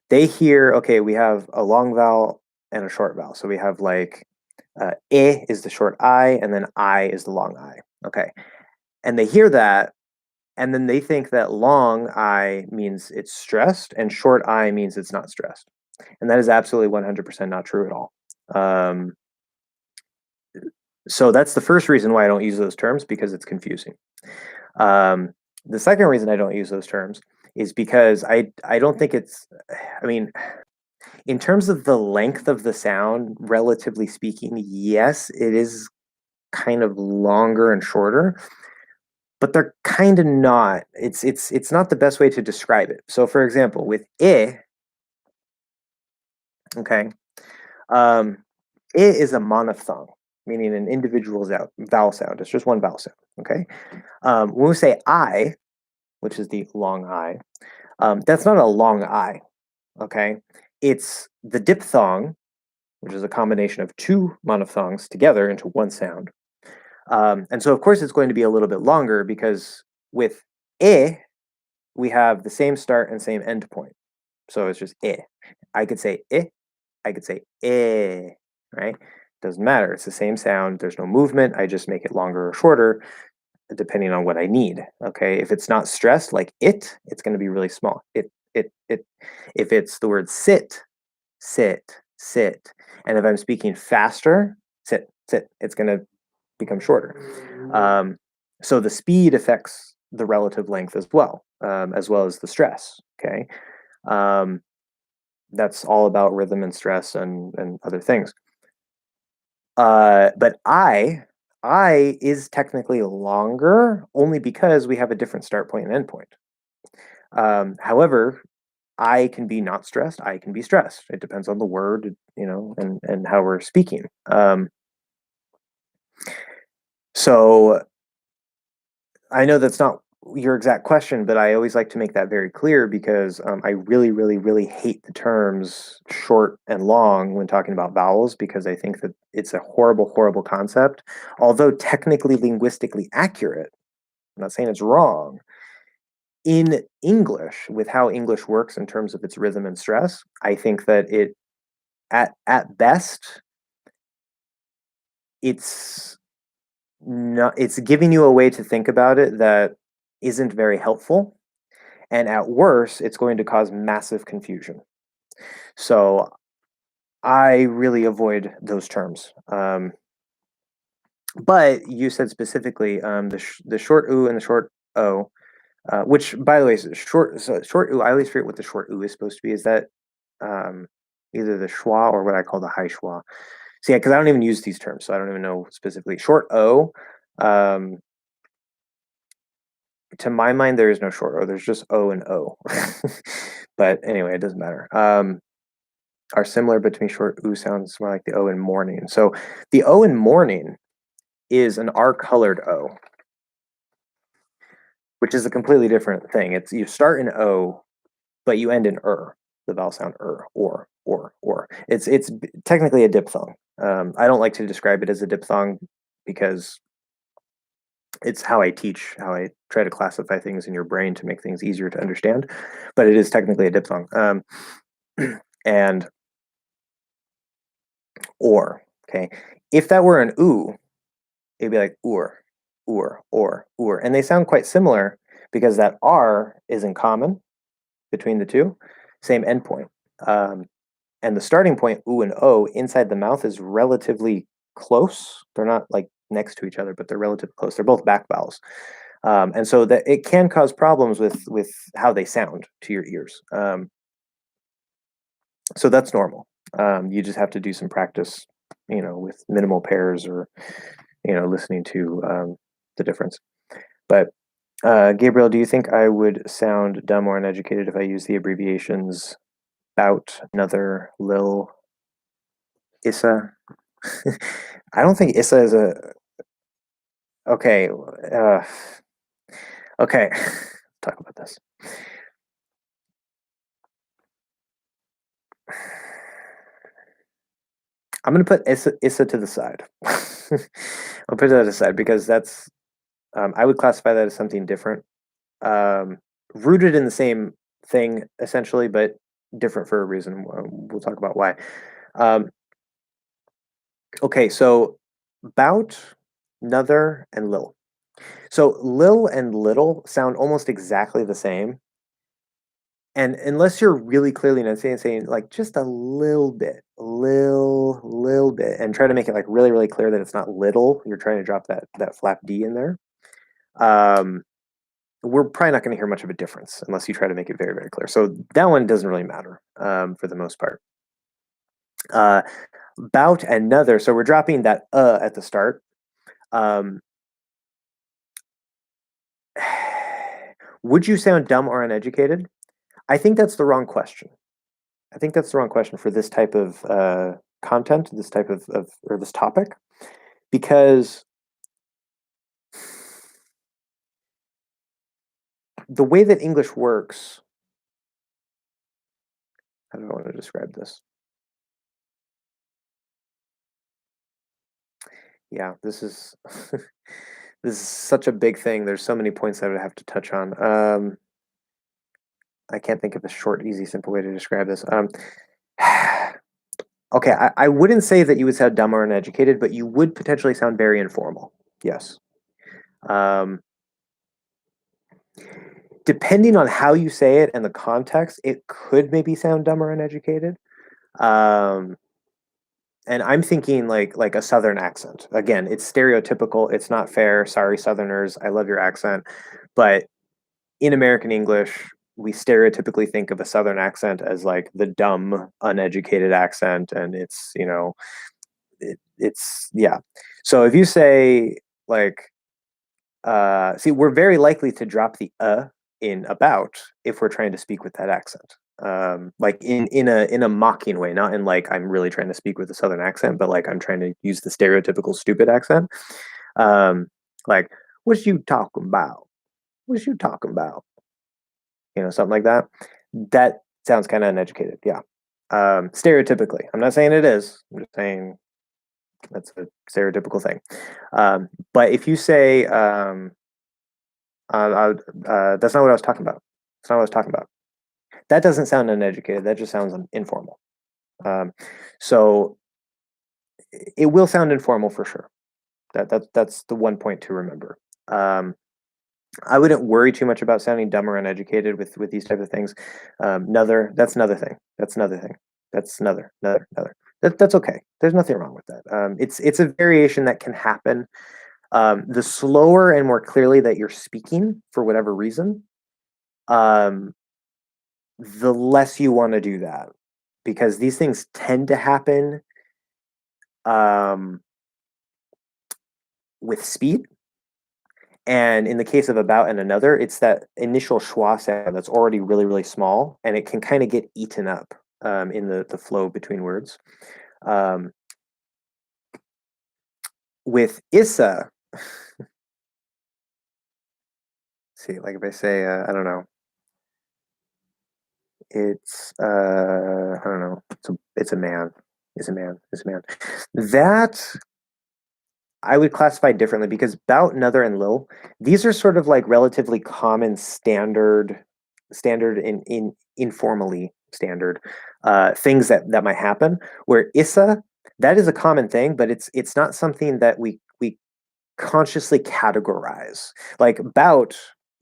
they hear, okay, we have a long vowel and a short vowel. So we have like I is the short I, and then I is the long I. Okay. And they hear that, and then they think that long I means it's stressed, and short I means it's not stressed. And that is absolutely 100% not true at all. So that's the first reason why I don't use those terms, because it's confusing. The second reason I don't use those terms is because I don't think it's, I mean, in terms of the length of the sound, relatively speaking, yes, it is kind of longer and shorter, but they're kind of not. It's not the best way to describe it. So for example, with okay, I is a monophthong, meaning an individual vowel sound. It's just one vowel sound. Okay. When we say I, which is the long I, that's not a long I. Okay. It's the diphthong, which is a combination of two monophthongs together into one sound. And so, of course, it's going to be a little bit longer because with we have the same start and same end point. So it's just I could say I could say right? Doesn't matter. It's the same sound. There's no movement. I just make it longer or shorter depending on what I need. Okay. If it's not stressed like it's going to be really small. It. If it's the word sit, sit, sit. And if I'm speaking faster, sit, sit, it's going to become shorter. So the speed affects the relative length as well as the stress. Okay. That's all about rhythm and stress and other things. But I is technically longer only because we have a different start point and end point. However, I can be not stressed. I can be stressed. It depends on the word, and how we're speaking. So I know that's not your exact question, but I always like to make that very clear because I really, really, really hate the terms short and long when talking about vowels, because I think that it's a horrible, horrible concept. Although technically linguistically accurate, I'm not saying it's wrong. In English, with how English works in terms of its rhythm and stress, I think that it, at best, it's giving you a way to think about it that isn't very helpful. And at worst, it's going to cause massive confusion. So I really avoid those terms. But you said specifically the short oo and the short o, which, by the way, short oo. I always forget what the short oo is supposed to be. Is that either the schwa or what I call the high schwa? So yeah, because I don't even use these terms, so I don't even know specifically. Short o. To my mind, there is no short o. There's just o and o. But anyway, it doesn't matter. Are similar between short oo sounds more like the o in morning. So the o in morning is an R-colored o, which is a completely different thing. It's you start in o, but you end in the vowel sound or. It's technically a diphthong. I don't like to describe it as a diphthong because it's how I teach, how I try to classify things in your brain to make things easier to understand. But it is technically a diphthong. And or, okay. If that were an oo, it'd be like or. And they sound quite similar because that R is in common between the two, same endpoint. And the starting point, oo and o, inside the mouth is relatively close. They're not like next to each other, but they're relatively close. They're both back vowels. And so that it can cause problems with how they sound to your ears. So that's normal. You just have to do some practice, with minimal pairs or listening to the difference. But Gabriel, do you think I would sound dumb or uneducated if I use the abbreviations bout, another, lil, issa? I don't think issa is a okay. Okay, talk about this. I'm gonna put issa to the side. I'll put that aside because that's I would classify that as something different, rooted in the same thing essentially, but different for a reason. We'll talk about why. Um, okay, so bout, nother, and lil. So lil and little sound almost exactly the same. And unless you're really clearly enunciating, saying like just a little bit, little bit, and try to make it like really, really clear that it's not little, you're trying to drop that flap D in there. We're probably not going to hear much of a difference unless you try to make it very, very clear. So that one doesn't really matter for the most part. Bout another. So we're dropping that at the start. Would you sound dumb or uneducated? I think that's the wrong question. I think that's the wrong question for this type of content, this type of or this topic, because the way that English works, how do I want to describe this? Yeah, this is this is such a big thing. There's so many points I would have to touch on. I can't think of a short, easy, simple way to describe this. Okay, I wouldn't say that you would sound dumb or uneducated, but you would potentially sound very informal. Yes. Depending on how you say it and the context, it could maybe sound dumb or uneducated. And I'm thinking like a Southern accent. Again, it's stereotypical. It's not fair. Sorry, Southerners. I love your accent, but in American English, we stereotypically think of a Southern accent as like the dumb, uneducated accent, and it's yeah. So if you say like, see, we're very likely to drop the in about if we're trying to speak with that accent. Like in a mocking way, not in like I'm really trying to speak with a Southern accent, but like I'm trying to use the stereotypical stupid accent. Like, what you talking about? What you talking about? Something like that. That sounds kind of uneducated. Yeah. Stereotypically, I'm not saying it is. I'm just saying that's a stereotypical thing. But if you say, that's not what I was talking about. That's not what I was talking about. That doesn't sound uneducated. That just sounds informal. So it will sound informal for sure. That's the one point to remember. I wouldn't worry too much about sounding dumb or uneducated with these type of things. That's another thing. That's another thing. That's another. That's okay. There's nothing wrong with that. It's a variation that can happen. The slower and more clearly that you're speaking for whatever reason, the less you want to do that, because these things tend to happen with speed. And in the case of about and another, it's that initial schwa sound that's already really, really small, and it can kind of get eaten up in the flow between words. With issa, see, like if I say, I don't know, it's I don't know, it's a man, is a man, is a man. That I would classify differently because bout, another, and lil, these are sort of like relatively common standard in informally standard things that might happen. Where issa, that is a common thing, but it's not something that we consciously categorize. Like bout,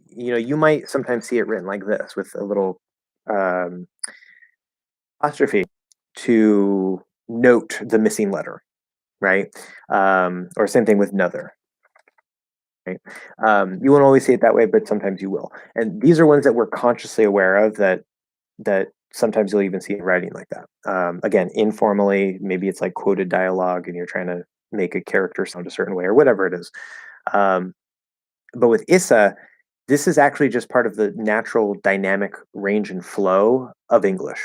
you might sometimes see it written like this with a little apostrophe to note the missing letter, right? Or same thing with another. Right? You won't always see it that way, but sometimes you will. And these are ones that we're consciously aware of that sometimes you'll even see in writing like that. Again, informally, maybe it's like quoted dialogue, and you're trying to make a character sound a certain way or whatever it is. Um, but with Issa, this is actually just part of the natural dynamic range and flow of English,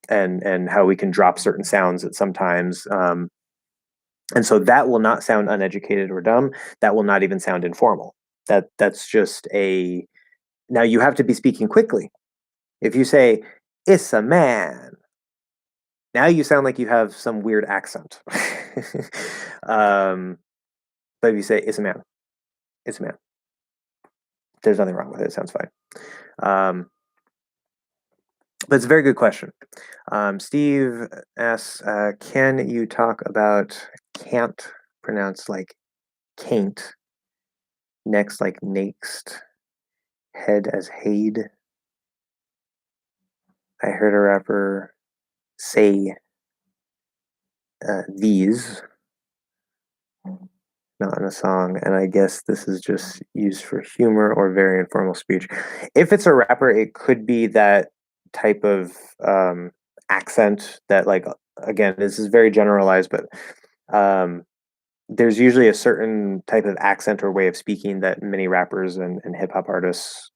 and how we can drop certain sounds at sometimes. And so that will not sound uneducated or dumb. That will not even sound informal. That's just a now you have to be speaking quickly. If you say "It's a man," now you sound like you have some weird accent. um, but if you say "It's a man," it's a man. There's nothing wrong with it. It sounds fine. Um, but it's a very good question. Steve asks, "Can you talk about can't pronounce like can't, next like next, head as haid? I heard a rapper say these, not in a song, and I guess this is just used for humor or very informal speech." If it's a rapper, it could be that type of accent that, like, again, this is very generalized, but um, there's usually a certain type of accent or way of speaking that many rappers and hip hop artists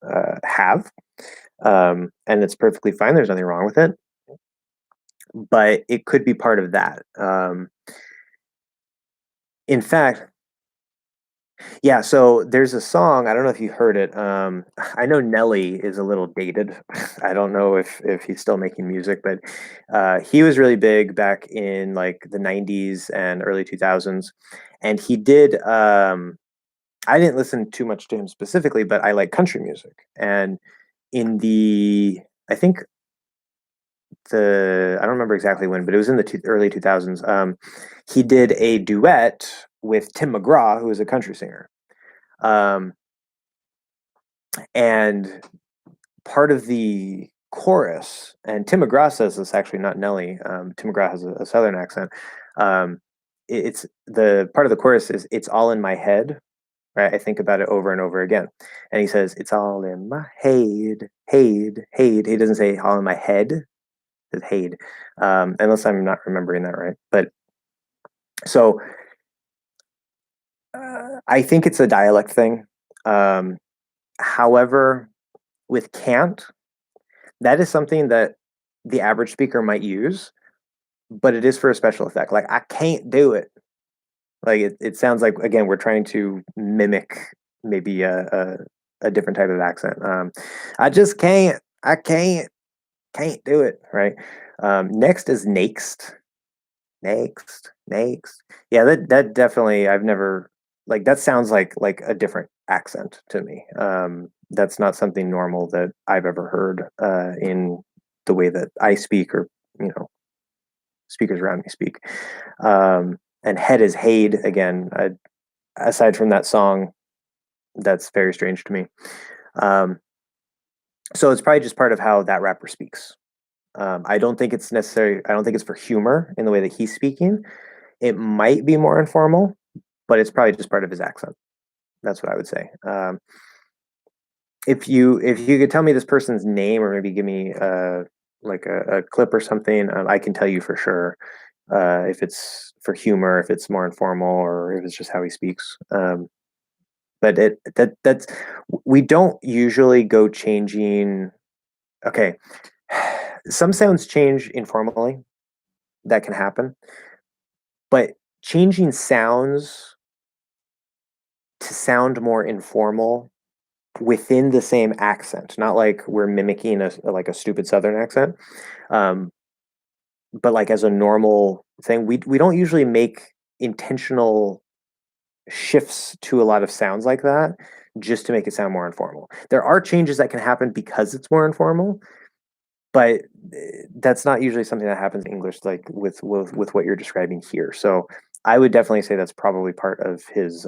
have. And it's perfectly fine. There's nothing wrong with it, but it could be part of that. In fact, yeah, so there's a song, I don't know if you heard it. I know Nelly is a little dated. I don't know if he's still making music, but he was really big back in like the 90s and early 2000s. And he did I didn't listen too much to him specifically, but I like country music. And in the I think I don't remember exactly when, but it was in the early 2000s. He did a duet with Tim McGraw, who is a country singer. Um, and part of the chorus, and Tim McGraw says this, actually, not Nelly. Tim McGraw has a southern accent. Um, it's the part of the chorus is "It's all in my head." Right, I think about it over and over again, and he says, "It's all in my head, head." He doesn't say "all in my head." It's "head," unless I'm not remembering that right. But so I think it's a dialect thing. Um, However, with can't, that is something that the average speaker might use, but it is for a special effect. Like, I can't do it. Like, it sounds like, again, we're trying to mimic maybe a different type of accent. I just can't. I can't do it. Right. Next is next. Next. Yeah, that definitely. I've never like that. Sounds like a different accent to me. That's not something normal that I've ever heard in the way that I speak, or you know speakers around me speak. And head is Haid again. Aside from that song, that's very strange to me. Um, so it's probably just part of how that rapper speaks. I don't think it's necessary. I don't think it's for humor in the way that he's speaking. It might be more informal, but it's probably just part of his accent. That's what I would say. If you could tell me this person's name, or maybe give me like a clip or something, I can tell you for sure if it's for humor, if it's more informal, or if it's just how he speaks. But that's we don't usually go changing. Okay, some sounds change informally. That can happen, but changing sounds to sound more informal within the same accent, not like we're mimicking like a stupid Southern accent, um, but like as a normal thing. We don't usually make intentional shifts to a lot of sounds like that just to make it sound more informal. There are changes that can happen because it's more informal, but that's not usually something that happens in English, like with what you're describing here. So I would definitely say that's probably part of his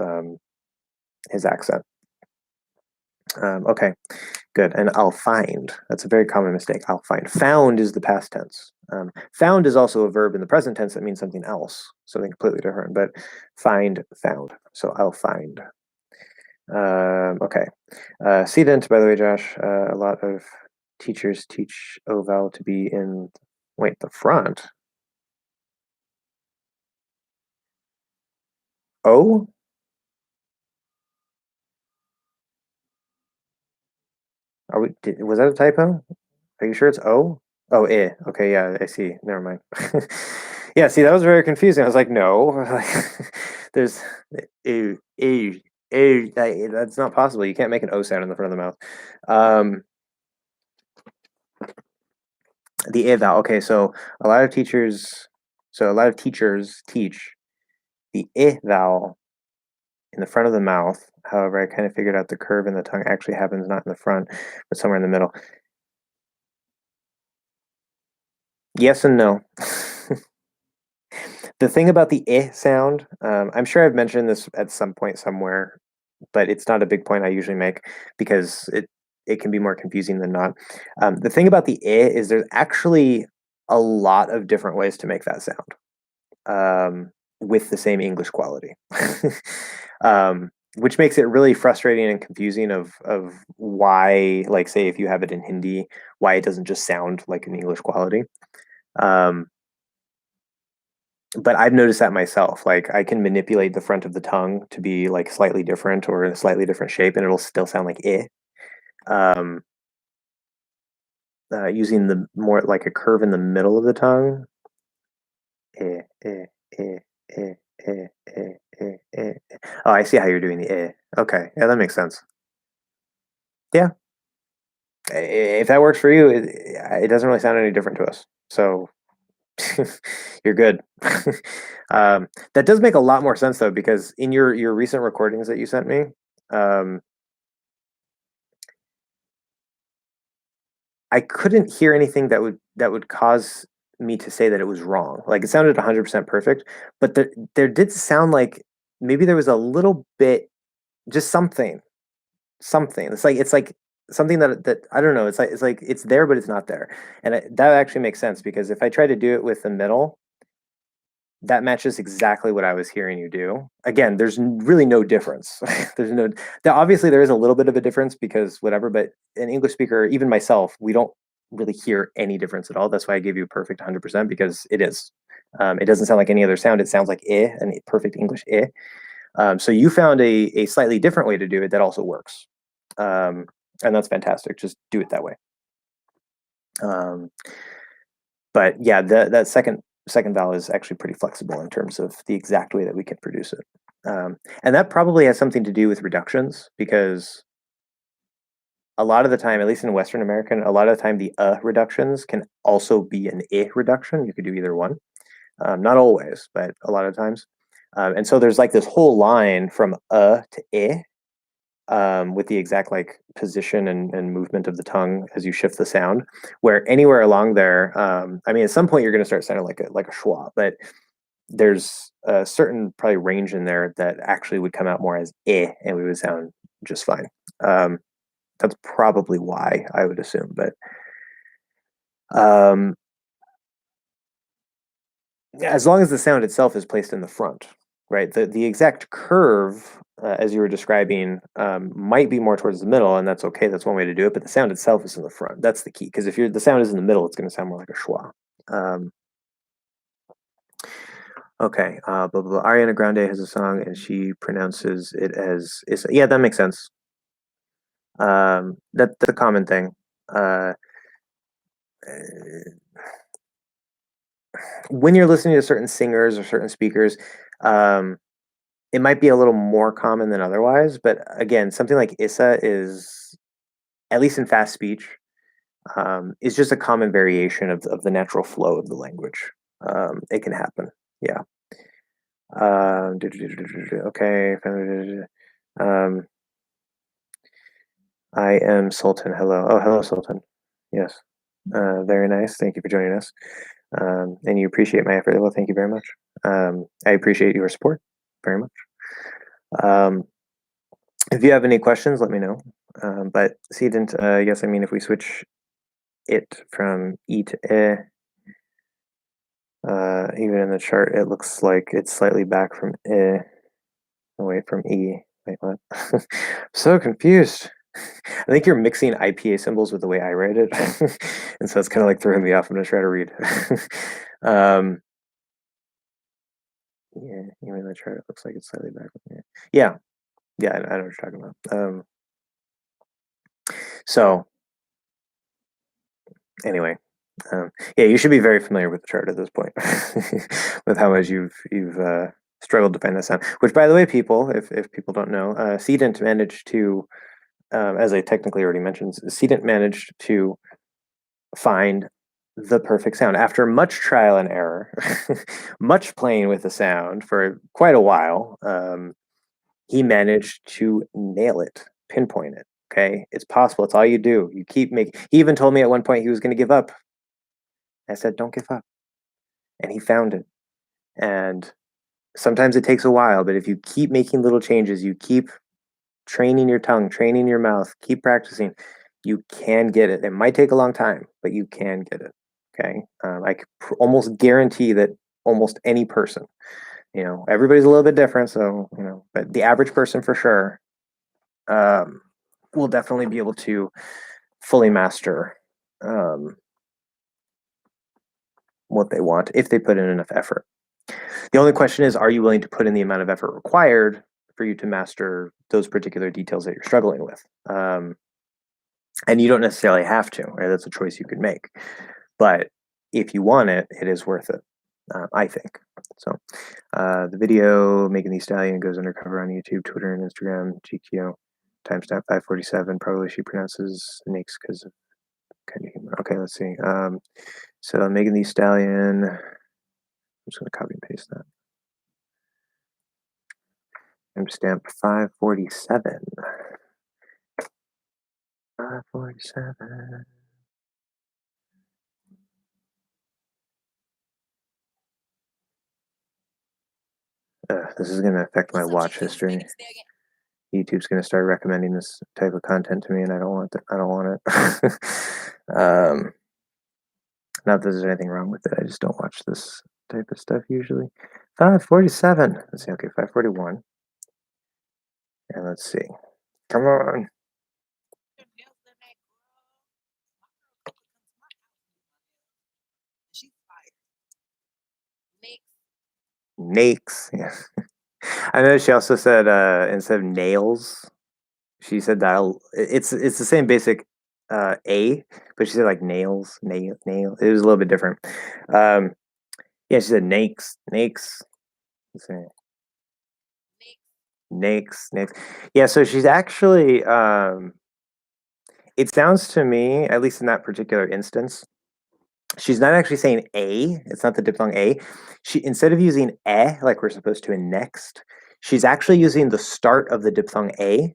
accent. Okay, good. And I'll find. That's a very common mistake. I'll find. Found is the past tense. Found is also a verb in the present tense that means something else, something completely different. But find, found. So I'll find. Okay. Sedent, by the way, Josh. A lot of teachers teach O vowel to be in, wait, the front. O? Was that a typo? Are you sure it's O? Oh, eh. Okay, yeah, I see. Never mind. Yeah, see, that was very confusing. I was like, no, like, there's that's not possible. You can't make an O sound in the front of the mouth. Um, the eh vowel. Okay, so a lot of teachers, so a lot of teachers teach the eh vowel in the front of the mouth. However, I kind of figured out the curve in the tongue actually happens not in the front, but somewhere in the middle. Yes and no. The thing about the eh sound, I'm sure I've mentioned this at some point somewhere, but it's not a big point I usually make because it can be more confusing than not. The thing about the eh is there's actually a lot of different ways to make that sound with the same English quality, which makes it really frustrating and confusing of why, like, say if you have it in Hindi, why it doesn't just sound like an English quality. Um, but I've noticed that myself. Like I can manipulate the front of the tongue to be like slightly different or in a slightly different shape, and it'll still sound like eh. Um, using the more like a curve in the middle of the tongue. Eh, eh, eh, eh, eh, eh, eh, eh. Oh, I see how you're doing the eh. Okay, yeah, that makes sense. Yeah, if that works for you, it doesn't really sound any different to us. So you're good. That does make a lot more sense though, because in your recent recordings that you sent me, um, I couldn't hear anything that would cause me to say that it was wrong. Like it sounded 100% perfect, but there did sound like maybe there was a little bit, just something. It's like something that I don't know. It's like it's there, but it's not there, and that actually makes sense because if I try to do it with the middle, that matches exactly what I was hearing you do. Again, there's really no difference. There's no, obviously there is a little bit of a difference because whatever, but an English speaker, even myself, we don't really hear any difference at all. That's why I gave you perfect 100% because it is. It doesn't sound like any other sound. It sounds like eh, and perfect English eh. So you found a slightly different way to do it that also works. Um, and that's fantastic. Just do it that way. Um, but yeah, that second vowel is actually pretty flexible in terms of the exact way that we can produce it. And that probably has something to do with reductions because a lot of the time, at least in Western American, a lot of the time the reductions can also be an I reduction. You could do either one. Not always, but a lot of times. And so there's like this whole line from to I with the exact like position and movement of the tongue as you shift the sound. Where anywhere along there, I mean, at some point you're going to start sounding like a schwa, but there's a certain probably range in there that actually would come out more as eh, and we would sound just fine. Um, that's probably why I would assume, but um, as long as the sound itself is placed in the front, right? The exact curve, as you were describing, might be more towards the middle, and that's okay. That's one way to do it. But the sound itself is in the front. That's the key. Because if the sound is in the middle, it's going to sound more like a schwa. Um, okay. Blah, blah, blah. Ariana Grande has a song, and she pronounces it as is. Yeah, that makes sense. That's a common thing. Uh, when you're listening to certain singers or certain speakers, um, it might be a little more common than otherwise, but again, something like Issa is, at least in fast speech, is just a common variation of the natural flow of the language. It can happen. Yeah. Okay. Um, I am Sultan. Hello. Oh, hello, Sultan. Yes. Very nice. Thank you for joining us. And you appreciate my effort. Well, thank you very much. I appreciate your support very much. Um, if you have any questions, let me know. But see, didn't yes, I mean, if we switch it from E to E, even in the chart, it looks like it's slightly back from E away from E. Wait, what? So confused. I think you're mixing IPA symbols with the way I write it, and so it's kind of like throwing me off. I'm gonna try to read. um, Yeah, you mean the chart? It looks like it's slightly back. Yeah, yeah, I know what you're talking about. So anyway, yeah, you should be very familiar with the chart at this point, with how much you've struggled to find this out. Which, by the way, people, if people don't know, Cedent managed to, as I technically already mentioned, Cedent managed to find the perfect sound after much trial and error, much playing with the sound for quite a while. He managed to nail it, pinpoint it. Okay, it's possible. It's all you do. You keep making. He even told me at one point he was going to give up. I said, "Don't give up," and he found it. And sometimes it takes a while, but if you keep making little changes, you keep training your tongue, training your mouth, keep practicing, you can get it. It might take a long time, but you can get it. Okay, I could almost guarantee that almost any person, everybody's a little bit different, so but the average person for sure um, will definitely be able to fully master um, what they want if they put in enough effort. The only question is, are you willing to put in the amount of effort required for you to master those particular details that you're struggling with? And you don't necessarily have to, right? That's a choice you could make. But if you want it, it is worth it, I think. So the video, Making the Stallion, goes undercover on YouTube, Twitter, and Instagram, GQ, timestamp 547. Probably she pronounces Nix because of kind of humor. Okay, let's see. So Making the Stallion, I'm just going to copy and paste that. Timestamp 547. 547. This is going to affect my watch history. YouTube's going to start recommending this type of content to me, and I don't want it. I don't want it. Not that there's anything wrong with it. I just don't watch this type of stuff usually. 547. Let's see. Okay, 541. And let's see. Come on. Nakes. Yeah. I know she also said instead of nails, she said that it's the same basic a, but she said like nails, nail. It was a little bit different. Yeah, she said nakes. Let's see. Nakes. Yeah, so she's actually it sounds to me, at least in that particular instance, she's not actually saying a. It's not the diphthong a. She, instead of using like we're supposed to in next, she's actually using the start of the diphthong a.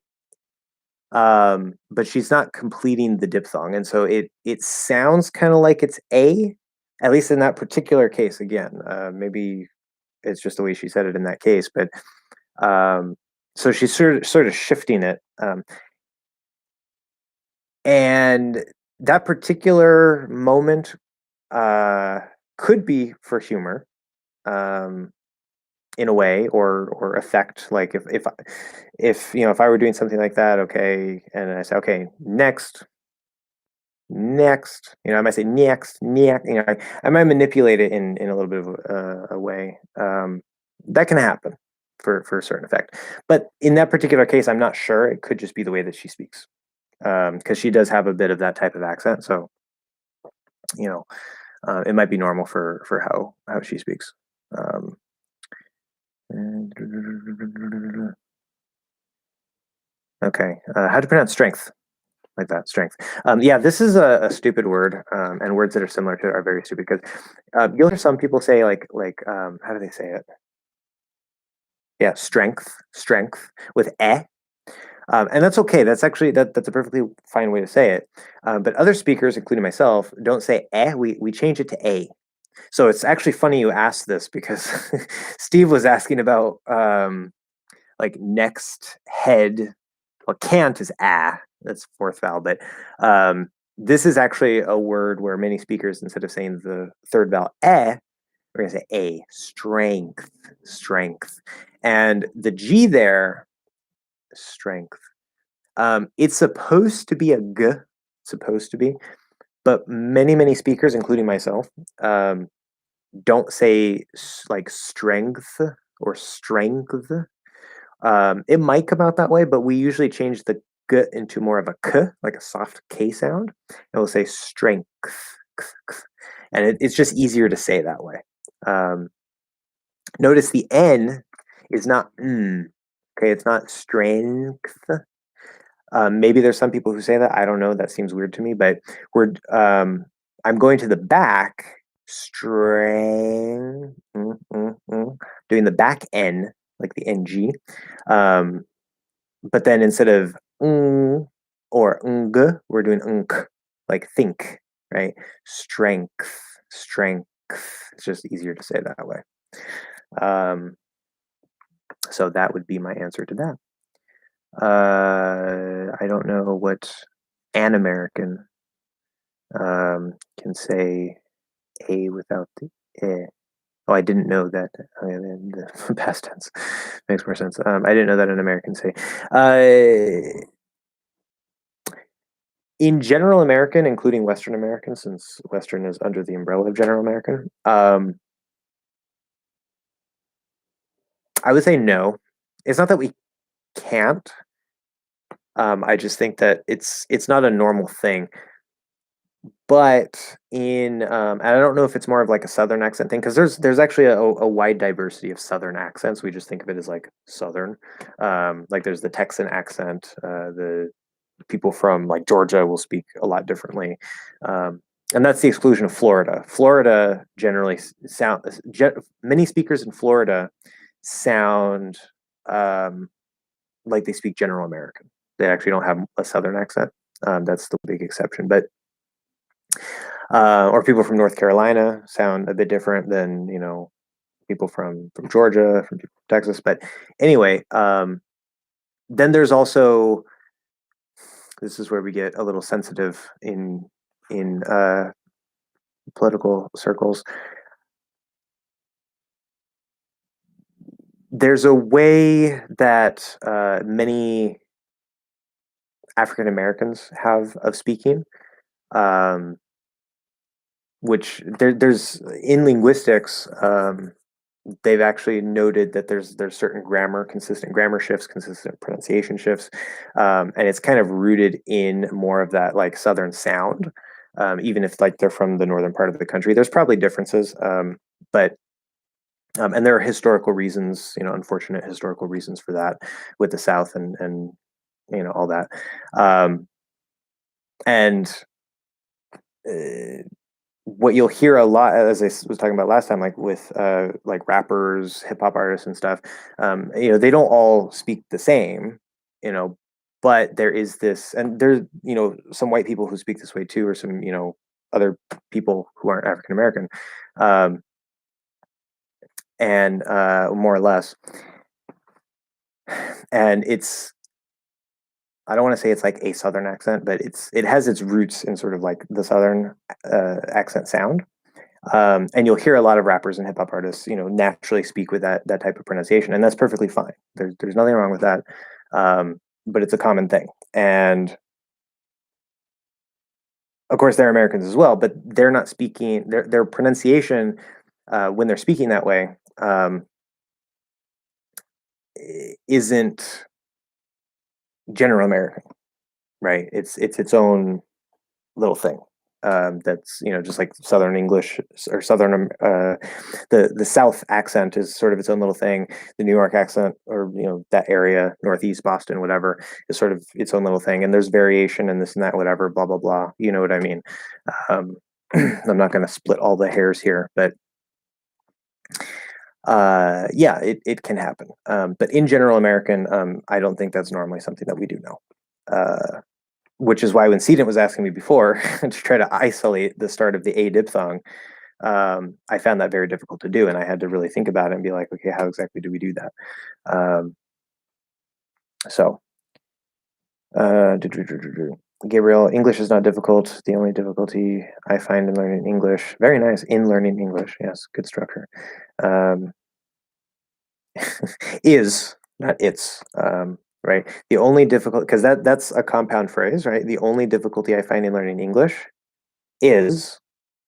But she's not completing the diphthong, and so it sounds kind of like it's a, at least in that particular case. Again, maybe it's just the way she said it in that case, but so she's sort of shifting it, and that particular moment could be for humor, in a way, or effect. Like if I were doing something like that, okay, and I say, okay, next, I might say next, I might manipulate it in a little bit of a way. That can happen for a certain effect, but in that particular case, I'm not sure. It could just be the way that she speaks, because she does have a bit of that type of accent. So it might be normal for how she speaks. Okay, how to pronounce strength? Like that, strength. Yeah, this is a stupid word, and words that are similar to it are very stupid because you'll hear some people say like how do they say it? Yeah, strength with eh. And that's okay. That's actually that's a perfectly fine way to say it. But other speakers, including myself, don't say eh. We change it to a. So it's actually funny you asked this because Steve was asking about like next, head. Well, can't is ah. That's fourth vowel, but this is actually a word where many speakers, instead of saying the third vowel eh, we're gonna say a, strength, and the G there, strength. It's supposed to be a g, supposed to be, but many speakers, including myself, don't say like strength or strength. It might come out that way, but we usually change the g into more of a k, like a soft K sound, and we'll say strength, and it's just easier to say that way. Notice the N is not n. Okay, it's not strength. Maybe there's some people who say that. I don't know. That seems weird to me. But I'm going to the back, doing the back N, like the NG. But then instead of or ng, we're doing unk, like think, right? Strength, strength. It's just easier to say that way. So that would be my answer to that. I don't know what an American can say a without the eh. Oh, I didn't know that. The past tense makes more sense. I didn't know that an American say. In general American, including Western American, since Western is under the umbrella of general American, I would say no. It's not that we can't. I just think that it's not a normal thing. But and I don't know if it's more of like a Southern accent thing, because there's actually a wide diversity of Southern accents. We just think of it as like Southern. Like there's the Texan accent. The people from like Georgia will speak a lot differently. And that's the exclusion of Florida. Florida generally many speakers in Florida sound like they speak General American. They actually don't have a Southern accent. That's the big exception. But or people from North Carolina sound a bit different than people from Georgia, from Texas. But anyway, then there's also, this is where we get a little sensitive in political circles. There's a way that many African Americans have of speaking, which there's in linguistics. They've actually noted that there's certain consistent grammar shifts, consistent pronunciation shifts, and it's kind of rooted in more of that like Southern sound. Even if like they're from the northern part of the country, there's probably differences, but and there are historical reasons, unfortunate historical reasons for that with the South and all that. And what you'll hear a lot, as I was talking about last time, like with like rappers, hip hop artists and stuff, they don't all speak the same, but there is this, and there's, some white people who speak this way too, or some, other people who aren't African American, and more or less. And I don't want to say it's like a Southern accent, but it has its roots in sort of like the Southern accent sound. And you'll hear a lot of rappers and hip hop artists, naturally speak with that type of pronunciation, and that's perfectly fine. There's nothing wrong with that, but it's a common thing. And of course, they're Americans as well, but they're not speaking their pronunciation when they're speaking that way isn't general American, right? It's its own little thing. That's just like Southern English or Southern the South accent is sort of its own little thing. The New York accent, or that area, Northeast Boston, whatever, is sort of its own little thing. And there's variation in this and that, whatever, blah blah blah. You know what I mean? I'm not going to split all the hairs here, but yeah, it can happen. But in general American, I don't think that's normally something that we do know. Which is why when Cedant was asking me before to try to isolate the start of the a diphthong, I found that very difficult to do, and I had to really think about it and be like, okay, how exactly do we do that? So, Gabriel, English is not difficult. The only difficulty I find in learning English, very nice, in learning English, yes, good structure, is, not it's, right? The only difficult, because that's a compound phrase, right? The only difficulty I find in learning English is,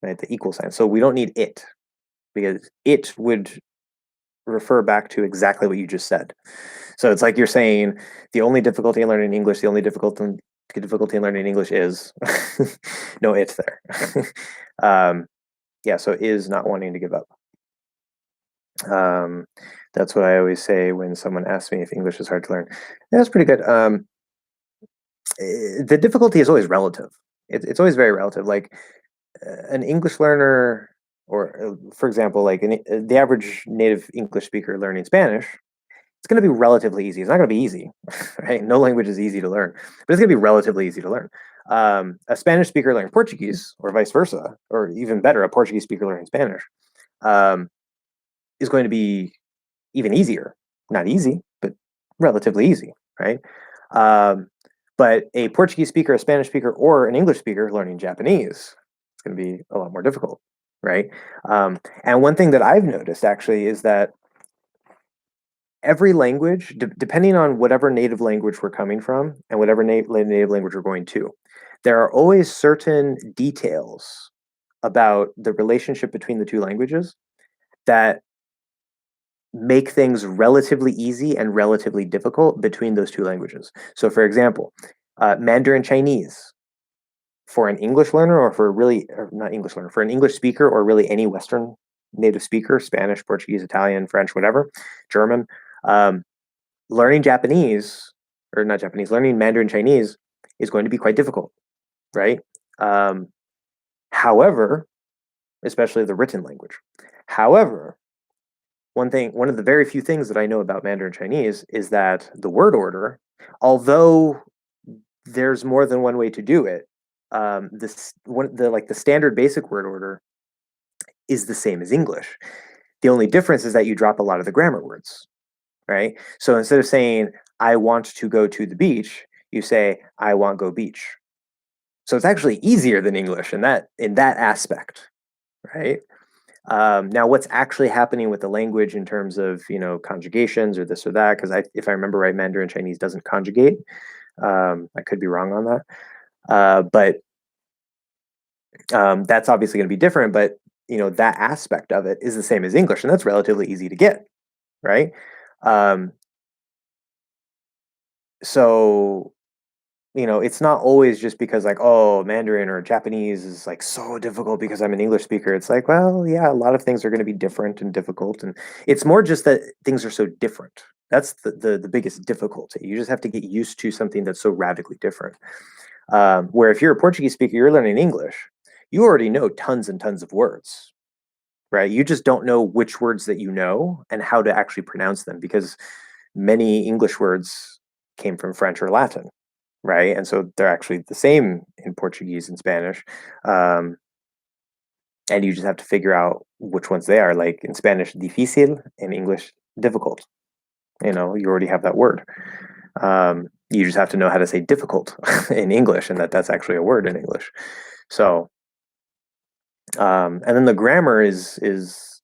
right, the equal sign. So we don't need it, because it would refer back to exactly what you just said. So it's like you're saying the only difficulty in learning English, the only difficulty in learning English is no it's there. Yeah, so is not wanting to give up. Um, that's what I always say when someone asks me if English is hard to learn. Yeah, that's pretty good. The difficulty is always relative. It's always very relative. Like an English learner, or for example, like the average native English speaker learning Spanish, it's going to be relatively easy. It's not going to be easy, right? No language is easy to learn, but it's going to be relatively easy to learn. A Spanish speaker learning Portuguese, or vice versa, or even better, a Portuguese speaker learning Spanish, um, is going to be even easier. Not easy, but relatively easy, right? Um, but a Portuguese speaker, a Spanish speaker, or an English speaker learning Japanese, it's going to be a lot more difficult, right? And one thing that I've noticed actually is that every language, depending on whatever native language we're coming from and whatever native language we're going to, there are always certain details about the relationship between the two languages that make things relatively easy and relatively difficult between those two languages. So, for example, Mandarin Chinese for an English learner, or for really, or not English learner, for an English speaker, or really any Western native speaker, Spanish, Portuguese, Italian, French, whatever, German, um, learning Japanese, or not Japanese, learning Mandarin Chinese is going to be quite difficult, right? Um, however, especially the written language. However, one of the very few things that I know about Mandarin Chinese is that the word order, although there's more than one way to do it, the standard basic word order is the same as English. The only difference is that you drop a lot of the grammar words, right? So instead of saying I want to go to the beach, you say I want go beach. So it's actually easier than English in that aspect, right? Now, what's actually happening with the language in terms of conjugations or this or that? Because if I remember right, Mandarin Chinese doesn't conjugate. I could be wrong on that, but that's obviously going to be different. But that aspect of it is the same as English, and that's relatively easy to get, right? Um, so it's not always just because like, oh, Mandarin or Japanese is like so difficult because I'm an English speaker. It's like, well, yeah, a lot of things are going to be different and difficult, and it's more just that things are so different. That's the biggest difficulty. You just have to get used to something that's so radically different. Where if you're a Portuguese speaker, you're learning English, you already know tons and tons of words, right? You just don't know which words that you know and how to actually pronounce them, because many English words came from French or Latin, right? And so they're actually the same in Portuguese and Spanish. Um, and you just have to figure out which ones they are. Like in Spanish, difícil, in English, difficult. You already have that word. You just have to know how to say difficult in English, and that's actually a word in English. So, and then the grammar is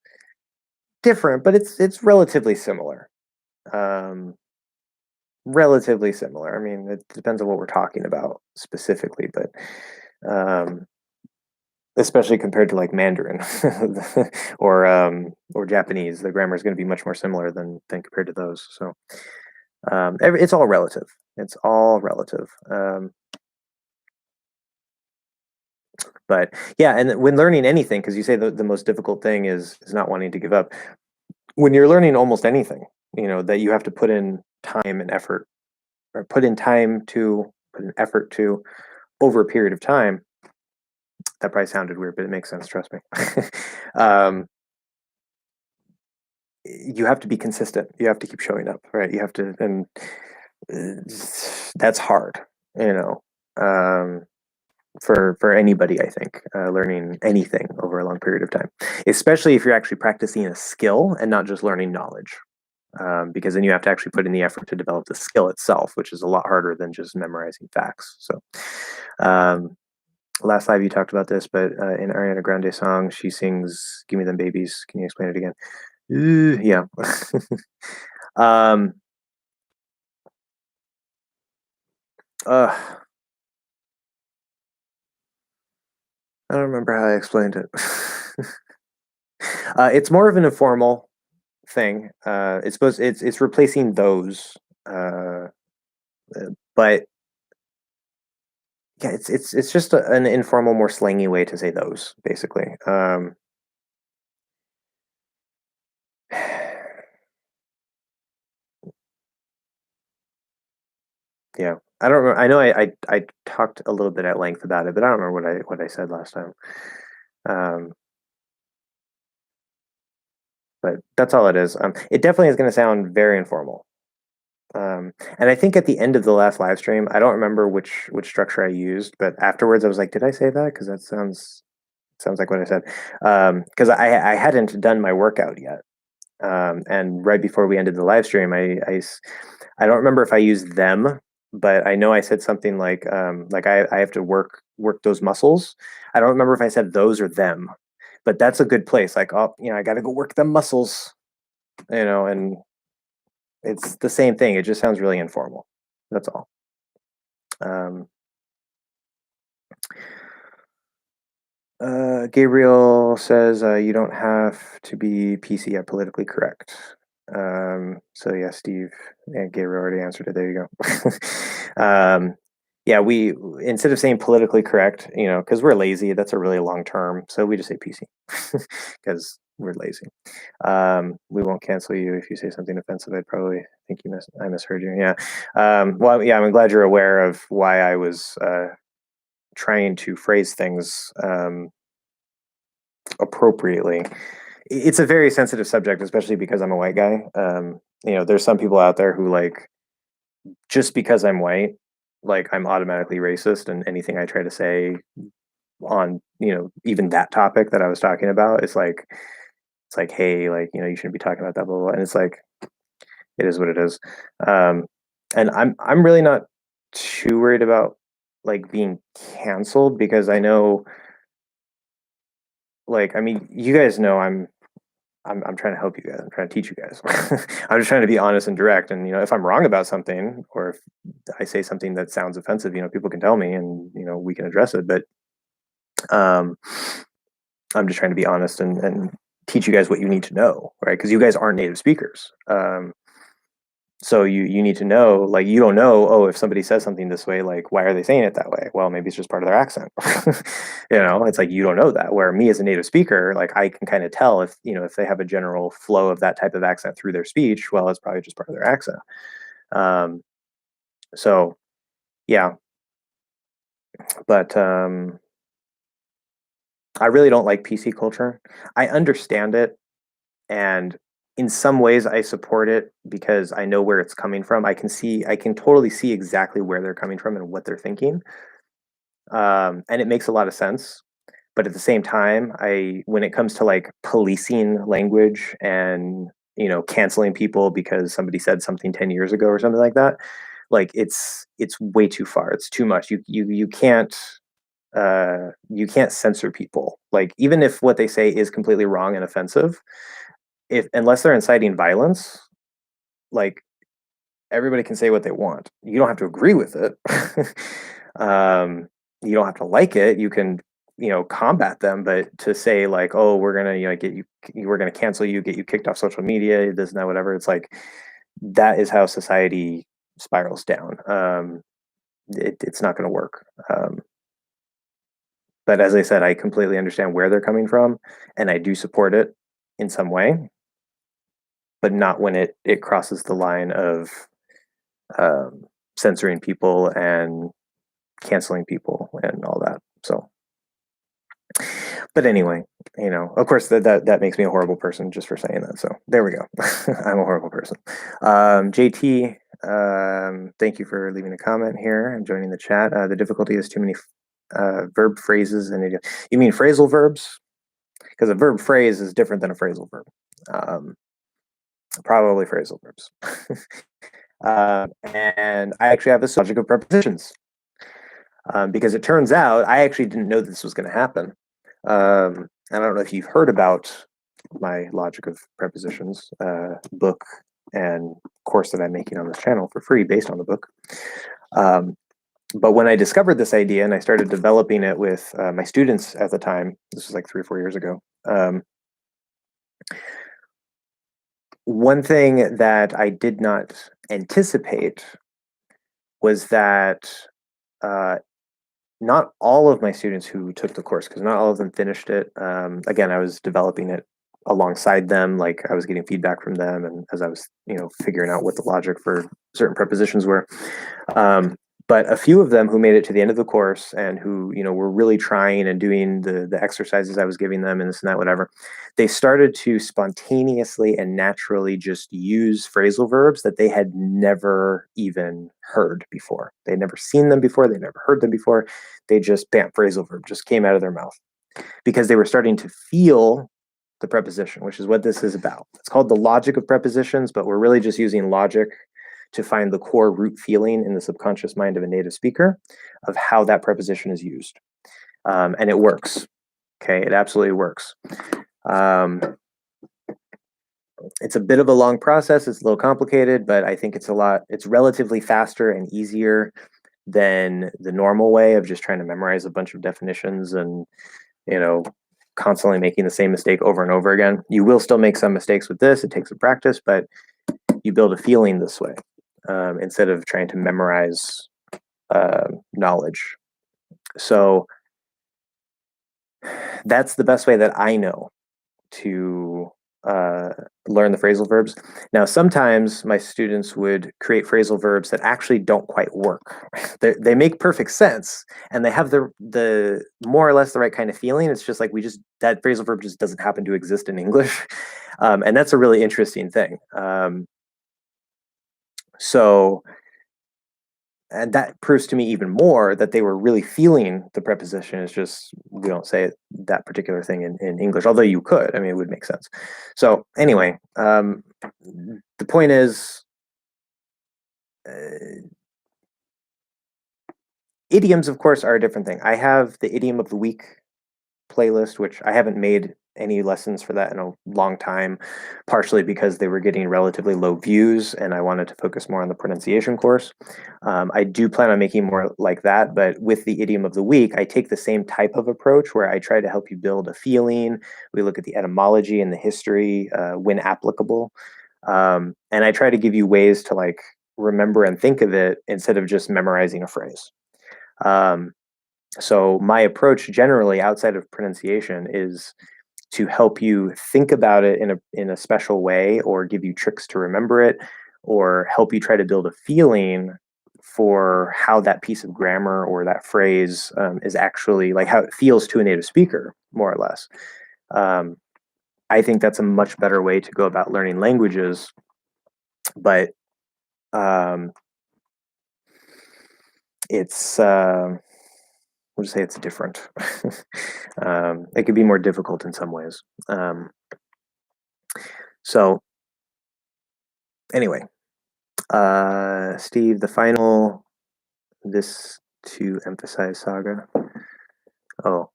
different, but it's relatively similar. Um, Relatively similar. I mean, it depends on what we're talking about specifically, but especially compared to like Mandarin or Japanese, the grammar is going to be much more similar than compared to those. So it's all relative. It's all relative. But yeah, and when learning anything, because you say the most difficult thing is not wanting to give up. When you're learning almost anything, that you have to put in time and effort, or put in effort to over a period of time. That probably sounded weird, but it makes sense. Trust me. um, you have to be consistent. You have to keep showing up, right? You have to, and that's hard, um, for anybody. I think learning anything over a long period of time, especially if you're actually practicing a skill and not just learning knowledge. Because then you have to actually put in the effort to develop the skill itself, which is a lot harder than just memorizing facts. So, last live you talked about this, but in Ariana Grande song, she sings "Give Me Them Babies." Can you explain it again? Yeah. um, uh, I don't remember how I explained it. It's more of an informal thing. It's replacing those, but yeah, it's just an informal, more slangy way to say those, basically. Yeah, I don't remember. I know I talked a little bit at length about it, but I don't remember what I said last time. Um, but that's all it is. It definitely is going to sound very informal. And I think at the end of the last live stream, I don't remember which structure I used, but afterwards I was like, did I say that? Because that sounds like what I said. Because I hadn't done my workout yet. And right before we ended the live stream, I don't remember if I used them, but I know I said something like I have to work those muscles. I don't remember if I said those or them, but that's a good place. Like, oh, I got to go work them muscles, and it's the same thing. It just sounds really informal. That's all. Um, Gabriel says you don't have to be PC at politically correct. So yeah, Steve and Gabriel already answered it. There you go. Yeah, we instead of saying politically correct, because we're lazy, that's a really long term. So we just say PC because we're lazy. We won't cancel you if you say something offensive. I'd probably think I misheard you. Yeah. Well, yeah, I'm glad you're aware of why I was trying to phrase things appropriately. It's a very sensitive subject, especially because I'm a white guy. There's some people out there who just because I'm white, I'm automatically racist, and anything I try to say on even that topic that I was talking about, it's like, hey, you shouldn't be talking about that, blah, blah, blah. And it's like, it is what it is. And I'm really not too worried about being canceled, because I know, I mean, you guys know I'm trying to help you guys. I'm trying to teach you guys. I'm just trying to be honest and direct. And if I'm wrong about something, or if I say something that sounds offensive, people can tell me, and we can address it. But um, I'm just trying to be honest and teach you guys what you need to know, right? Because you guys aren't native speakers. So you need to know, you don't know, oh, if somebody says something this way, why are they saying it that way? Well, maybe it's just part of their accent. It's like, you don't know that. Where me as a native speaker, I can kind of tell if they have a general flow of that type of accent through their speech, well, it's probably just part of their accent. So yeah, but I really don't like PC culture. I understand it, and in some ways I support it because I know where it's coming from. I can totally see exactly where they're coming from and what they're thinking. And it makes a lot of sense. But at the same time, when it comes to policing language and canceling people because somebody said something 10 years ago or something like that, it's way too far. It's too much. You can't censor people. Even if what they say is completely wrong and offensive, unless they're inciting violence, like everybody can say what they want. You don't have to agree with it. You don't have to like it. You can, combat them, but to say oh, we're gonna, get you, we're gonna cancel you, get you kicked off social media, this and that, whatever. It's that is how society spirals down. It's not going to work. But as I said, I completely understand where they're coming from, and I do support it in some way, but not when it crosses the line of censoring people and canceling people and all that. So, but anyway, of course that makes me a horrible person just for saying that. So there we go. I'm a horrible person. JT, thank you for leaving a comment here and joining the chat. The difficulty is too many verb phrases, and you mean phrasal verbs? Because a verb phrase is different than a phrasal verb. Probably phrasal verbs. And I actually have a logic of prepositions, because it turns out I actually didn't know this was going to happen. And I don't know if you've heard about my logic of prepositions book and course that I'm making on this channel for free based on the book. But when I discovered this idea and I started developing it with my students at the time, this was 3 or 4 years ago, one thing that I did not anticipate was that uh, not all of my students who took the course, because not all of them finished it. Again, I was developing it alongside them, like I was getting feedback from them, and as I was, figuring out what the logic for certain prepositions were. Um, but a few of them who made it to the end of the course and who, were really trying and doing the exercises I was giving them and this and that, whatever, they started to spontaneously and naturally just use phrasal verbs that they had never even heard before. They'd never seen them before. They never heard them before. They just, bam, phrasal verb just came out of their mouth because they were starting to feel the preposition, which is what this is about. It's called the logic of prepositions, but we're really just using logic to find the core root feeling in the subconscious mind of a native speaker of how that preposition is used. And it works. Okay, it absolutely works. It's a bit of a long process. It's a little complicated, but I think it's relatively faster and easier than the normal way of just trying to memorize a bunch of definitions and, constantly making the same mistake over and over again. You will still make some mistakes with this. It takes some practice, but you build a feeling this way instead of trying to memorize knowledge. So that's the best way that I know to learn the phrasal verbs. Now, sometimes my students would create phrasal verbs that actually don't quite work. They make perfect sense, and they have the more or less the right kind of feeling. It's just like that phrasal verb just doesn't happen to exist in English, and that's a really interesting thing. And that proves to me even more that they were really feeling the preposition. It's just we don't say that particular thing in English, although you could. I mean, it would make sense. So anyway, the point is, idioms, of course, are a different thing. I have the idiom of the week playlist, which I haven't made any lessons for that in a long time, partially because they were getting relatively low views and I wanted to focus more on the pronunciation course. I do plan on making more like that, but with the idiom of the week, I take the same type of approach where I try to help you build a feeling. We look at the etymology and the history when applicable. And I try to give you ways to remember and think of it instead of just memorizing a phrase. So my approach generally outside of pronunciation is to help you think about it in a special way, or give you tricks to remember it, or help you try to build a feeling for how that piece of grammar or that phrase is actually how it feels to a native speaker, more or less. I think that's a much better way to go about learning languages, but it's we'll just say it's different. It could be more difficult in some ways. So anyway, Steve, the final, this to emphasize saga. Oh,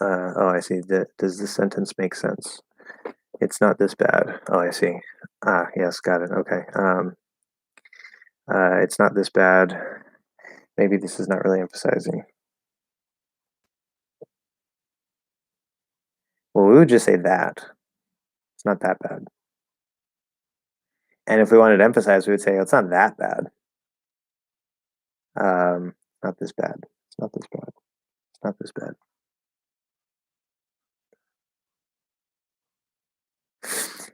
I see. Does this sentence make sense? It's not this bad. Oh, I see. Yes, got it. Okay. It's not this bad. Maybe this is not really emphasizing. Well, we would just say that. It's not that bad. And if we wanted to emphasize, we would say, oh, it's not that bad. Not this bad. It's not this bad. It's not this bad.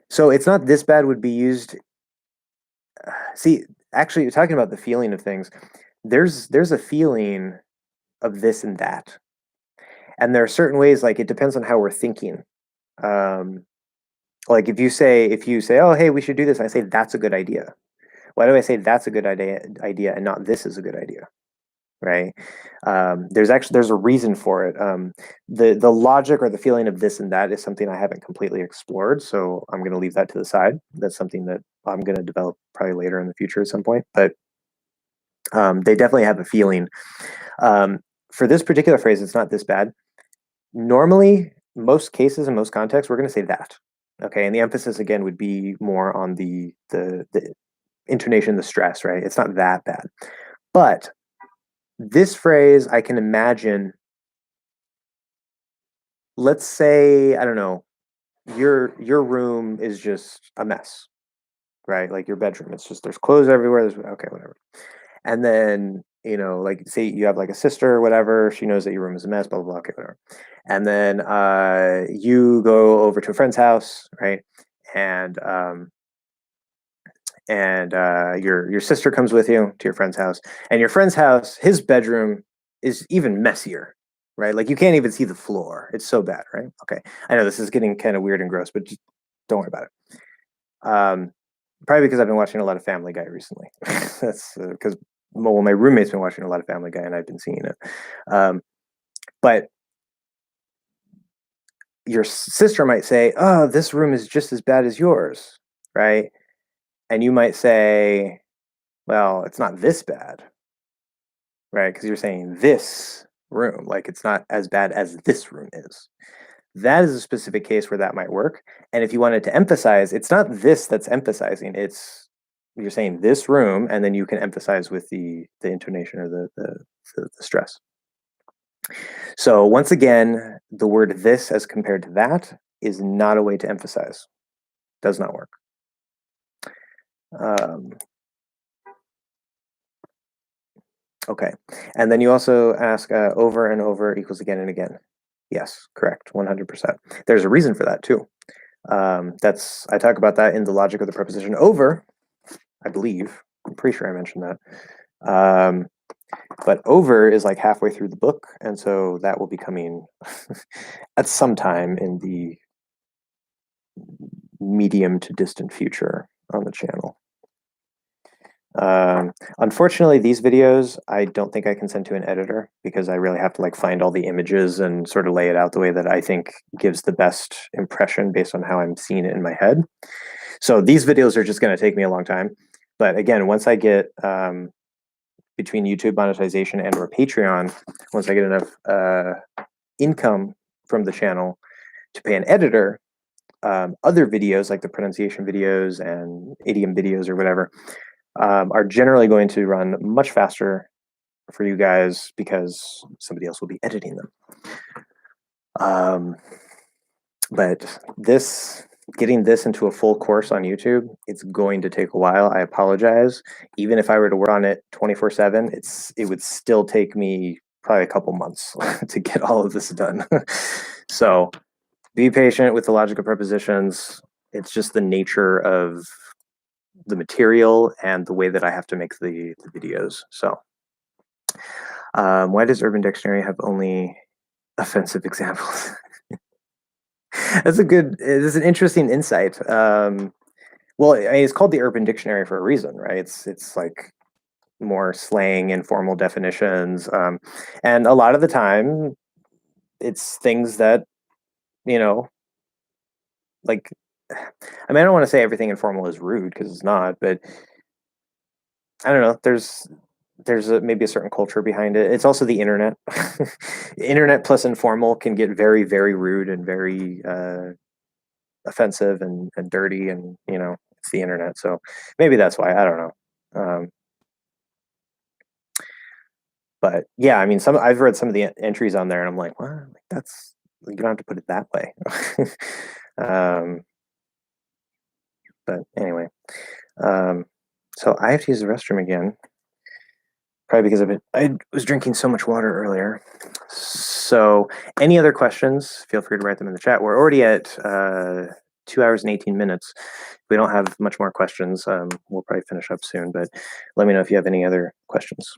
So it's not this bad would be used. See, actually, you're talking about the feeling of things. There's a feeling of this and that, and there are certain ways. It depends on how we're thinking. If you say, oh, hey, we should do this, and I say that's a good idea. Why do I say that's a good idea and not this is a good idea? Right? There's a reason for it. The logic or the feeling of this and that is something I haven't completely explored, so I'm going to leave that to the side. That's something that I'm going to develop probably later in the future at some point. But they definitely have a feeling. For this particular phrase, it's not this bad. Normally, most cases in most contexts, we're going to say that. Okay, and the emphasis again would be more on the intonation, the stress. Right? It's not that bad, but this phrase, I can imagine, let's say, I don't know, your room is just a mess, right? Like your bedroom, it's just there's clothes everywhere. There's okay, whatever. And then, like say you have like a sister or whatever, she knows that your room is a mess, blah blah blah, okay, whatever. And then you go over to a friend's house, right? And your sister comes with you to your friend's house, and your friend's house, his bedroom is even messier, right? Like you can't even see the floor. It's so bad, right? Okay, I know this is getting kind of weird and gross, but just don't worry about it. Um, Probably because I've been watching a lot of Family Guy recently. That's because well, my roommate's been watching a lot of Family Guy, and I've been seeing it. Um, but your sister might say, "Oh, this room is just as bad as yours," right? And you might say, "Well, it's not this bad," right? Because you're saying this room, like it's not as bad as this room is. That is a specific case where that might work. And if you wanted to emphasize, it's not this that's emphasizing, it's you're saying this room, and then you can emphasize with the intonation or the stress. So once again, the word this as compared to that is not a way to emphasize. Does not work. Um, okay. And then you also ask over and over equals again and again. Yes, correct, 100%. There's a reason for that too. I talk about that in the logic of the preposition over, I believe. I'm pretty sure I mentioned that. But over is like halfway through the book, and so that will be coming at some time in the medium to distant future on the channel. Unfortunately, these videos, I don't think I can send to an editor because I really have to like find all the images and sort of lay it out the way that I think gives the best impression based on how I'm seeing it in my head. So these videos are just going to take me a long time. But again, once I get between YouTube monetization and or Patreon, once I get enough income from the channel to pay an editor, other videos like the pronunciation videos and idiom videos or whatever are generally going to run much faster for you guys because somebody else will be editing them. But getting this into a full course on YouTube, it's going to take a while. I apologize. Even if I were to work on it 24/7, it would still take me probably a couple months to get all of this done. So be patient with the logic of prepositions. It's just the nature of the material and the way that I have to make the videos. So why does Urban Dictionary have only offensive examples? It's an interesting insight. Well, I mean, it's called the Urban Dictionary for a reason, right? It's like more slang and formal definitions, and a lot of the time, it's things that you know, like. I mean, I don't want to say everything informal is rude because it's not, but I don't know. Maybe a certain culture behind it. It's also the internet. Internet plus informal can get very, very rude and very offensive and dirty, and it's the internet. So maybe that's why. I don't know. But yeah, I mean, I've read some of the entries on there, and I'm like, well, that's you don't have to put it that way. um, but anyway, um, so I have to use the restroom again. Probably because I was drinking so much water earlier. So, any other questions? Feel free to write them in the chat. We're already at 2 hours and 18 minutes. If we don't have much more questions, we'll probably finish up soon. But let me know if you have any other questions.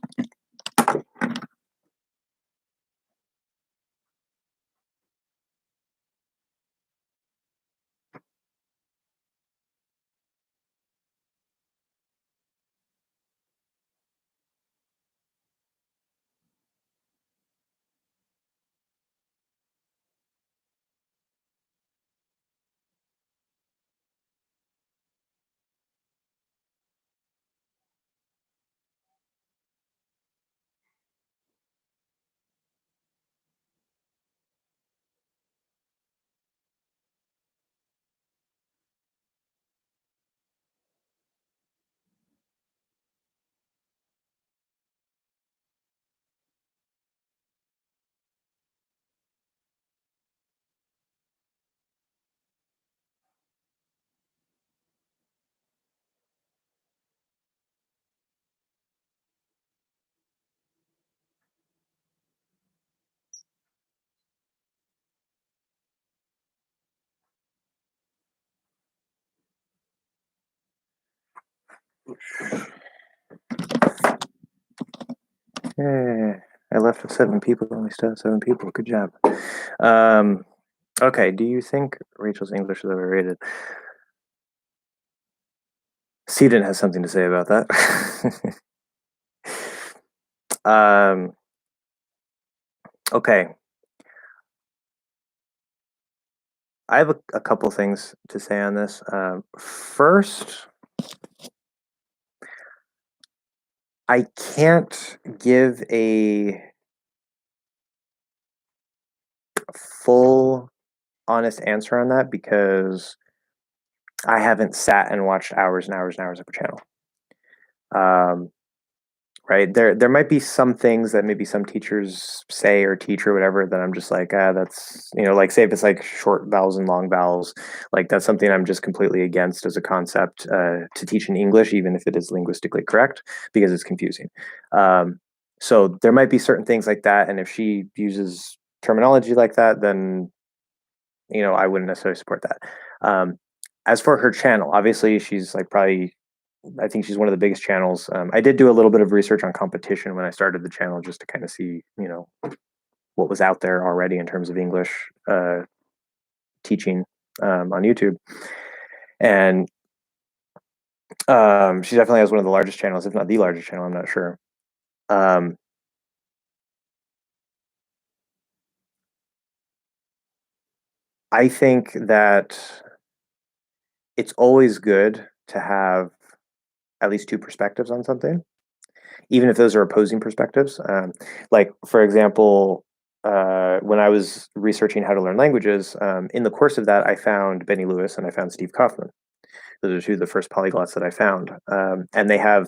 Yeah, I left with 7 people, and we still have 7 people. Good job. Okay, do you think Rachel's English is overrated? Seaton has something to say about that. um, okay, I have a couple things to say on this. First, I can't give a full, honest answer on that because I haven't sat and watched hours and hours and hours of her channel. Right, there might be some things that maybe some teachers say or teach or whatever that I'm just like, that's, like, say if it's like short vowels and long vowels, like that's something I'm just completely against as a concept to teach in English, even if it is linguistically correct, because it's confusing. So there might be certain things like that, and if she uses terminology like that, then I wouldn't necessarily support that. As for her channel, obviously she's like probably, I think she's one of the biggest channels. I did do a little bit of research on competition when I started the channel just to kind of see, what was out there already in terms of English teaching on YouTube. And she definitely has one of the largest channels, if not the largest channel. I'm not sure. I think that it's always good to have at least two perspectives on something, even if those are opposing perspectives. Like, for example, when I was researching how to learn languages, in the course of that, I found Benny Lewis and I found Steve Kaufman. Those are two of the first polyglots that I found. And they have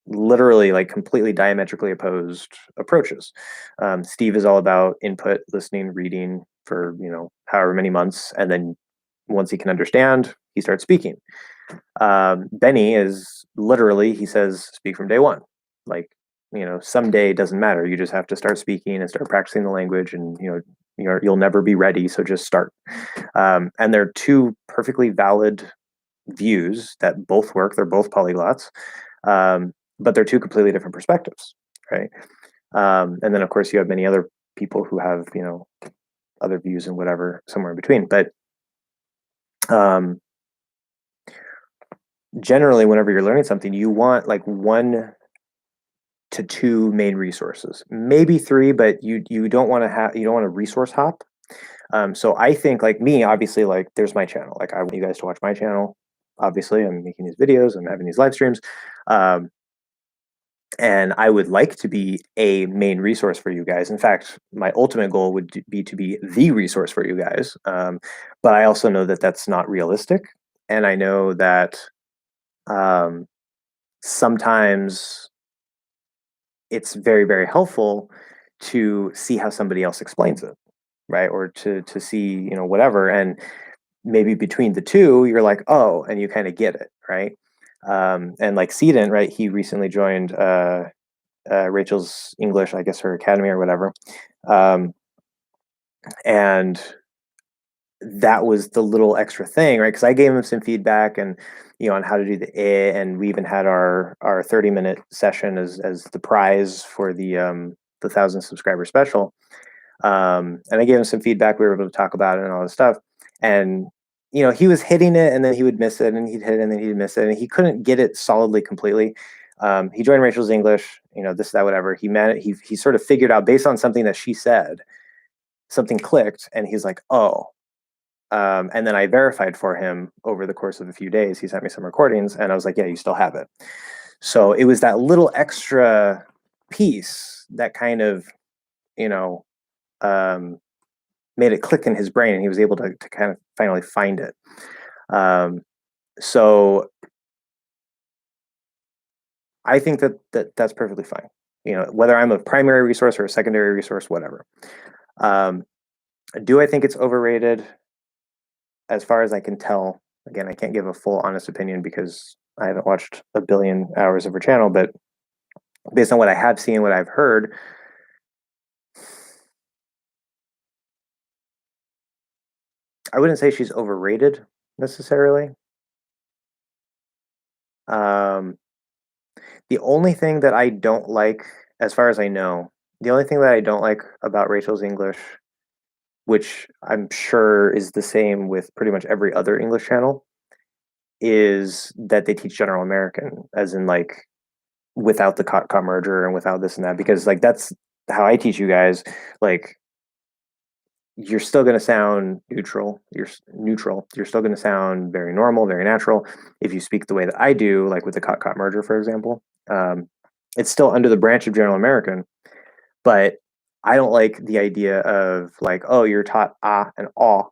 literally like completely diametrically opposed approaches. Steve is all about input, listening, reading for, however many months. And then once he can understand, he starts speaking. Benny is literally, he says, speak from day one. Like, someday doesn't matter. You just have to start speaking and start practicing the language, and you'll never be ready. So just start. And they're two perfectly valid views that both work. They're both polyglots, but they're two completely different perspectives, right? And then of course you have many other people who have other views and whatever somewhere in between. But um, generally, whenever you're learning something, you want like 1 to 2 main resources, maybe 3, but you don't want to have you don't want to resource hop. So I think like me, obviously, like there's my channel. Like I want you guys to watch my channel. Obviously, I'm making these videos, I'm having these live streams, um, and I would like to be a main resource for you guys. In fact, my ultimate goal would be to be the resource for you guys. But I also know that that's not realistic, and I know that um, sometimes it's very, very helpful to see how somebody else explains it, right? Or to see, whatever. And maybe between the two, you're like, oh, and you kind of get it, right? And like Seedent, right? He recently joined Rachel's English, I guess her academy or whatever. And that was the little extra thing, right? Because I gave him some feedback and on how to do the and we even had our 30-minute session as the prize for the 1,000 subscriber special. And I gave him some feedback. We were able to talk about it and all this stuff. And he was hitting it, and then he would miss it, and he'd hit it, and then he'd miss it, and he couldn't get it solidly completely. He joined Rachel's English, this, that, whatever. He sort of figured out based on something that she said, something clicked, and he's like, oh. And then I verified for him over the course of a few days. He sent me some recordings, and I was like, yeah, you still have it. So it was that little extra piece that kind of, you know, um, made it click in his brain, and he was able to kind of finally find it. So I think that's perfectly fine. Whether I'm a primary resource or a secondary resource, whatever. Do I think it's overrated? As far as I can tell, again, I can't give a full honest opinion because I haven't watched a billion hours of her channel, but based on what I have seen, what I've heard, I wouldn't say she's overrated necessarily. The only thing that I don't like, as far as I know, the only thing that I don't like about Rachel's English, which I'm sure is the same with pretty much every other English channel, is that they teach General American, as in like without the comma merger and without this and that, because like that's how I teach you guys. Like you're still going to sound neutral. You're neutral. You're still going to sound very normal, very natural. If you speak the way that I do, like with the cot merger, for example, um, it's still under the branch of General American. But I don't like the idea of like, oh, you're taught ah and aw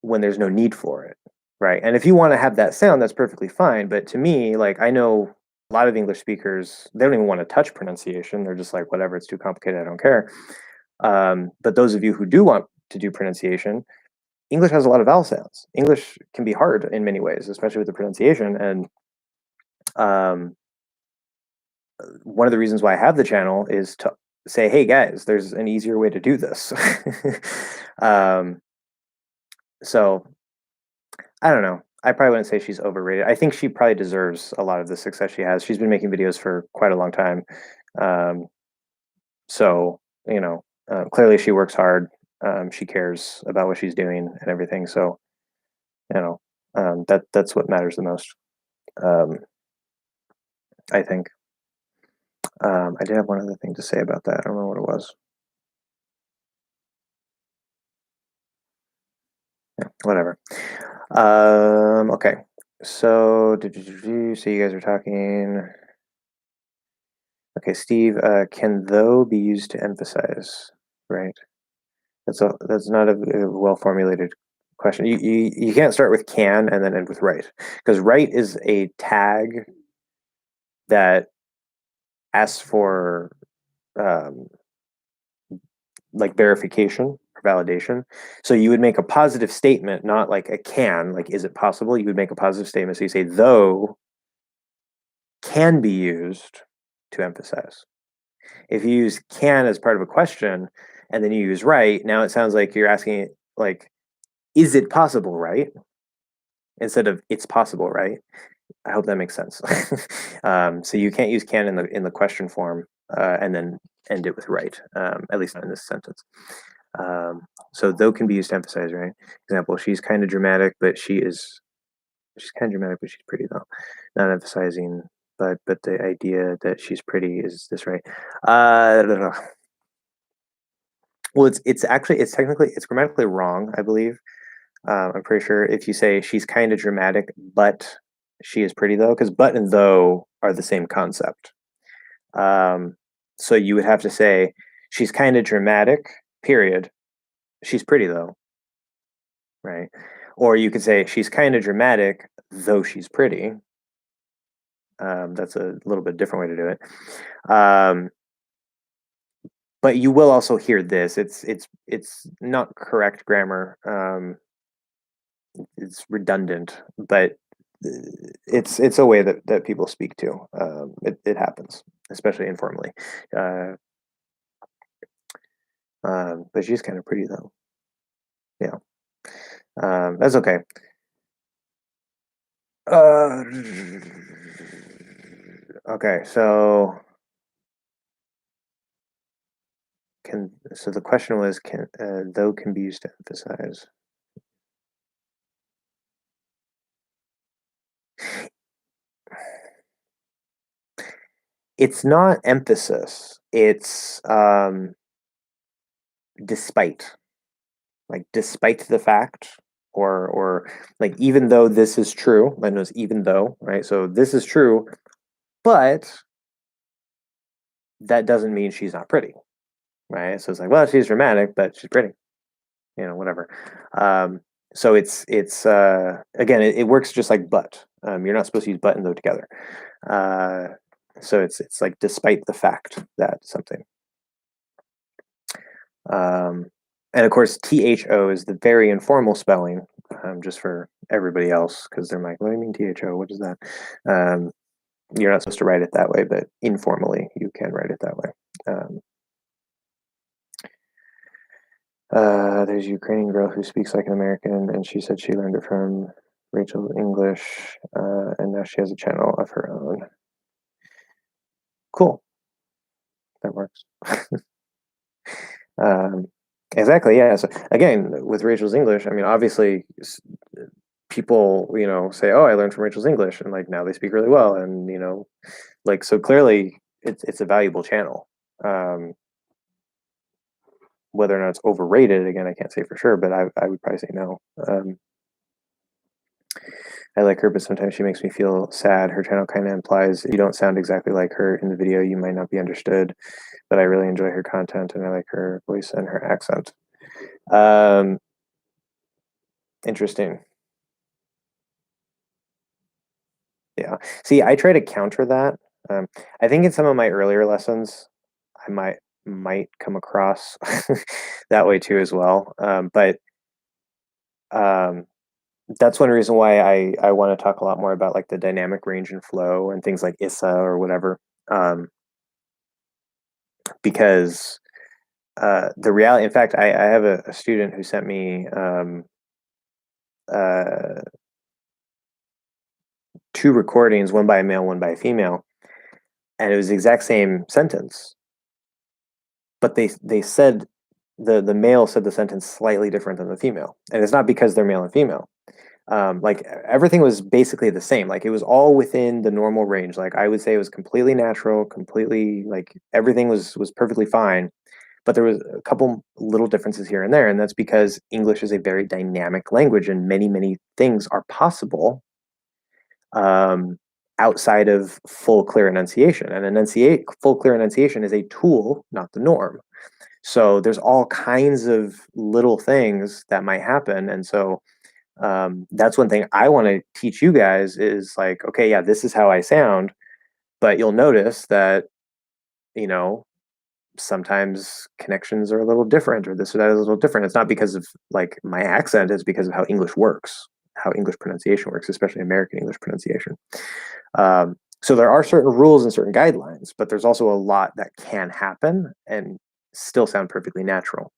when there's no need for it, right? And if you want to have that sound, that's perfectly fine. But to me, like I know a lot of English speakers, they don't even want to touch pronunciation. They're just like, whatever, it's too complicated. I don't care. But those of you who do want to do pronunciation, English has a lot of vowel sounds. English can be hard in many ways, especially with the pronunciation. And um, one of the reasons why I have the channel is to say, hey guys, there's an easier way to do this. um, so I don't know. I probably wouldn't say she's overrated. I think she probably deserves a lot of the success she has. She's been making videos for quite a long time. Um, so, you know, clearly she works hard. She cares about what she's doing and everything. So, you know, that's what matters the most. Um, I think. I did have one other thing to say about that. I don't know what it was. Yeah, whatever. Okay. So, so you guys are talking. Okay, Steve. Can though be used to emphasize? Right. That's not a well formulated question. You can't start with can and then end with right, because right is a tag that asks for um, like verification or validation. So you would make a positive statement, not like a can, like is it possible? You would make a positive statement. So you say though can be used to emphasize. If you use can as part of a question and then you use right, now it sounds like you're asking like, is it possible, right? Instead of it's possible, right? I hope that makes sense. So you can't use can in the question form and then end it with right, at least not in this sentence. So though can be used to emphasize, right? Example, she's kind of dramatic, but she's kind of dramatic, but she's pretty though. Not emphasizing, but the idea that she's pretty is this right? Well, it's technically it's grammatically wrong, I believe. I'm pretty sure if you say she's kind of dramatic, but she is pretty though, because but and though are the same concept. Um, so you would have to say she's kind of dramatic, period. She's pretty though, right? Or you could say she's kind of dramatic, though she's pretty. That's a little bit different way to do it. But you will also hear this. It's not correct grammar. It's redundant, but it's a way that people speak to. It happens, especially informally. Uh, but she's kind of pretty though. Yeah, that's okay. Uh, okay, so the question was can though can be used to emphasize. It's not emphasis. It's despite, like despite the fact, or like even though this is true. I know it's even though, right? So this is true, but that doesn't mean she's not pretty, right? So it's like, well, she's dramatic, but she's pretty, whatever. So it's again, it works just like but. You're not supposed to use but and though together. So it's like despite the fact that something. Um, and of course, THO is the very informal spelling, just for everybody else, because they're like, what do you mean THO? What is that? Um, you're not supposed to write it that way, but informally, you can write it that way. There's a Ukrainian girl who speaks like an American, and she said she learned it from Rachel English, and now she has a channel of her own. Cool. That works. Um, exactly. Yeah. So again, with Rachel's English, I mean, obviously, people, say, "Oh, I learned from Rachel's English," and like now they speak really well, and like so clearly, it's a valuable channel. Um, whether or not it's overrated, again, I can't say for sure, but I would probably say no. I like her, but sometimes she makes me feel sad. Her channel kind of implies you don't sound exactly like her in the video. You might not be understood, but I really enjoy her content and I like her voice and her accent. Um, interesting. Yeah. See, I try to counter that. I think in some of my earlier lessons, I might come across that way too as well. But um, that's one reason why I want to talk a lot more about like the dynamic range and flow and things like ISA or whatever. Um, because the reality, in fact, I have a student who sent me uh, two recordings, one by a male, one by a female, and it was the exact same sentence, but they said the male said the sentence slightly different than the female, and it's not because they're male and female. Like everything was basically the same. Like it was all within the normal range. Like I would say it was completely natural, completely like everything was perfectly fine. But there was a couple little differences here and there, and that's because English is a very dynamic language, and many things are possible um, outside of full clear enunciation. And enunciate full clear enunciation is a tool, not the norm. So there's all kinds of little things that might happen, and so that's one thing I want to teach you guys is like, okay, yeah, this is how I sound, but you'll notice that you know sometimes connections are a little different or this or that is a little different. It's not because of like my accent, it's because of how English works, how English pronunciation works, especially American English pronunciation. So there are certain rules and certain guidelines, but there's also a lot that can happen and still sound perfectly natural.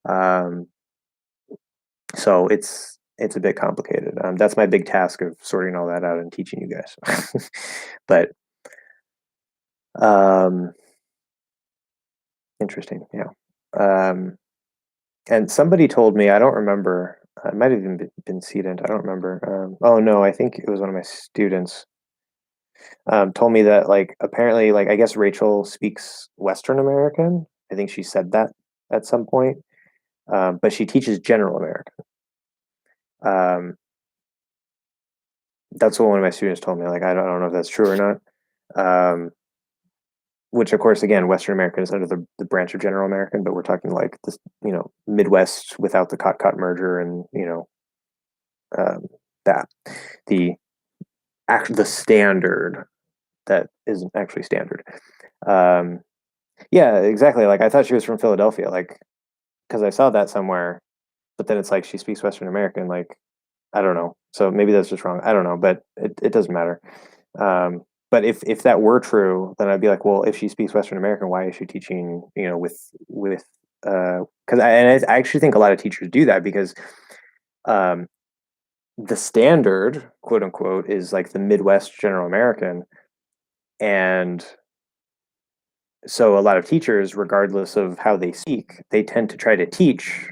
Um, so it's a bit complicated. That's my big task of sorting all that out and teaching you guys. But um, interesting, yeah. And somebody told me, I don't remember, it might have even been Seedent, I don't remember. Oh no, I think it was one of my students. Told me that like apparently like I guess Rachel speaks Western American. I think she said that at some point. But she teaches General American. Um, that's what one of my students told me. Like I don't know if that's true or not. Um, which of course again Western American is under the branch of General American, but we're talking like this Midwest without the cot merger and um, that the the standard that isn't actually standard. Um, yeah, exactly. Like I thought she was from Philadelphia, like because I saw that somewhere, but then it's like she speaks Western American. Like I don't know. So maybe that's just wrong. I don't know, but it doesn't matter. But if that were true, then I'd be like, well, if she speaks Western American, why is she teaching? With because I actually think a lot of teachers do that because um, the standard, quote unquote, is like the Midwest General American, and so a lot of teachers, regardless of how they speak, they tend to try to teach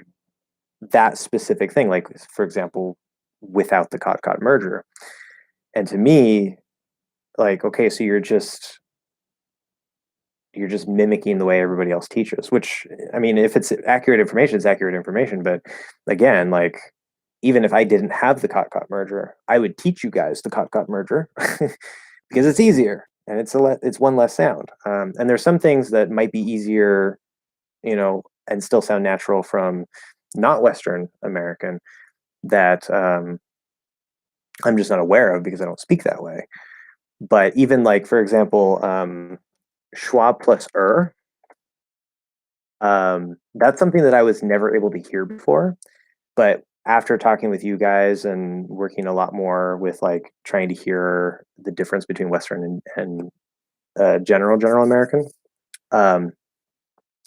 that specific thing. Like for example, without the cot merger. And to me, like okay, so you're just mimicking the way everybody else teaches, which I mean if it's accurate information, it's accurate information, but again, like even if I didn't have the cot merger, I would teach you guys the cot merger because it's easier and it's one less sound. And there's some things that might be easier, and still sound natural from not Western American that I'm just not aware of because I don't speak that way. But even like, for example, schwa plus that's something that I was never able to hear before. But after talking with you guys and working a lot more with like trying to hear the difference between Western and General American, um,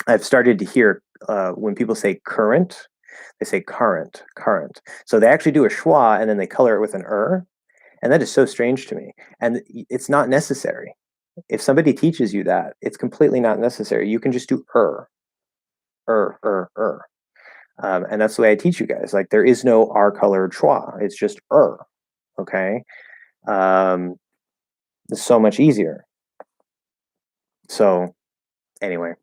I've started to hear when people say current, they say current. So they actually do a schwa and then they color it with an and that is so strange to me. And it's not necessary. if somebody teaches you that, it's completely not necessary. You can just do and that's the way I teach you guys. Like there is no R-colored schwa. It's just okay? It's so much easier. So anyway,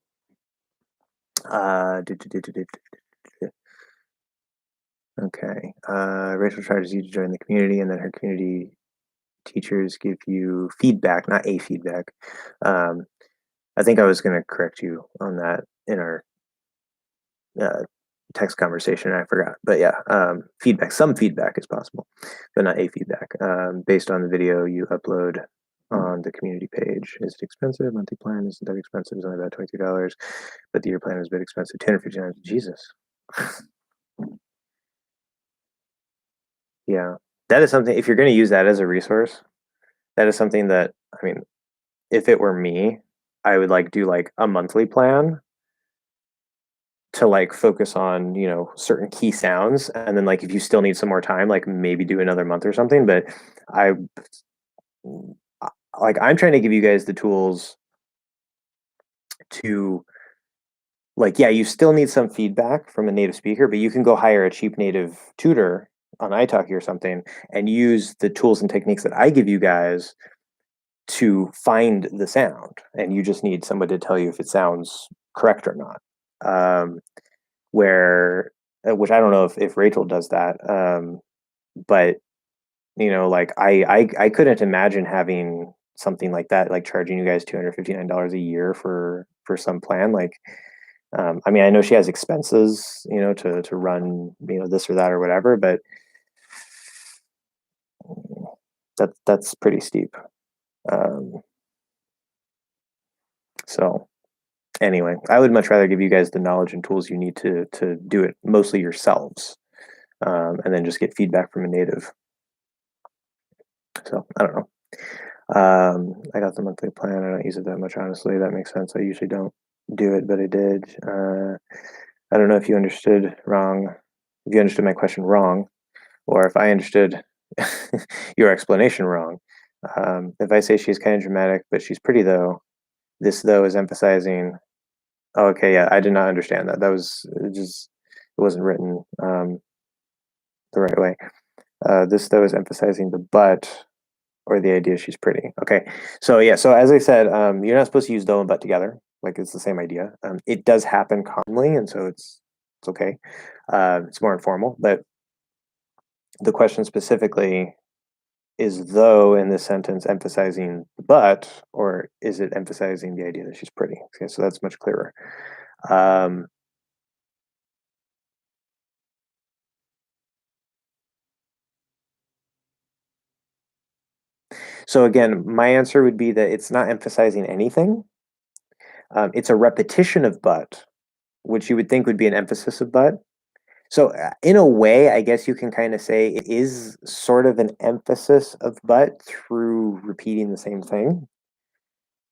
okay. Rachel charges you to join the community, and then her community teachers give you feedback, not a feedback. I think I was going to correct you on that in our text conversation. I forgot, but yeah, feedback. Some feedback is possible, but not a feedback. Based on the video you upload on the community page. Is it expensive? Monthly plan isn't that expensive. It's only about $22, but the year plan is a bit expensive. $259. Jesus. Yeah, that is something. If you're going to use that as a resource, that is something that, I mean, if it were me, I would like do like a monthly plan to like focus on, certain key sounds, and then like if you still need some more time, like maybe do another month or something. But I I'm trying to give you guys the tools to, like, yeah, you still need some feedback from a native speaker, but you can go hire a cheap native tutor on italki or something and use the tools and techniques that I give you guys to find the sound, and you just need somebody to tell you if it sounds correct or not. Where Which I don't know if Rachel does that, but like I couldn't imagine having something like that, like charging you guys $259 a year for some plan. Like, I mean, I know she has expenses, to run, this or that or whatever, but that's pretty steep. So anyway, I would much rather give you guys the knowledge and tools you need to do it mostly yourselves, and then just get feedback from a native. So I don't know. I got the monthly plan. I don't use it that much, honestly. That makes sense. I usually don't do it, but I did. I don't know if you understood wrong, if you understood my question wrong, or if I understood your explanation wrong. If I say she's kind of dramatic, but she's pretty though, this though is emphasizing. Oh, okay, yeah, I did not understand that. That was it wasn't written the right way. This though is emphasizing the but, or the idea she's pretty. Okay, so yeah, so as I said, you're not supposed to use though and but together. Like it's the same idea. It does happen commonly, and so it's okay. It's more informal, but the question specifically is though in this sentence emphasizing the but, or is it emphasizing the idea that she's pretty? Okay, so that's much clearer. So again, my answer would be that it's not emphasizing anything. It's a repetition of but, which you would think would be an emphasis of but. So in a way, I guess you can kind of say it is sort of an emphasis of but through repeating the same thing,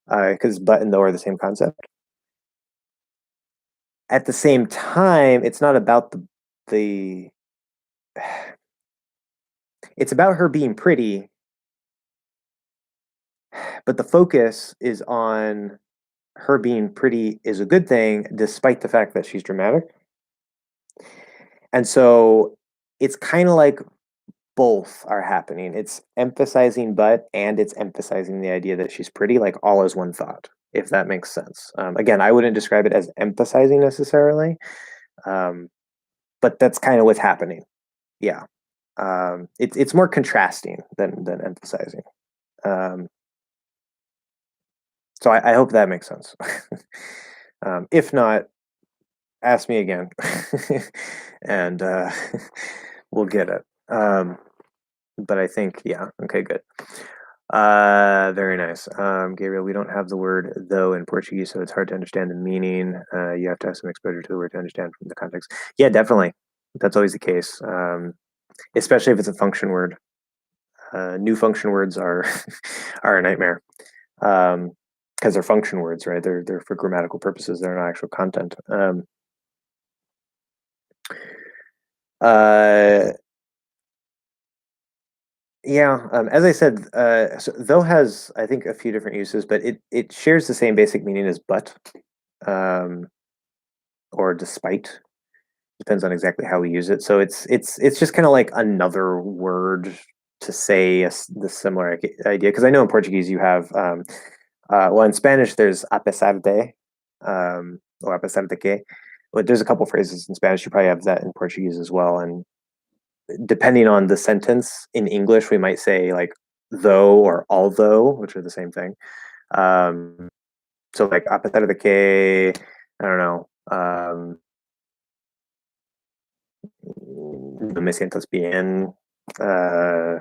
because but and though are the same concept. At the same time, it's not about the it's about her being pretty, but the focus is on her being pretty is a good thing, despite the fact that she's dramatic. And so it's kind of like both are happening. It's emphasizing but, and it's emphasizing the idea that she's pretty, like all as one thought, if that makes sense. Again, I wouldn't describe it as emphasizing necessarily, but that's kind of what's happening. Yeah. It's more contrasting than emphasizing. So I hope that makes sense. If not, ask me again, and we'll get it. But I think, yeah, okay, good. Very nice. Gabriel, we don't have the word though in Portuguese, so it's hard to understand the meaning. You have to have some exposure to the word to understand from the context. Yeah, definitely. That's always the case, especially if it's a function word. New function words are are a nightmare, because they're function words, right? They're for grammatical purposes. They're not actual content. Uh, Yeah, as I said, so though has I think a few different uses, but it shares the same basic meaning as but, um, or despite. Depends on exactly how we use it. So it's just kind of like another word to say the similar idea. Because I know in Portuguese you have well, in Spanish there's a pesar de, or a pesar de que. But there's a couple phrases in Spanish. You probably have that in Portuguese as well. And depending on the sentence in English, we might say like though or although, which are the same thing. Um, so like a pesar de que, I don't know. No me sientas bien. Uh,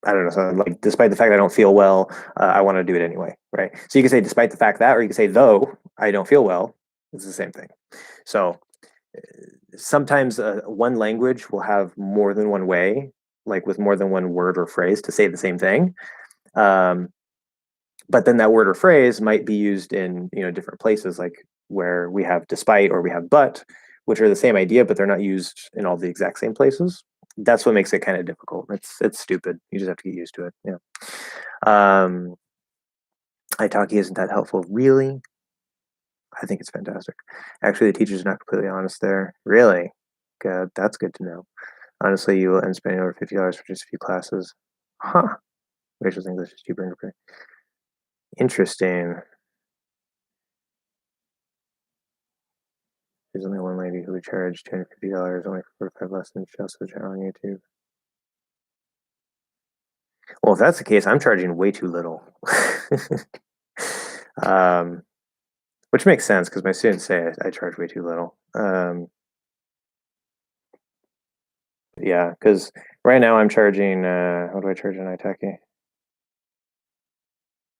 I don't know. So like, despite the fact I don't feel well, I want to do it anyway, right? So you can say despite the fact that, or you can say though I don't feel well. It's the same thing. So sometimes one language will have more than one way, like with more than one word or phrase to say the same thing. Um, but then that word or phrase might be used in different places, like where we have despite or we have but, which are the same idea, but they're not used in all the exact same places. That's what makes it kind of difficult. It's stupid. You just have to get used to it. Yeah. Um, Italki isn't that helpful, really. I think it's fantastic. Actually, the teacher's not completely honest there. Really? Good. That's good to know. Honestly, you will end spending over $50 for just a few classes. Huh. Rachel's English is cheaper. Interesting. There's only one lady who would charge $250 only for 45 lessons just for the channel on YouTube. Well, if that's the case, I'm charging way too little. um, which makes sense because my students say I charge way too little. Yeah, because right now I'm charging, what do I charge in Itaki?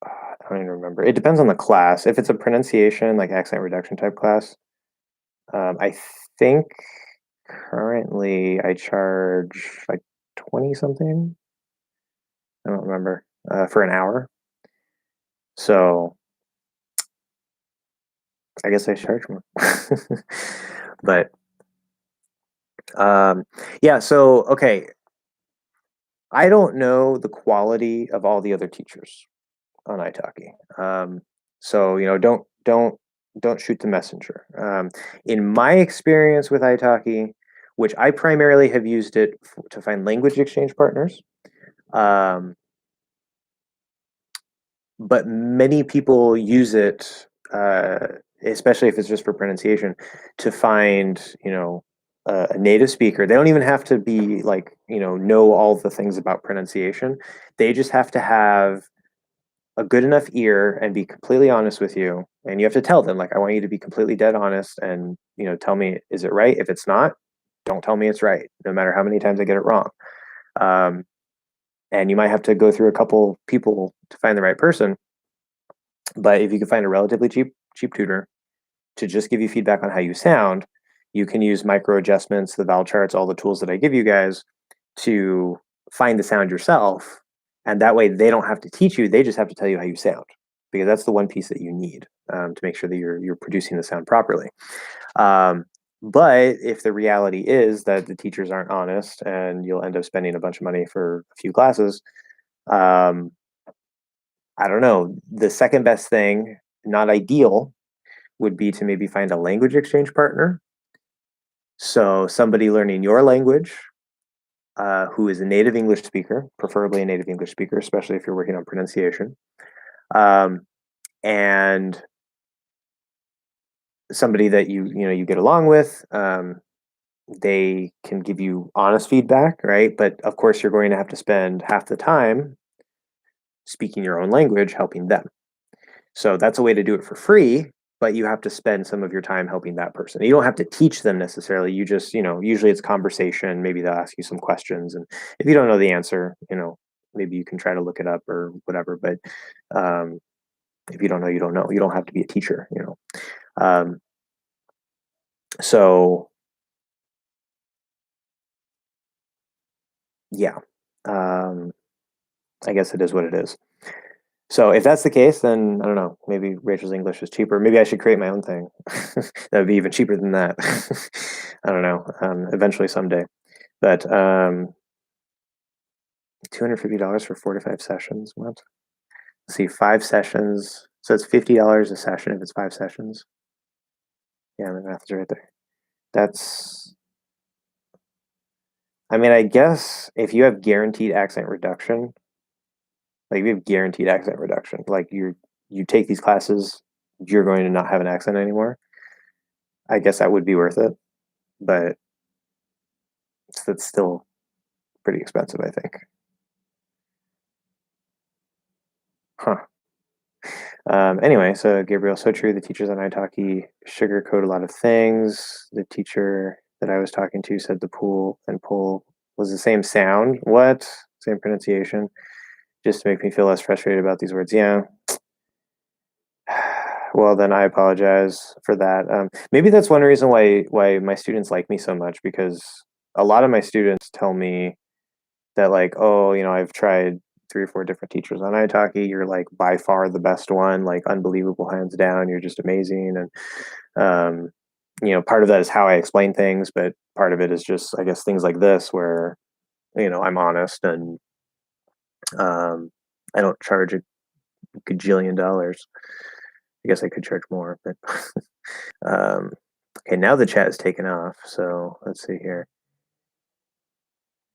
I don't even remember. It depends on the class. If it's a pronunciation, like accent reduction type class, I think currently I charge like 20 something. I don't remember, for an hour. So I guess I charge more. But um, yeah, so okay, I don't know the quality of all the other teachers on Italki. So don't shoot the messenger. In my experience with Italki, which I primarily have used it to find language exchange partners, um, but many people use it, especially if it's just for pronunciation, to find a native speaker. They don't even have to be like know all the things about pronunciation. They just have to have a good enough ear and be completely honest with you. And you have to tell them like, I want you to be completely dead honest and tell me, is it right? If it's not, don't tell me it's right, no matter how many times I get it wrong. Um, and you might have to go through a couple people to find the right person. But if you can find a relatively cheap tutor to just give you feedback on how you sound, you can use micro adjustments, the vowel charts, all the tools that I give you guys to find the sound yourself. And that way they don't have to teach you, they just have to tell you how you sound, because that's the one piece that you need, to make sure that you're producing the sound properly. But if the reality is that the teachers aren't honest and you'll end up spending a bunch of money for a few classes, um, I don't know. The second best thing, not ideal, would be to maybe find a language exchange partner. So somebody learning your language, who is a native English speaker, preferably a native English speaker, especially if you're working on pronunciation, um, and somebody that you get along with. They can give you honest feedback, right? But of course, you're going to have to spend half the time speaking your own language, helping them. So that's a way to do it for free, but you have to spend some of your time helping that person. You don't have to teach them necessarily. You just, usually it's conversation. Maybe they'll ask you some questions. And if you don't know the answer, maybe you can try to look it up or whatever. But if you don't know, you don't know. You don't have to be a teacher. Um, so, yeah, I guess it is what it is. So if that's the case, then I don't know. Maybe Rachel's English is cheaper. Maybe I should create my own thing. That would be even cheaper than that. I don't know. Eventually, someday. But $250 for 45 sessions. What? Let's see, 5 sessions. So it's $50 a session if it's 5 sessions. Yeah, the math is right there. That's, I mean, I guess if you have guaranteed accent reduction, like if you have guaranteed accent reduction, like you take these classes, you're going to not have an accent anymore. I guess that would be worth it, but that's still pretty expensive, I think. Huh. Anyway, so Gabriel, so true. The teachers on italki sugarcoat a lot of things. The teacher that I was talking to said the pool and pull was the same sound. What? Same pronunciation. Just to make me feel less frustrated about these words. Yeah. Well, then I apologize for that. Maybe that's one reason why my students like me so much, because a lot of my students tell me that, like, oh, I've tried 3 or 4 different teachers on italki. You're like by far the best one, like unbelievable, hands down. You're just amazing. And part of that is how I explain things, but part of it is just, I guess, things like this where I'm honest, and I don't charge a gajillion dollars. I guess I could charge more, but um, okay. Now the chat is taken off, so let's see here.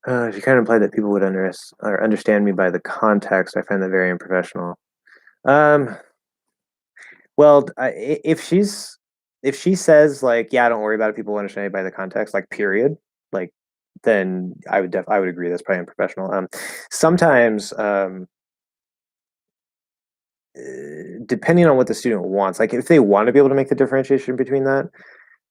She kind of implied that people would understand me by the context. I find that very unprofessional. Well, if she says, like, yeah, don't worry about it, people will understand me by the context, like, period, like, then I would agree that's probably unprofessional. Sometimes, depending on what the student wants, like if they want to be able to make the differentiation between that,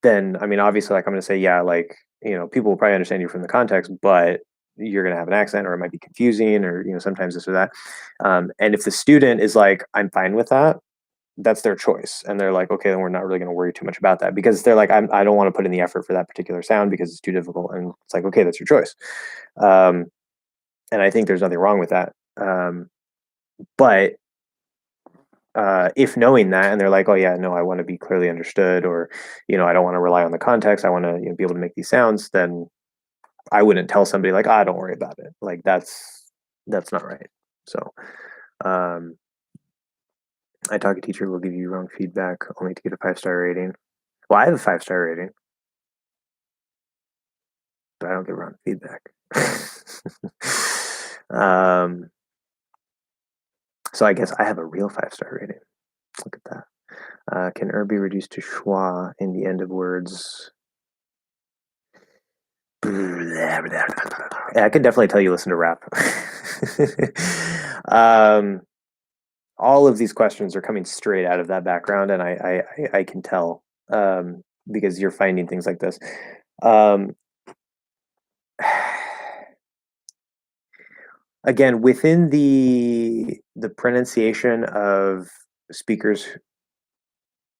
then I mean, obviously, like I'm going to say, yeah, like people will probably understand you from the context, but you're going to have an accent, or it might be confusing, or sometimes this or that. And if the student is like, I'm fine with that, that's their choice, and they're like, okay, then we're not really going to worry too much about that, because they're like, I don't want to put in the effort for that particular sound because it's too difficult, and it's like, okay, that's your choice. Um, and I think there's nothing wrong with that. But if knowing that, and they're like, oh yeah, no, I want to be clearly understood, or I don't want to rely on the context, I want to be able to make these sounds, then I wouldn't tell somebody like, don't worry about it. Like that's not right. So I talk a teacher will give you wrong feedback only to get a 5-star rating. Well, I have a 5-star rating, but I don't get wrong feedback. So I guess I have a real 5-star rating. Look at that. Can be reduced to schwa in the end of words? Yeah, I could definitely tell you listen to rap. All of these questions are coming straight out of that background, and I can tell, because you're finding things like this. Again, within the pronunciation of speakers,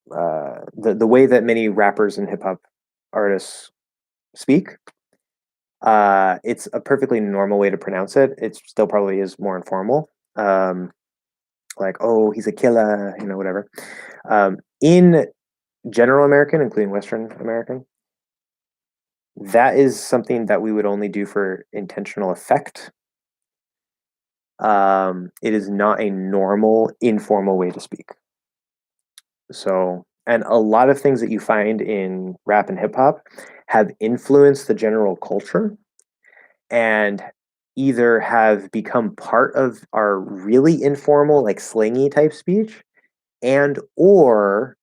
the way that many rappers and hip hop artists speak, it's a perfectly normal way to pronounce it. It still probably is more informal. Like, oh, he's a killer, whatever. In general American, including Western American, that is something that we would only do for intentional effect. It is not a normal, informal way to speak. So, and a lot of things that you find in rap and hip hop have influenced the general culture, and either have become part of our really informal, like slangy type speech, and or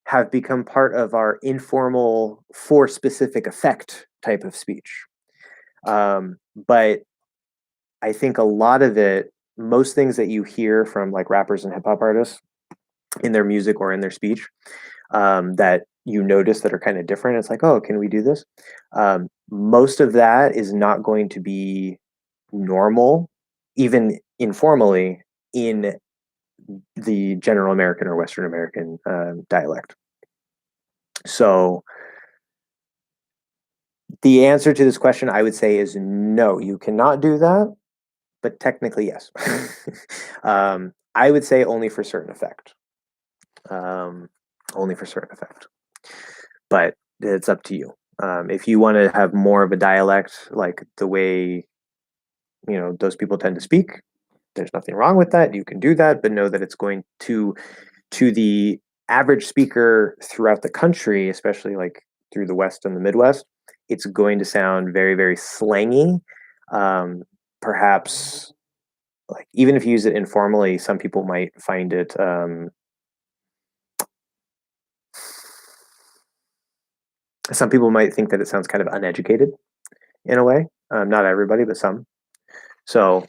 have become part of our informal, for specific effect type of speech. But I think a lot of it, most things that you hear from like rappers and hip hop artists in their music or in their speech, that you notice that are kind of different. It's like, oh, can we do this? Most of that is not going to be normal, even informally, in the general American or Western American dialect. So the answer to this question, I would say, is no, you cannot do that, but technically, yes. I would say only for certain effect. Only for certain effect. But it's up to you. If you want to have more of a dialect, like the way those people tend to speak. There's nothing wrong with that. You can do that, but know that it's going to the average speaker throughout the country, especially like through the West and the Midwest, it's going to sound very, very slangy. Perhaps like even if you use it informally, some people might find it some people might think that it sounds kind of uneducated in a way. Not everybody, but some. So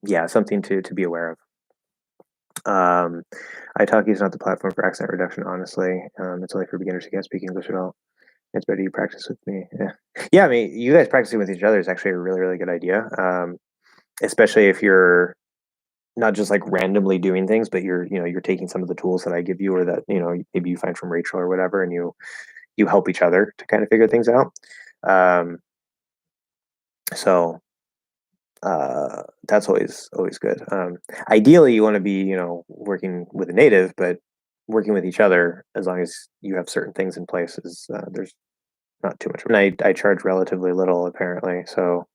yeah, something to be aware of. Italki is not the platform for accent reduction, honestly. It's only for beginners who can't speak English at all. It's better you practice with me. Yeah. Yeah, I mean, you guys practicing with each other is actually a really, really good idea. Especially if you're not just like randomly doing things, but you're taking some of the tools that I give you or that, maybe you find from Rachel or whatever, and you help each other to kind of figure things out. Um, so that's always good. Ideally, you want to be working with a native, but working with each other as long as you have certain things in place is there's not too much. And I charge relatively little apparently, so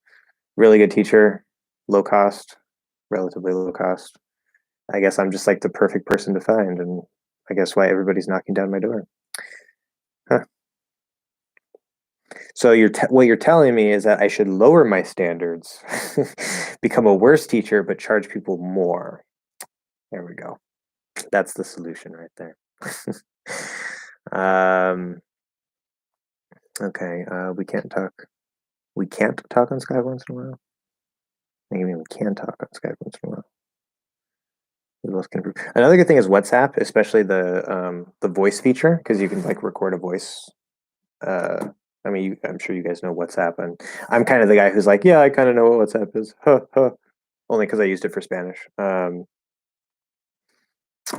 really good teacher, low cost, relatively low cost. I guess I'm just like the perfect person to find, and I guess why everybody's knocking down my door. Huh. So what you're telling me is that I should lower my standards, become a worse teacher, but charge people more. There we go. That's the solution right there. um, okay, we can't talk. We can't talk on Skype once in a while. I mean, we can talk on Skype once in a while. Another good thing is WhatsApp, especially the voice feature, because you can like record a voice. Uh, I mean, I'm sure you guys know WhatsApp, and I'm kind of the guy who's like, yeah, I kind of know what WhatsApp is, only because I used it for Spanish.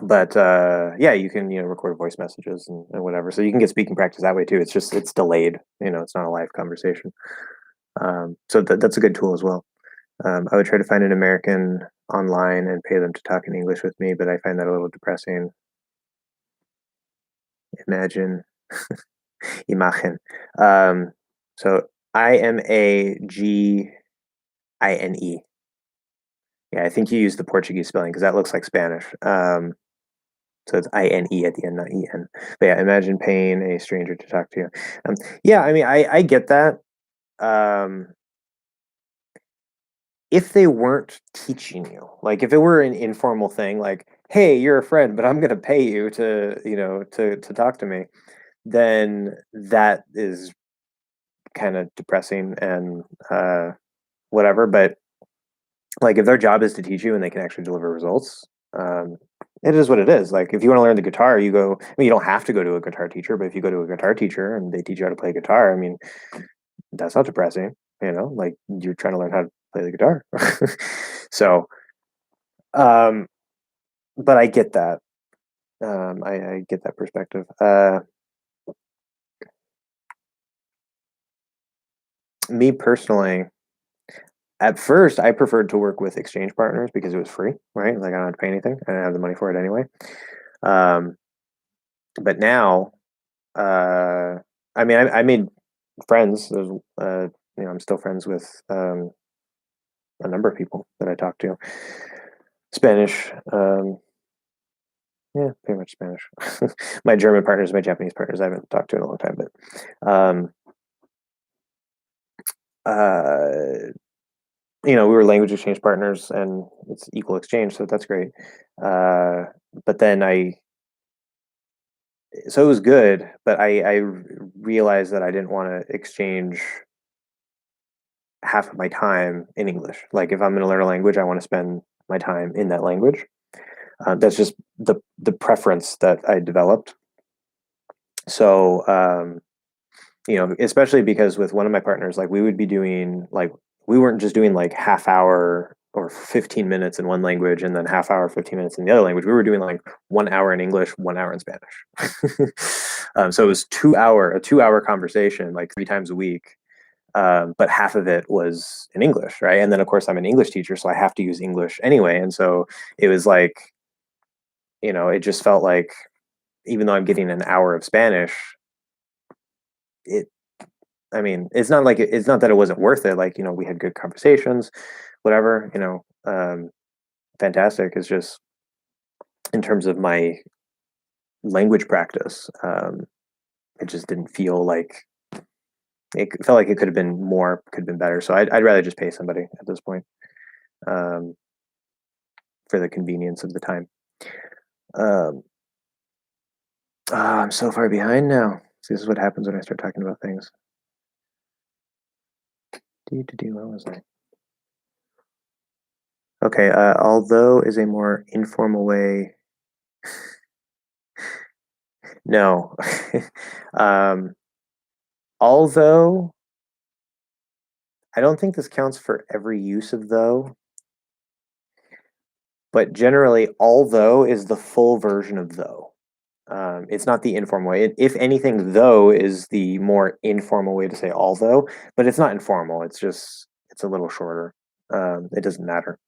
But yeah, you can record voice messages and whatever, so you can get speaking practice that way too. It's delayed, it's not a live conversation. So that's a good tool as well. I would try to find an American online and pay them to talk in English with me, but I find that a little depressing. Imagine, imagen. So Imagine. Yeah, I think you use the Portuguese spelling because that looks like Spanish. So it's INE at the end, not EN. But yeah, imagine paying a stranger to talk to you. Yeah, I mean, I get that. Um, if they weren't teaching you, like if it were an informal thing, like, hey, you're a friend, but I'm gonna pay you to talk to me, then that is kind of depressing and whatever. But like if their job is to teach you and they can actually deliver results, um, it is what it is. Like if you want to learn the guitar, you go. I mean, you don't have to go to a guitar teacher, but if you go to a guitar teacher and they teach you how to play guitar, I mean, that's not depressing. Like you're trying to learn how to play the guitar. So, um, but I get that. I get that perspective. Me personally, at first, I preferred to work with exchange partners because it was free, right? Like I don't have to pay anything. I didn't have the money for it anyway. Um, but now, uh, I mean, I made friends. I'm still friends with a number of people that I talk to. Spanish, yeah, pretty much Spanish. My German partners, my Japanese partners, I haven't talked to in a long time, but we were language exchange partners, and it's equal exchange, so that's great. But then so it was good, but I realized that I didn't want to exchange half of my time in English. Like if I'm going to learn a language, I want to spend my time in that language. That's just the preference that I developed. So especially because with one of my partners, like we would be doing like we weren't just doing like half hour or 15 minutes in one language and then half hour 15 minutes in the other language. We were doing like 1 hour in English, 1 hour in Spanish. So it was a 2 hour conversation like 3 times a week, but half of it was in English, right? And then of course I'm an English teacher, so I have to use English anyway. And so it was like, it just felt like even though I'm getting an hour of Spanish, it I mean, it's not like it's not that it wasn't worth it. Like, we had good conversations, whatever, fantastic. It's just in terms of my language practice, it just didn't feel like it felt like it could have been more, could have been better. So I'd rather just pay somebody at this point, um, for the convenience of the time. Um, I'm so far behind now. See, this is what happens when I start talking about things. What was I? Okay, although is a more informal way. No. um, although, I don't think this counts for every use of though, but generally, although is the full version of though. It's not the informal way. If anything, though is the more informal way to say although, but it's not informal. It's a little shorter. It doesn't matter.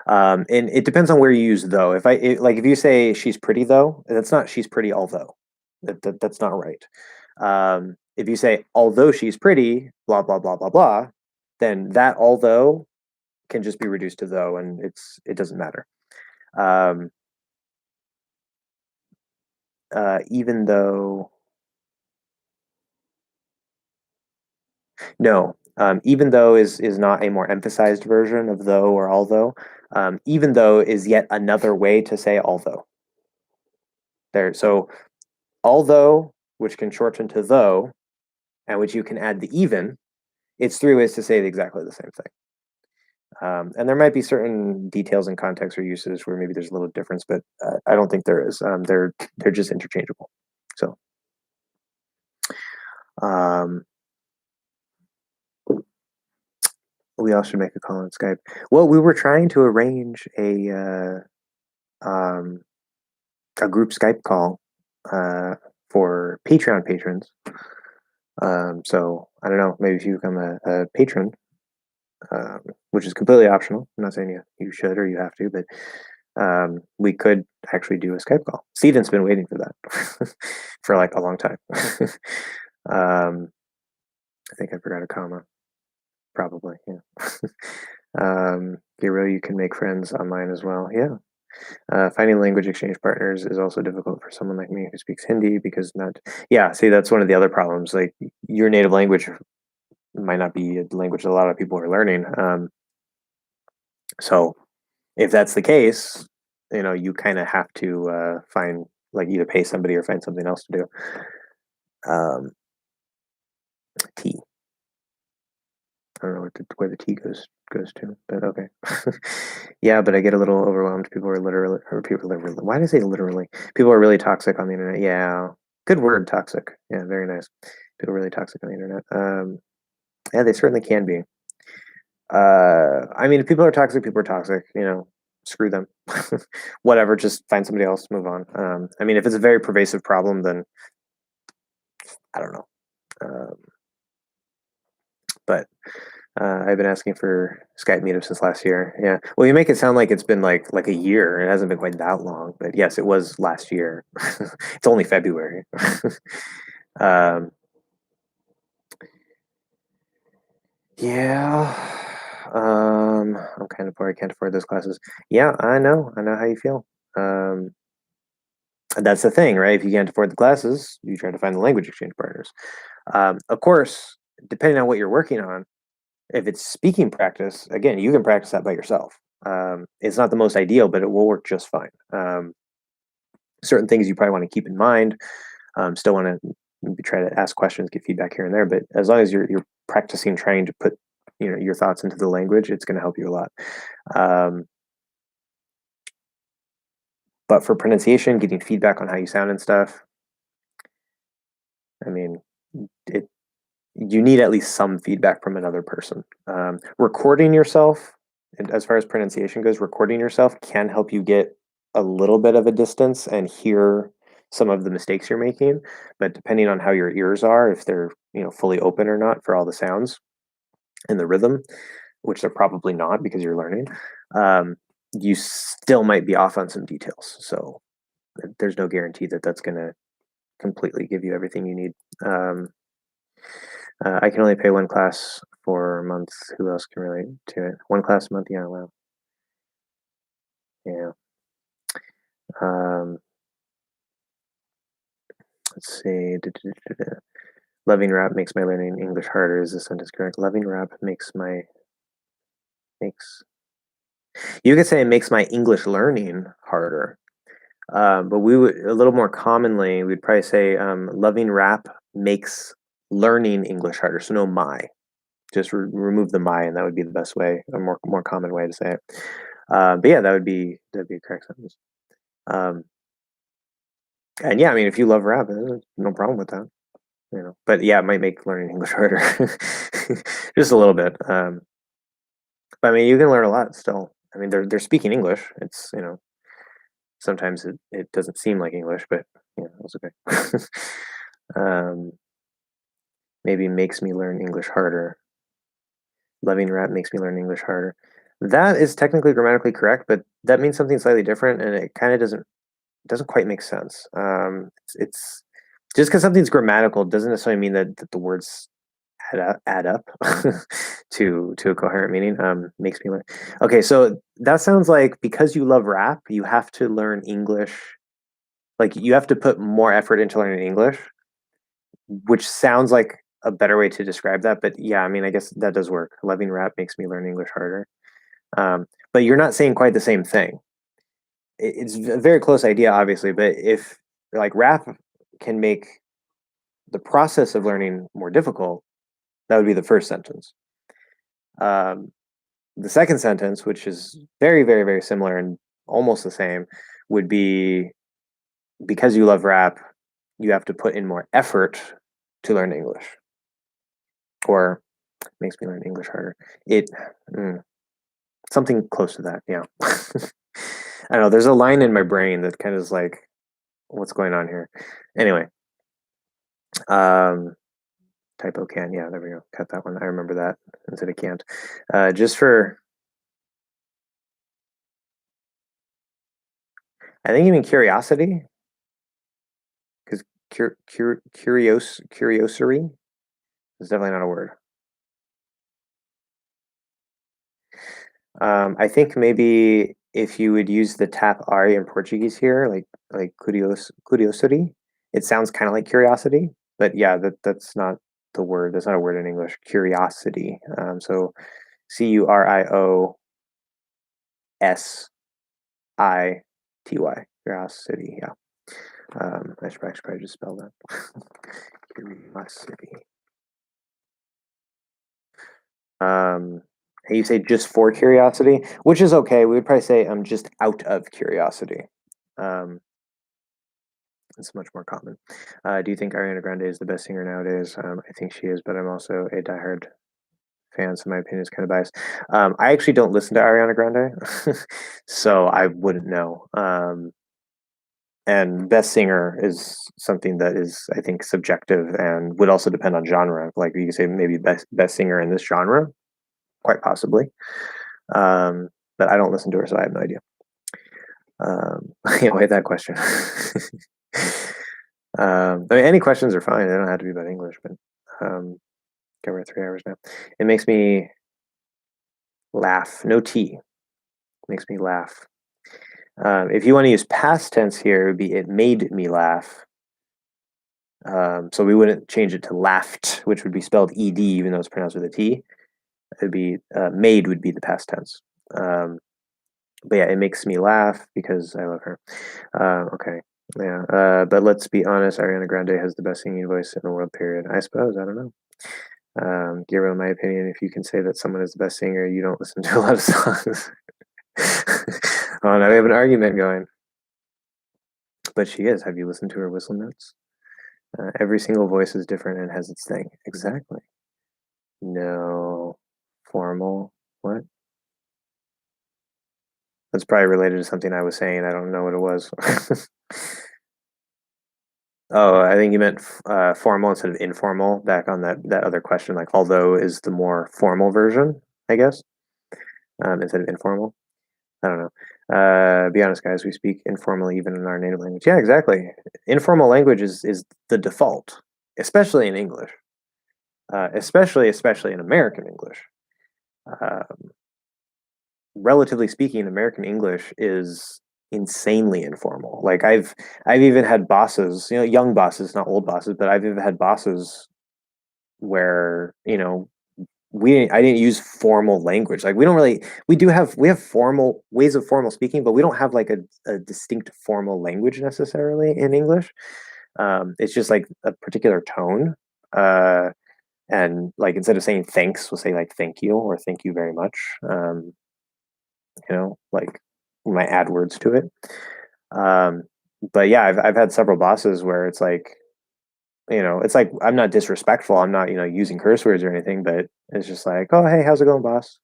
And it depends on where you use though. Like if you say she's pretty though, that's not she's pretty although. That's not right. If you say although she's pretty, blah blah blah blah blah, then that although can just be reduced to though, and it doesn't matter. Um, Even though no, even though is not a more emphasized version of though or although. Even though is yet another way to say although. So although, which can shorten to though, and which you can add the even, it's three ways to say exactly the same thing. And there might be certain details and context or uses where maybe there's a little difference, but I don't think there is. They're just interchangeable. So um, we all should make a call on Skype. Well, we were trying to arrange a group Skype call for Patreon patrons. So I don't know, maybe if you become a patron, which is completely optional. I'm not saying you should or you have to, but we could actually do a Skype call. Steven's been waiting for that for like a long time. I think I forgot a comma. Probably, yeah. Giro, you can make friends online as well. Yeah. Finding language exchange partners is also difficult for someone like me who speaks Hindi because not. Yeah, see, that's one of the other problems. Like your native language might not be a language that a lot of people are learning. So if that's the case, you kind of have to find like either pay somebody or find something else to do. T. I don't know where the T goes to, but okay. Yeah, but I get a little overwhelmed. Why did I say literally? People are really toxic on the internet. Yeah, good word, toxic. Yeah, very nice. People are really toxic on the internet. Yeah, they certainly can be. I mean, if people are toxic, people are toxic. Screw them. Whatever, just find somebody else, move on. I mean, if it's a very pervasive problem, then I don't know. But I've been asking for Skype meetup since last year. Yeah. Well, you make it sound like it's been like a year. It hasn't been quite that long, but yes, it was last year. It's only February. um, yeah. I'm kind of poor. I can't afford those classes. Yeah, I know. I know how you feel. Um, and that's the thing, right? If you can't afford the classes, you try to find the language exchange partners. Of course, depending on what you're working on, if it's speaking practice, again, you can practice that by yourself. It's not the most ideal, but it will work just fine. Certain things you probably want to keep in mind. Still want to try to ask questions, get feedback here and there. But as long as you're practicing, trying to put your thoughts into the language, it's going to help you a lot. But for pronunciation, getting feedback on how you sound and stuff, I mean, you need at least some feedback from another person. Recording yourself, and as far as pronunciation goes, recording yourself can help you get a little bit of a distance and hear some of the mistakes you're making. But depending on how your ears are, if they're fully open or not for all the sounds and the rhythm, which they're probably not because you're learning, you still might be off on some details. So there's no guarantee that that's going to completely give you everything you need. I can only pay one class for a month. Who else can relate to it? One class a month? Yeah, wow. Yeah. Um, let's see. Loving rap makes my learning English harder. Is the sentence correct? Loving rap makes. You could say it makes my English learning harder. But we would a little more commonly, we'd probably say loving rap makes learning English harder. So no my, just remove the my, and that would be the best way, a more common way to say it. But yeah, that'd be a correct sentence. Um, and yeah, I mean, if you love rap, there's no problem with that, you know. But yeah, it might make learning English harder, just a little bit. But I mean, you can learn a lot still. I mean, they're speaking English. It's you know sometimes it doesn't seem like English, but yeah, that's okay. um, maybe makes me learn English harder. Loving rap makes me learn English harder. That is technically grammatically correct, but that means something slightly different, and it kind of doesn't quite make sense. It's just because something's grammatical doesn't necessarily mean that the words add up to a coherent meaning. Makes me learn. Okay, so that sounds like because you love rap, you have to learn English. Like you have to put more effort into learning English, which sounds like a better way to describe that. But yeah, I mean, I guess that does work. Loving rap makes me learn English harder. But you're not saying quite the same thing. It's a very close idea, obviously. But if like rap can make the process of learning more difficult, that would be the first sentence. Um, the second sentence, which is very, very, very similar and almost the same, would be because you love rap, you have to put in more effort to learn English, or makes me learn English harder. It something close to that, yeah. I don't know. There's a line in my brain that kind of is like, what's going on here? Anyway, um, typo can, yeah, there we go. Cut that one. I remember that instead of can't. Just for, I think you mean curiosity, because curiosery is definitely not a word. I think maybe if you would use the tap R in Portuguese here, like curiosity, it sounds kind of like curiosity, but yeah, that's not the word. That's not a word in English. Curiosity. So Curiosity. Curiosity. Yeah. I should probably just spell that. Curiosity. You say just for curiosity, which is okay. We would probably say I'm just out of curiosity. Um, it's much more common. Do you think Ariana Grande is the best singer nowadays? I think she is, but I'm also a diehard fan, so my opinion is kind of biased. I actually don't listen to Ariana Grande, so I wouldn't know. And best singer is something that is, I think, subjective and would also depend on genre. Like you could say maybe best singer in this genre, quite possibly. Um, but I don't listen to her, so I have no idea. I can't wait that question. I mean, any questions are fine. They don't have to be about English, but we're at 3 hours now. It makes me laugh. No T. Makes me laugh. If you want to use past tense here, it would be it made me laugh. So we wouldn't change it to laughed, which would be spelled ed, even though it's pronounced with a T. It'd be made would be the past tense. But yeah, it makes me laugh because I love her. Okay. Yeah. But let's be honest, Ariana Grande has the best singing voice in the world, period. I suppose. I don't know. Giro, in my opinion, if you can say that someone is the best singer, you don't listen to a lot of songs. Oh, now we have an argument going. But she is. Have you listened to her whistle notes? Every single voice is different and has its thing. Exactly. No. Formal. What? That's probably related to something I was saying. I don't know what it was. Oh, I think you meant formal instead of informal. Back on that other question, like although is the more formal version, I guess, instead of informal. I don't know. Be honest, guys. We speak informally even in our native language. Yeah, exactly. Informal language is the default, especially in English. especially in American English. Um, Relatively speaking, American English is insanely informal. Like I've even had bosses, young bosses, not old bosses, but I've even had bosses where, I didn't use formal language. Like we have formal ways of formal speaking, but we don't have like a distinct formal language necessarily in English. It's just like a particular tone. And like instead of saying thanks, we'll say like thank you or thank you very much. Like we might add words to it. Um, but yeah, I've had several bosses where it's like I'm not disrespectful. I'm not, using curse words or anything, but it's just like, oh, hey, how's it going, boss?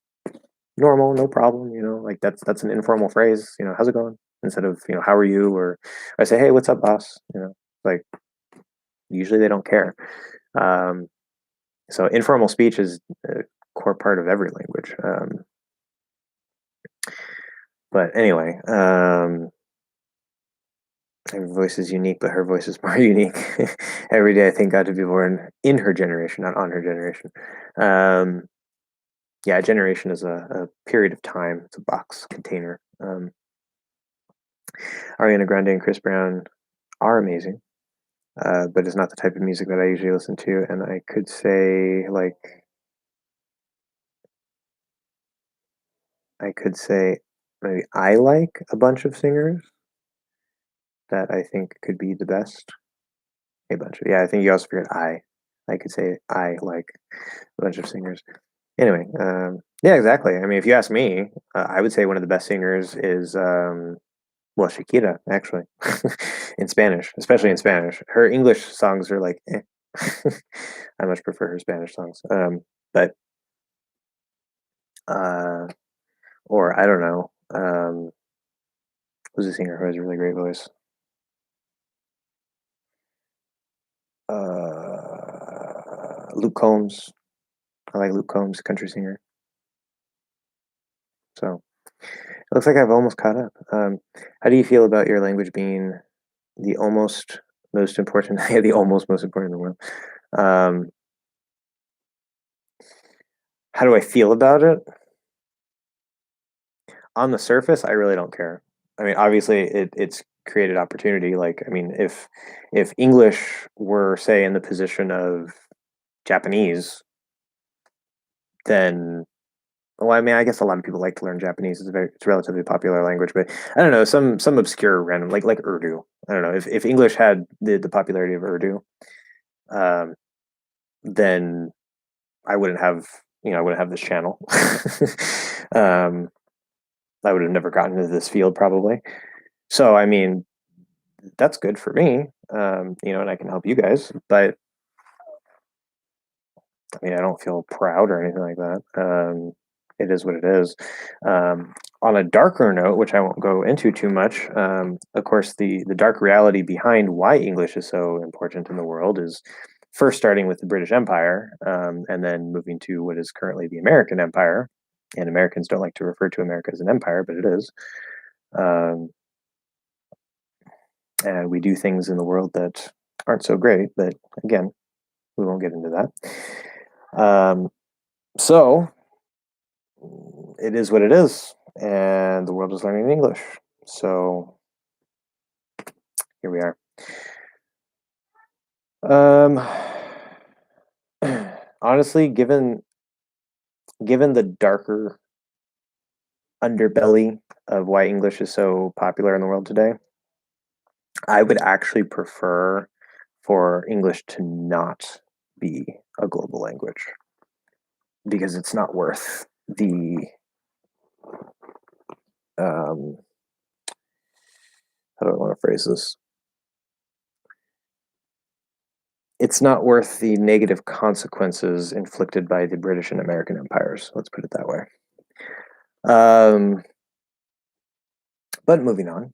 Normal, no problem. Like that's an informal phrase. How's it going? Instead of, how are you? Or I say, hey, what's up, boss? Like usually they don't care. Um, so informal speech is a core part of every language. But anyway, every voice is unique, but her voice is more unique. Every day I thank God to be born in her generation, not on her generation. Um, yeah, generation is a period of time. It's a box container. Ariana Grande and Chris Brown are amazing, but it's not the type of music that I usually listen to. And I could say maybe I like a bunch of singers that I think could be the best. A bunch of, yeah. I think you also figured I could say I like a bunch of singers. Anyway, yeah, exactly. I mean, if you ask me, I would say one of the best singers is well, Shakira, actually, in Spanish, especially in Spanish. Her English songs are like, eh. I much prefer her Spanish songs. But uh, or I don't know, who's a singer who has a really great voice? Luke Combs. I like Luke Combs, country singer. So it looks like I've almost caught up. How do you feel about your language being the almost most important, yeah, the almost most important in the world? Um, how do I feel about it? On the surface, I really don't care. I mean, obviously, it's created opportunity. Like, I mean, if English were, say, in the position of Japanese, then well, I mean, I guess a lot of people like to learn Japanese. It's a relatively popular language, but I don't know, some obscure random like Urdu. I don't know if English had the popularity of Urdu, um, then I wouldn't have this channel. um, I would have never gotten into this field probably. So I mean, that's good for me, and I can help you guys. But I mean, I don't feel proud or anything like that. It is what it is. On a darker note, which I won't go into too much, of course, the dark reality behind why English is so important in the world is first starting with the British Empire, and then moving to what is currently the American Empire. And Americans don't like to refer to America as an empire, but it is. Um, and we do things in the world that aren't so great. But again, we won't get into that. So it is what it is, and the world is learning English. So here we are. Um, Honestly, given the darker underbelly of why English is so popular in the world today, I would actually prefer for English to not be a global language because it's not worth the um, how do I want to phrase this? It's not worth the negative consequences inflicted by the British and American empires. Let's put it that way. Um, but moving on,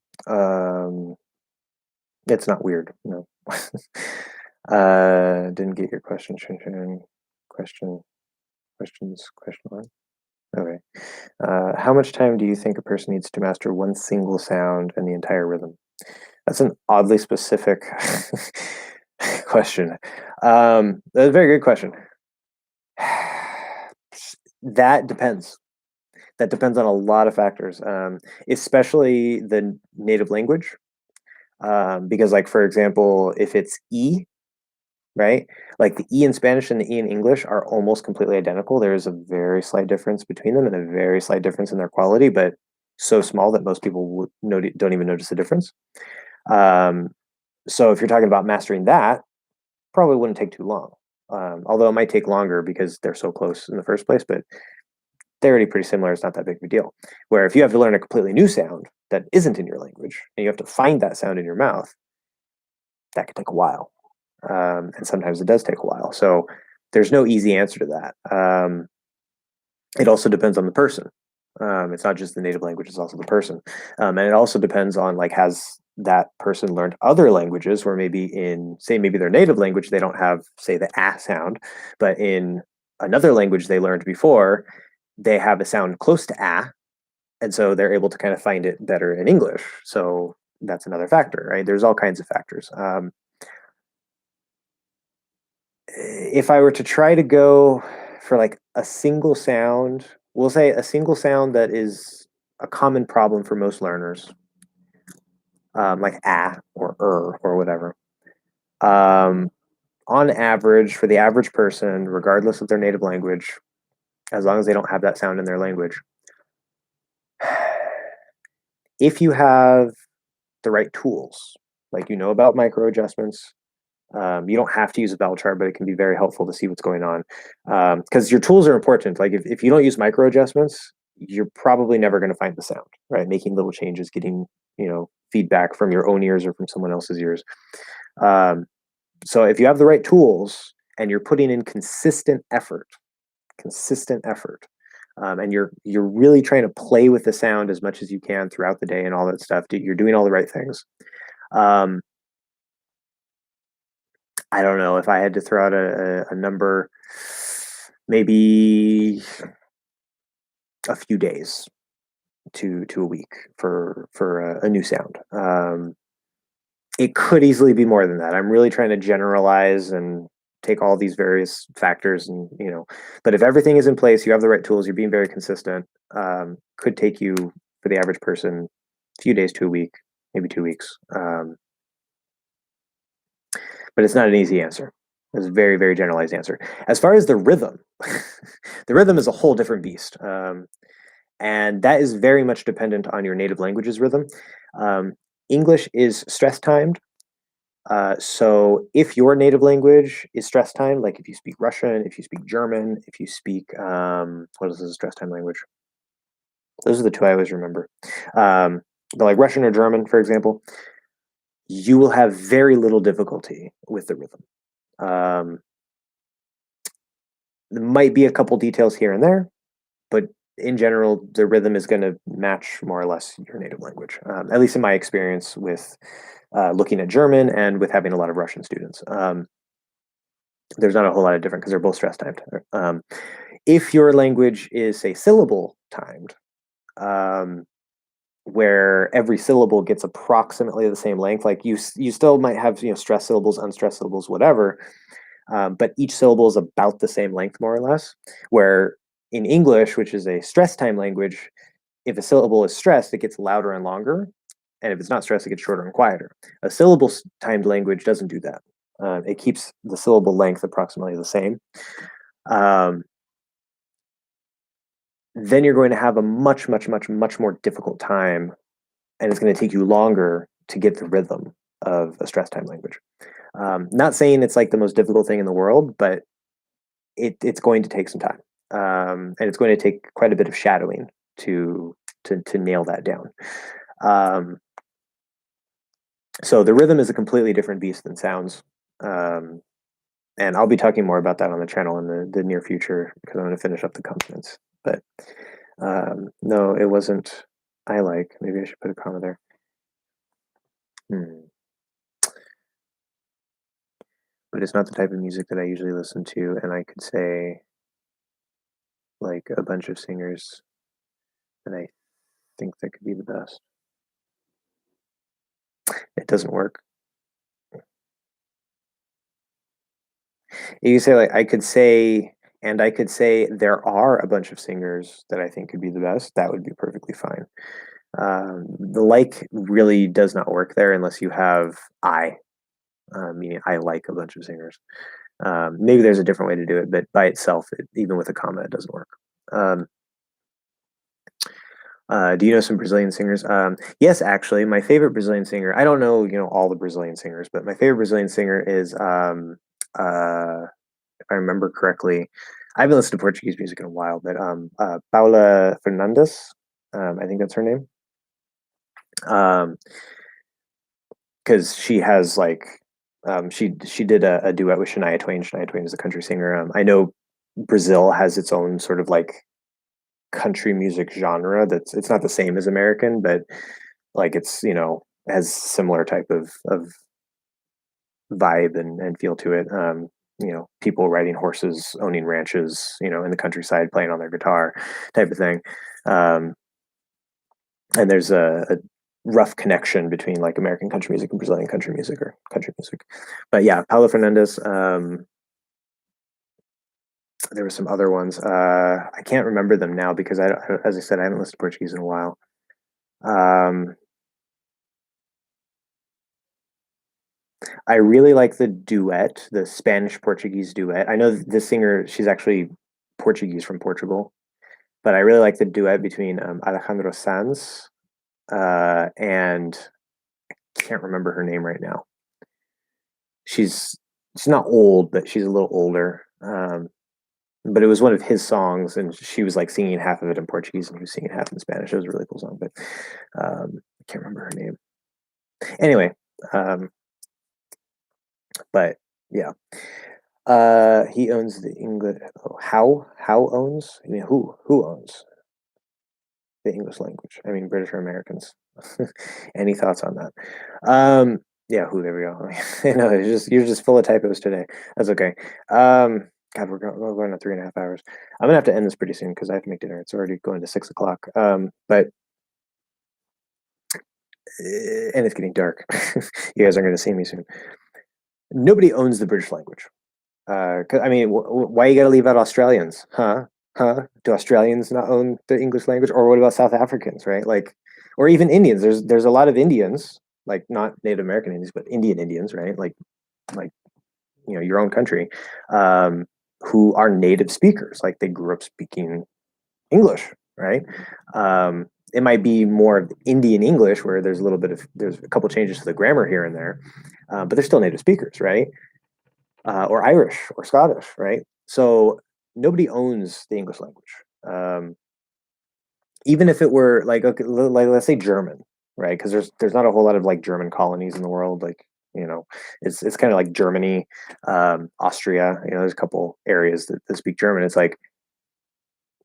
it's not weird. No. Didn't get your question. Question. Question one. Okay. How much time do you think a person needs to master one single sound and the entire rhythm? That's an oddly specific question. That's a very good question. That depends. That depends on a lot of factors, especially the native language. Because, like, for example, if it's E, right? Like the E in Spanish and the E in English are almost completely identical. There is a very slight difference between them and a very slight difference in their quality, but so small that most people don't even notice the difference. Um, so if you're talking about mastering that, probably wouldn't take too long. Although it might take longer because they're so close in the first place, but they're already pretty similar. It's not that big of a deal. Where if you have to learn a completely new sound that isn't in your language and you have to find that sound in your mouth, that could take a while. And sometimes it does take a while. So there's no easy answer to that. It also depends on the person. It's not just the native language; it's also the person, and it also depends on, like, has that person learned other languages where maybe in, say, maybe their native language they don't have, say, the ah sound, but in another language they learned before they have a sound close to ah, and so they're able to kind of find it better in English. So that's another factor, right? There's all kinds of factors. If I were to try to go for like a single sound, we'll say a single sound that is a common problem for most learners, like ah or or whatever. Um, on average, for the average person, regardless of their native language, as long as they don't have that sound in their language, if you have the right tools, like you know about micro adjustments, you don't have to use a bell chart, but it can be very helpful to see what's going on, because your tools are important. Like if you don't use micro adjustments, you're probably never going to find the sound, right? Making little changes, getting, feedback from your own ears or from someone else's ears. Um, so if you have the right tools and you're putting in consistent effort, and you're really trying to play with the sound as much as you can throughout the day and all that stuff, you're doing all the right things. Um, I don't know if I had to throw out a number, maybe a few days to a week for a new sound. It could easily be more than that. I'm really trying to generalize and take all these various factors, and but if everything is in place, you have the right tools, you're being very consistent. Could take you, for the average person, a few days to a week, maybe 2 weeks. But it's not an easy answer. It's a very, very generalized answer. As far as the rhythm, the rhythm is a whole different beast. And that is very much dependent on your native language's rhythm. Um, English is stress timed. So if your native language is stress timed, like if you speak Russian, if you speak German, if you speak, what is a stress time language? Those are the two I always remember. But like Russian or German, for example, you will have very little difficulty with the rhythm. Um, there might be a couple details here and there, but in general, the rhythm is going to match more or less your native language. At least in my experience with looking at German and with having a lot of Russian students. There's not a whole lot of difference because they're both stress timed. If your language is, say, syllable timed, um, where every syllable gets approximately the same length, like you still might have stress syllables, unstressed syllables, whatever, but each syllable is about the same length, more or less. Where in English, which is a stress time language, if a syllable is stressed, it gets louder and longer, and if it's not stressed, it gets shorter and quieter. A syllable timed language doesn't do that. It keeps the syllable length approximately the same. Um, then you're going to have a much, much, much, much more difficult time, and it's going to take you longer to get the rhythm of a stress time language. Not saying it's like the most difficult thing in the world, but it's going to take some time, and it's going to take quite a bit of shadowing to nail that down. Um, so the rhythm is a completely different beast than sounds. Um, and I'll be talking more about that on the channel in the near future because I'm going to finish up the consonants. But no, it wasn't. I like. Maybe I should put a comma there. But it's not the type of music that I usually listen to, and I could say like a bunch of singers that I think that could be the best. It doesn't work. You can say, like, I could say and I could say there are a bunch of singers that I think could be the best. That would be perfectly fine. The like really does not work there unless you have meaning I like a bunch of singers. Maybe there's a different way to do it, but by itself, even with a comma, it doesn't work. Um, do you know some Brazilian singers? Yes, actually, my favorite Brazilian singer. I don't know, all the Brazilian singers, but my favorite Brazilian singer is, if I remember correctly, I haven't listened to Portuguese music in a while, but Paula Fernandes. I think that's her name. Um, because she has like, she did a duet with Shania Twain. Shania Twain is a country singer. I know Brazil has its own sort of like country music genre that's it's not the same as American, but like it's has similar type of vibe and feel to it. People riding horses, owning ranches, in the countryside, playing on their guitar, type of thing. Um, and there's a rough connection between like American country music and Brazilian country music or country music. But yeah, Paulo Fernandes. There were some other ones. I can't remember them now because as I said, I haven't listened to Portuguese in a while. Um, I really like the duet, the Spanish Portuguese duet. I know the singer; she's actually Portuguese from Portugal, but I really like the duet between Alejandro Sanz and I can't remember her name right now. She's she's not old, but she's a little older. But it was one of his songs, and she was like singing half of it in Portuguese, and he was singing half in Spanish. It was a really cool song, but I can't remember her name. Anyway, but yeah, he owns the English. Oh, how owns? I mean, who owns the English language? I mean, British or Americans? Any thoughts on that? Yeah, who? There we go. I know you're just full of typos today. That's okay. God, we're going to 3.5 hours. I'm gonna have to end this pretty soon because I have to make dinner. It's already going to 6 o'clock. But and it's getting dark. You guys are going to see me soon. Nobody owns the British language. 'Cause, I mean, why you got to leave out Australians, huh? Huh? Do Australians not own the English language, or what about South Africans, right? Like, or even Indians. There's a lot of Indians, like not Native American Indians, but Indian Indians, right? Like your own country, who are native speakers. Like they grew up speaking English, right? It might be more of Indian English where there's a couple changes to the grammar here and there, but they're still native speakers, right? Or Irish or Scottish, right? So nobody owns the English language. Even if it were like okay, like let's say German, right? Because there's not a whole lot of like German colonies in the world. Like it's kind of like Germany, Austria. There's a couple areas that speak German. It's like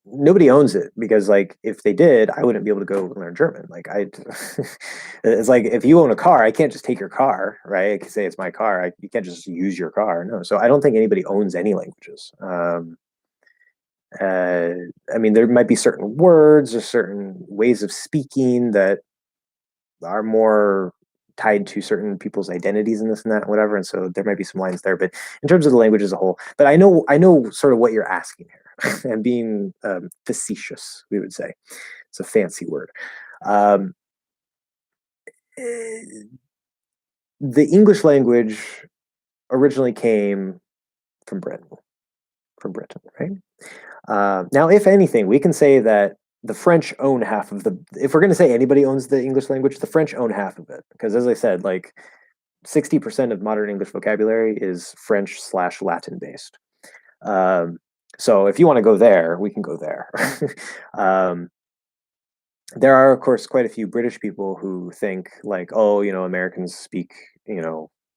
nobody owns it because like if they did, I wouldn't be able to go learn German. Like I, it's like if you own a car, I can't just take your car, right? I can say it's my car. You can't just use your car. No, so I don't think anybody owns any languages. Uh, I mean, there might be certain words or certain ways of speaking that are more tied to certain people's identities and this and that, and whatever. And so there might be some lines there, but in terms of the language as a whole, but I know sort of what you're asking here, and being facetious, we would say. It's a fancy word. Um, eh, the English language originally came from Britain, right? Now, if anything, we can say that the French own half of the. If we're going to say anybody owns the English language, the French own half of it, because as I said, like 60% of modern English vocabulary is French/Latin based. Um, so if you want to go there, we can go there. um, there are, of course, quite a few British people who think like, oh, Americans speak,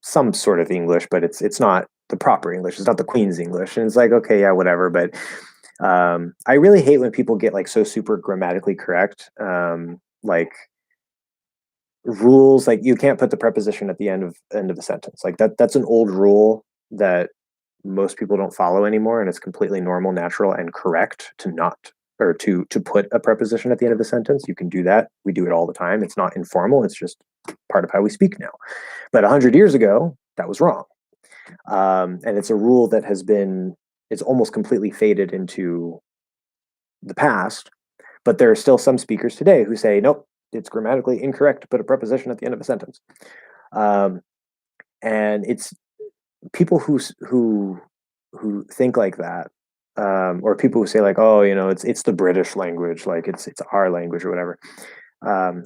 some sort of English, but it's not the proper English. It's not the Queen's English, and it's like, okay, yeah, whatever. But I really hate when people get like so super grammatically correct. Like rules, like you can't put the preposition at the end of a sentence. Like that's an old rule that most people don't follow anymore, and it's completely normal, natural, and correct to not or to put a preposition at the end of a sentence. You can do that. We do it all the time. It's not informal. It's just part of how we speak now. But 100 years ago, that was wrong, and it's a rule that has been it's almost completely faded into the past. But there are still some speakers today who say, nope, it's grammatically incorrect to put a preposition at the end of a sentence. Um, and it's people who think like that, or people who say like, oh, it's the British language, like it's our language or whatever.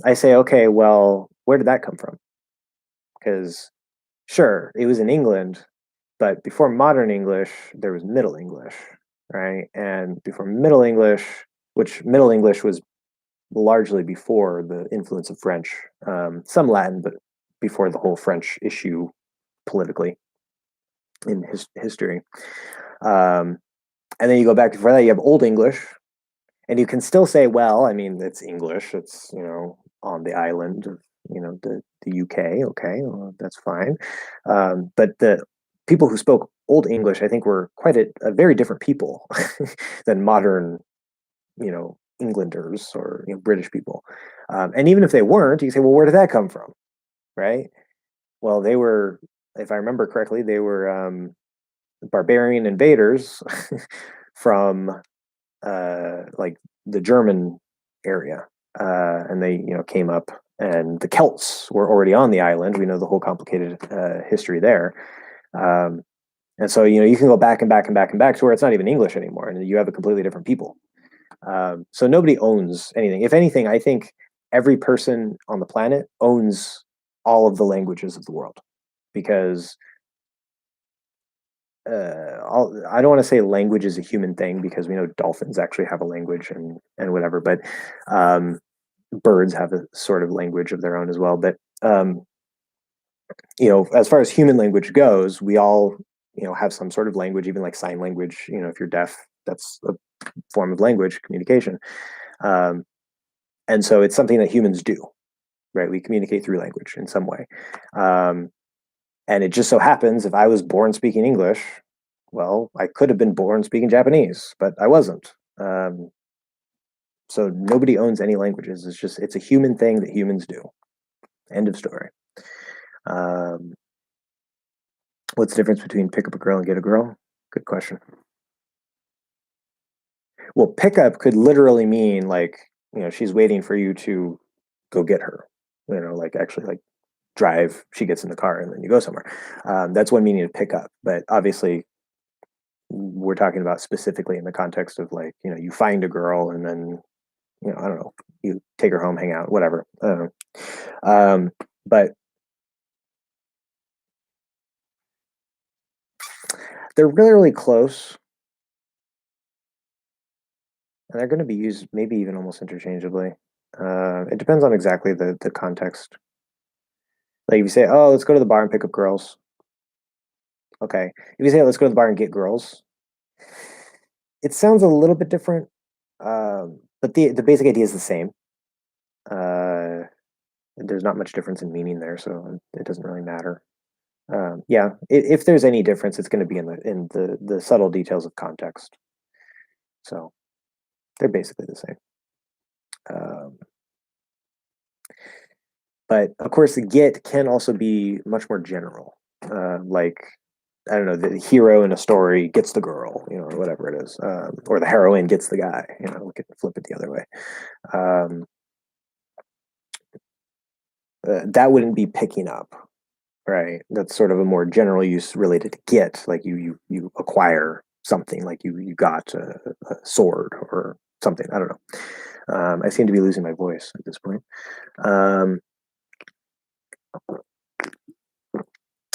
I say, okay, well, where did that come from? Because sure, it was in England, but before modern English, there was Middle English, right? And before Middle English, which Middle English was largely before the influence of French, some Latin, but before the whole French issue politically in history. Um, and then you go back before that, you have Old English, and you can still say, well, I mean, it's English. It's on the island of the UK. Okay, well, that's fine. But the people who spoke Old English, I think, were quite a very different people than modern, Englanders or British people. And even if they weren't, you say, well, where did that come from, right? Well, they were, if I remember correctly, they were barbarian invaders from like the German area, and they came up, and the Celts were already on the island. We know the whole complicated history there, um, and so you can go back and back and back and back to where it's not even English anymore, and you have a completely different people. So nobody owns anything. If anything, I think every person on the planet owns all of the languages of the world, because I don't want to say language is a human thing, because we know dolphins actually have a language and whatever, but birds have a sort of language of their own as well. But as far as human language goes, we all have some sort of language, even like sign language. If you're deaf, that's a form of language communication, and so it's something that humans do, right? We communicate through language in some way. And it just so happens, if I was born speaking English, well, I could have been born speaking Japanese, but I wasn't. So nobody owns any languages. It's a human thing that humans do. End of story. What's the difference between pick up a girl and get a girl? Good question. Well, pick up could literally mean like, she's waiting for you to go get her, like actually like drive, she gets in the car and then you go somewhere. That's one meaning of pick up. But obviously, we're talking about specifically in the context of like, you find a girl and then, I don't know, you take her home, hang out, whatever. I don't know. But they're really, really close. And they're going to be used maybe even almost interchangeably. It depends on exactly the context. Like if you say, oh, let's go to the bar and pick up girls. Okay. If you say, let's go to the bar and get girls, it sounds a little bit different. But the basic idea is the same. There's not much difference in meaning there, so it doesn't really matter. Yeah, if there's any difference, it's going to be in the subtle details of context. So they're basically the same. But of course, the get can also be much more general. Like, I don't know, the hero in a story gets the girl, or whatever it is, or the heroine gets the guy. We can flip it the other way. That wouldn't be picking up, right? That's sort of a more general use related to get, like you acquire something, like you got a sword or something. I don't know. I seem to be losing my voice at this point.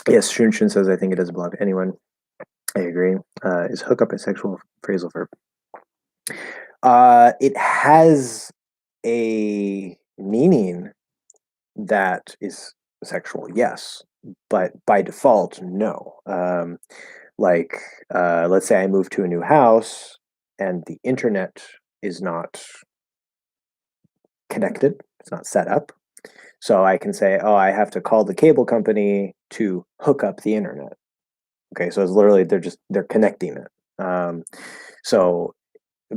Yes, Shun says, I think it does belong to anyone. I agree. Is hookup a sexual phrasal verb? It has a meaning that is sexual, yes, but by default, no. Like, let's say I move to a new house and the internet is not connected, it's not set up. So I can say, oh, I have to call the cable company to hook up the internet. Okay, so it's literally they're connecting it. So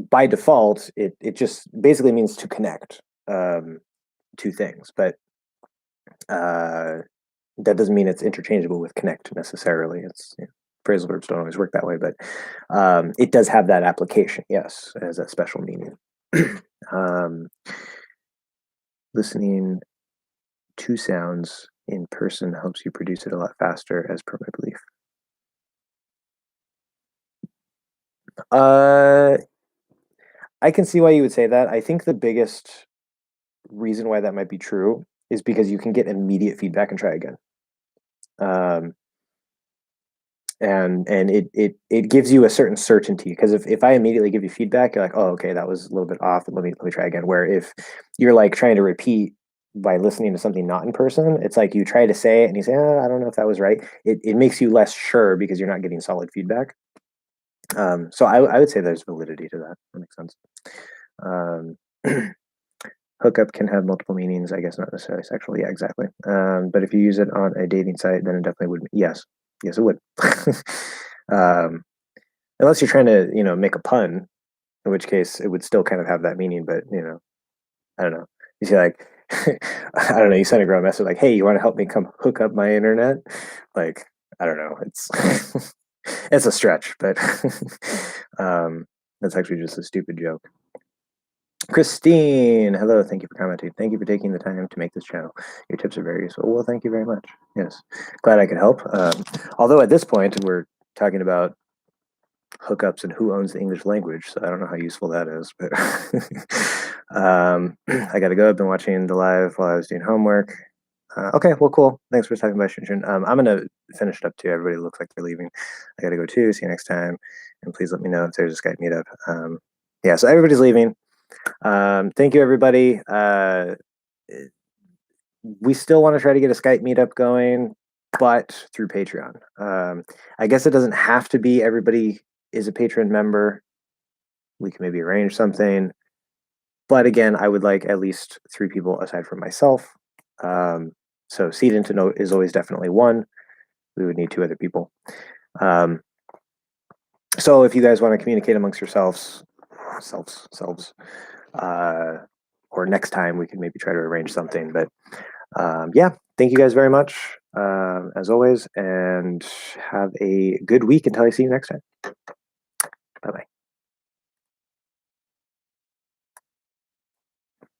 by default, it just basically means to connect two things, but that doesn't mean it's interchangeable with connect necessarily. It's Phrasal verbs don't always work that way, but it does have that application, yes, as a special meaning. Listening to sounds in person helps you produce it a lot faster, as per my belief. I can see why you would say that. I think the biggest reason why that might be true is because you can get immediate feedback and try again. Um, and it gives you a certain certainty, because if I immediately give you feedback, you're like, oh, okay, that was a little bit off, let me try again. Where if you're like trying to repeat by listening to something not in person, it's like you try to say it and you say, oh, I don't know if that was right. It makes you less sure because you're not getting solid feedback. So I would say there's validity to that. That makes sense. Um, hookup can have multiple meanings, I guess, not necessarily sexual. Yeah, exactly. But if you use it on a dating site, then it definitely would. Yes, yes, it would. um, unless you're trying to, make a pun, in which case it would still kind of have that meaning. But I don't know. You see, like, I don't know. You send a girl a message like, "Hey, you want to help me come hook up my internet?" Like, I don't know. It's it's a stretch, but that's actually just a stupid joke. Christine, hello. Thank you for commenting. Thank you for taking the time to make this channel. Your tips are very useful. Well, thank you very much. Yes, glad I could help. Although at this point we're talking about hookups and who owns the English language, so I don't know how useful that is. But I got to go. I've been watching the live while I was doing homework. Okay, well, cool. Thanks for talking about Shinshin. I'm gonna finish it up too. Everybody looks like they're leaving. I got to go too. See you next time, and please let me know if there's a Skype meetup. Yeah, so everybody's leaving. Thank you, everybody. We still want to try to get a Skype meetup going, but through Patreon. I guess it doesn't have to be everybody is a patron member. We can maybe arrange something. But again, I would like at least 3 people aside from myself. So seed into note is always definitely 1. We would need 2 other people. So if you guys want to communicate amongst yourselves, or next time we can maybe try to arrange something. But yeah, thank you guys very much, as always, and have a good week until I see you next time.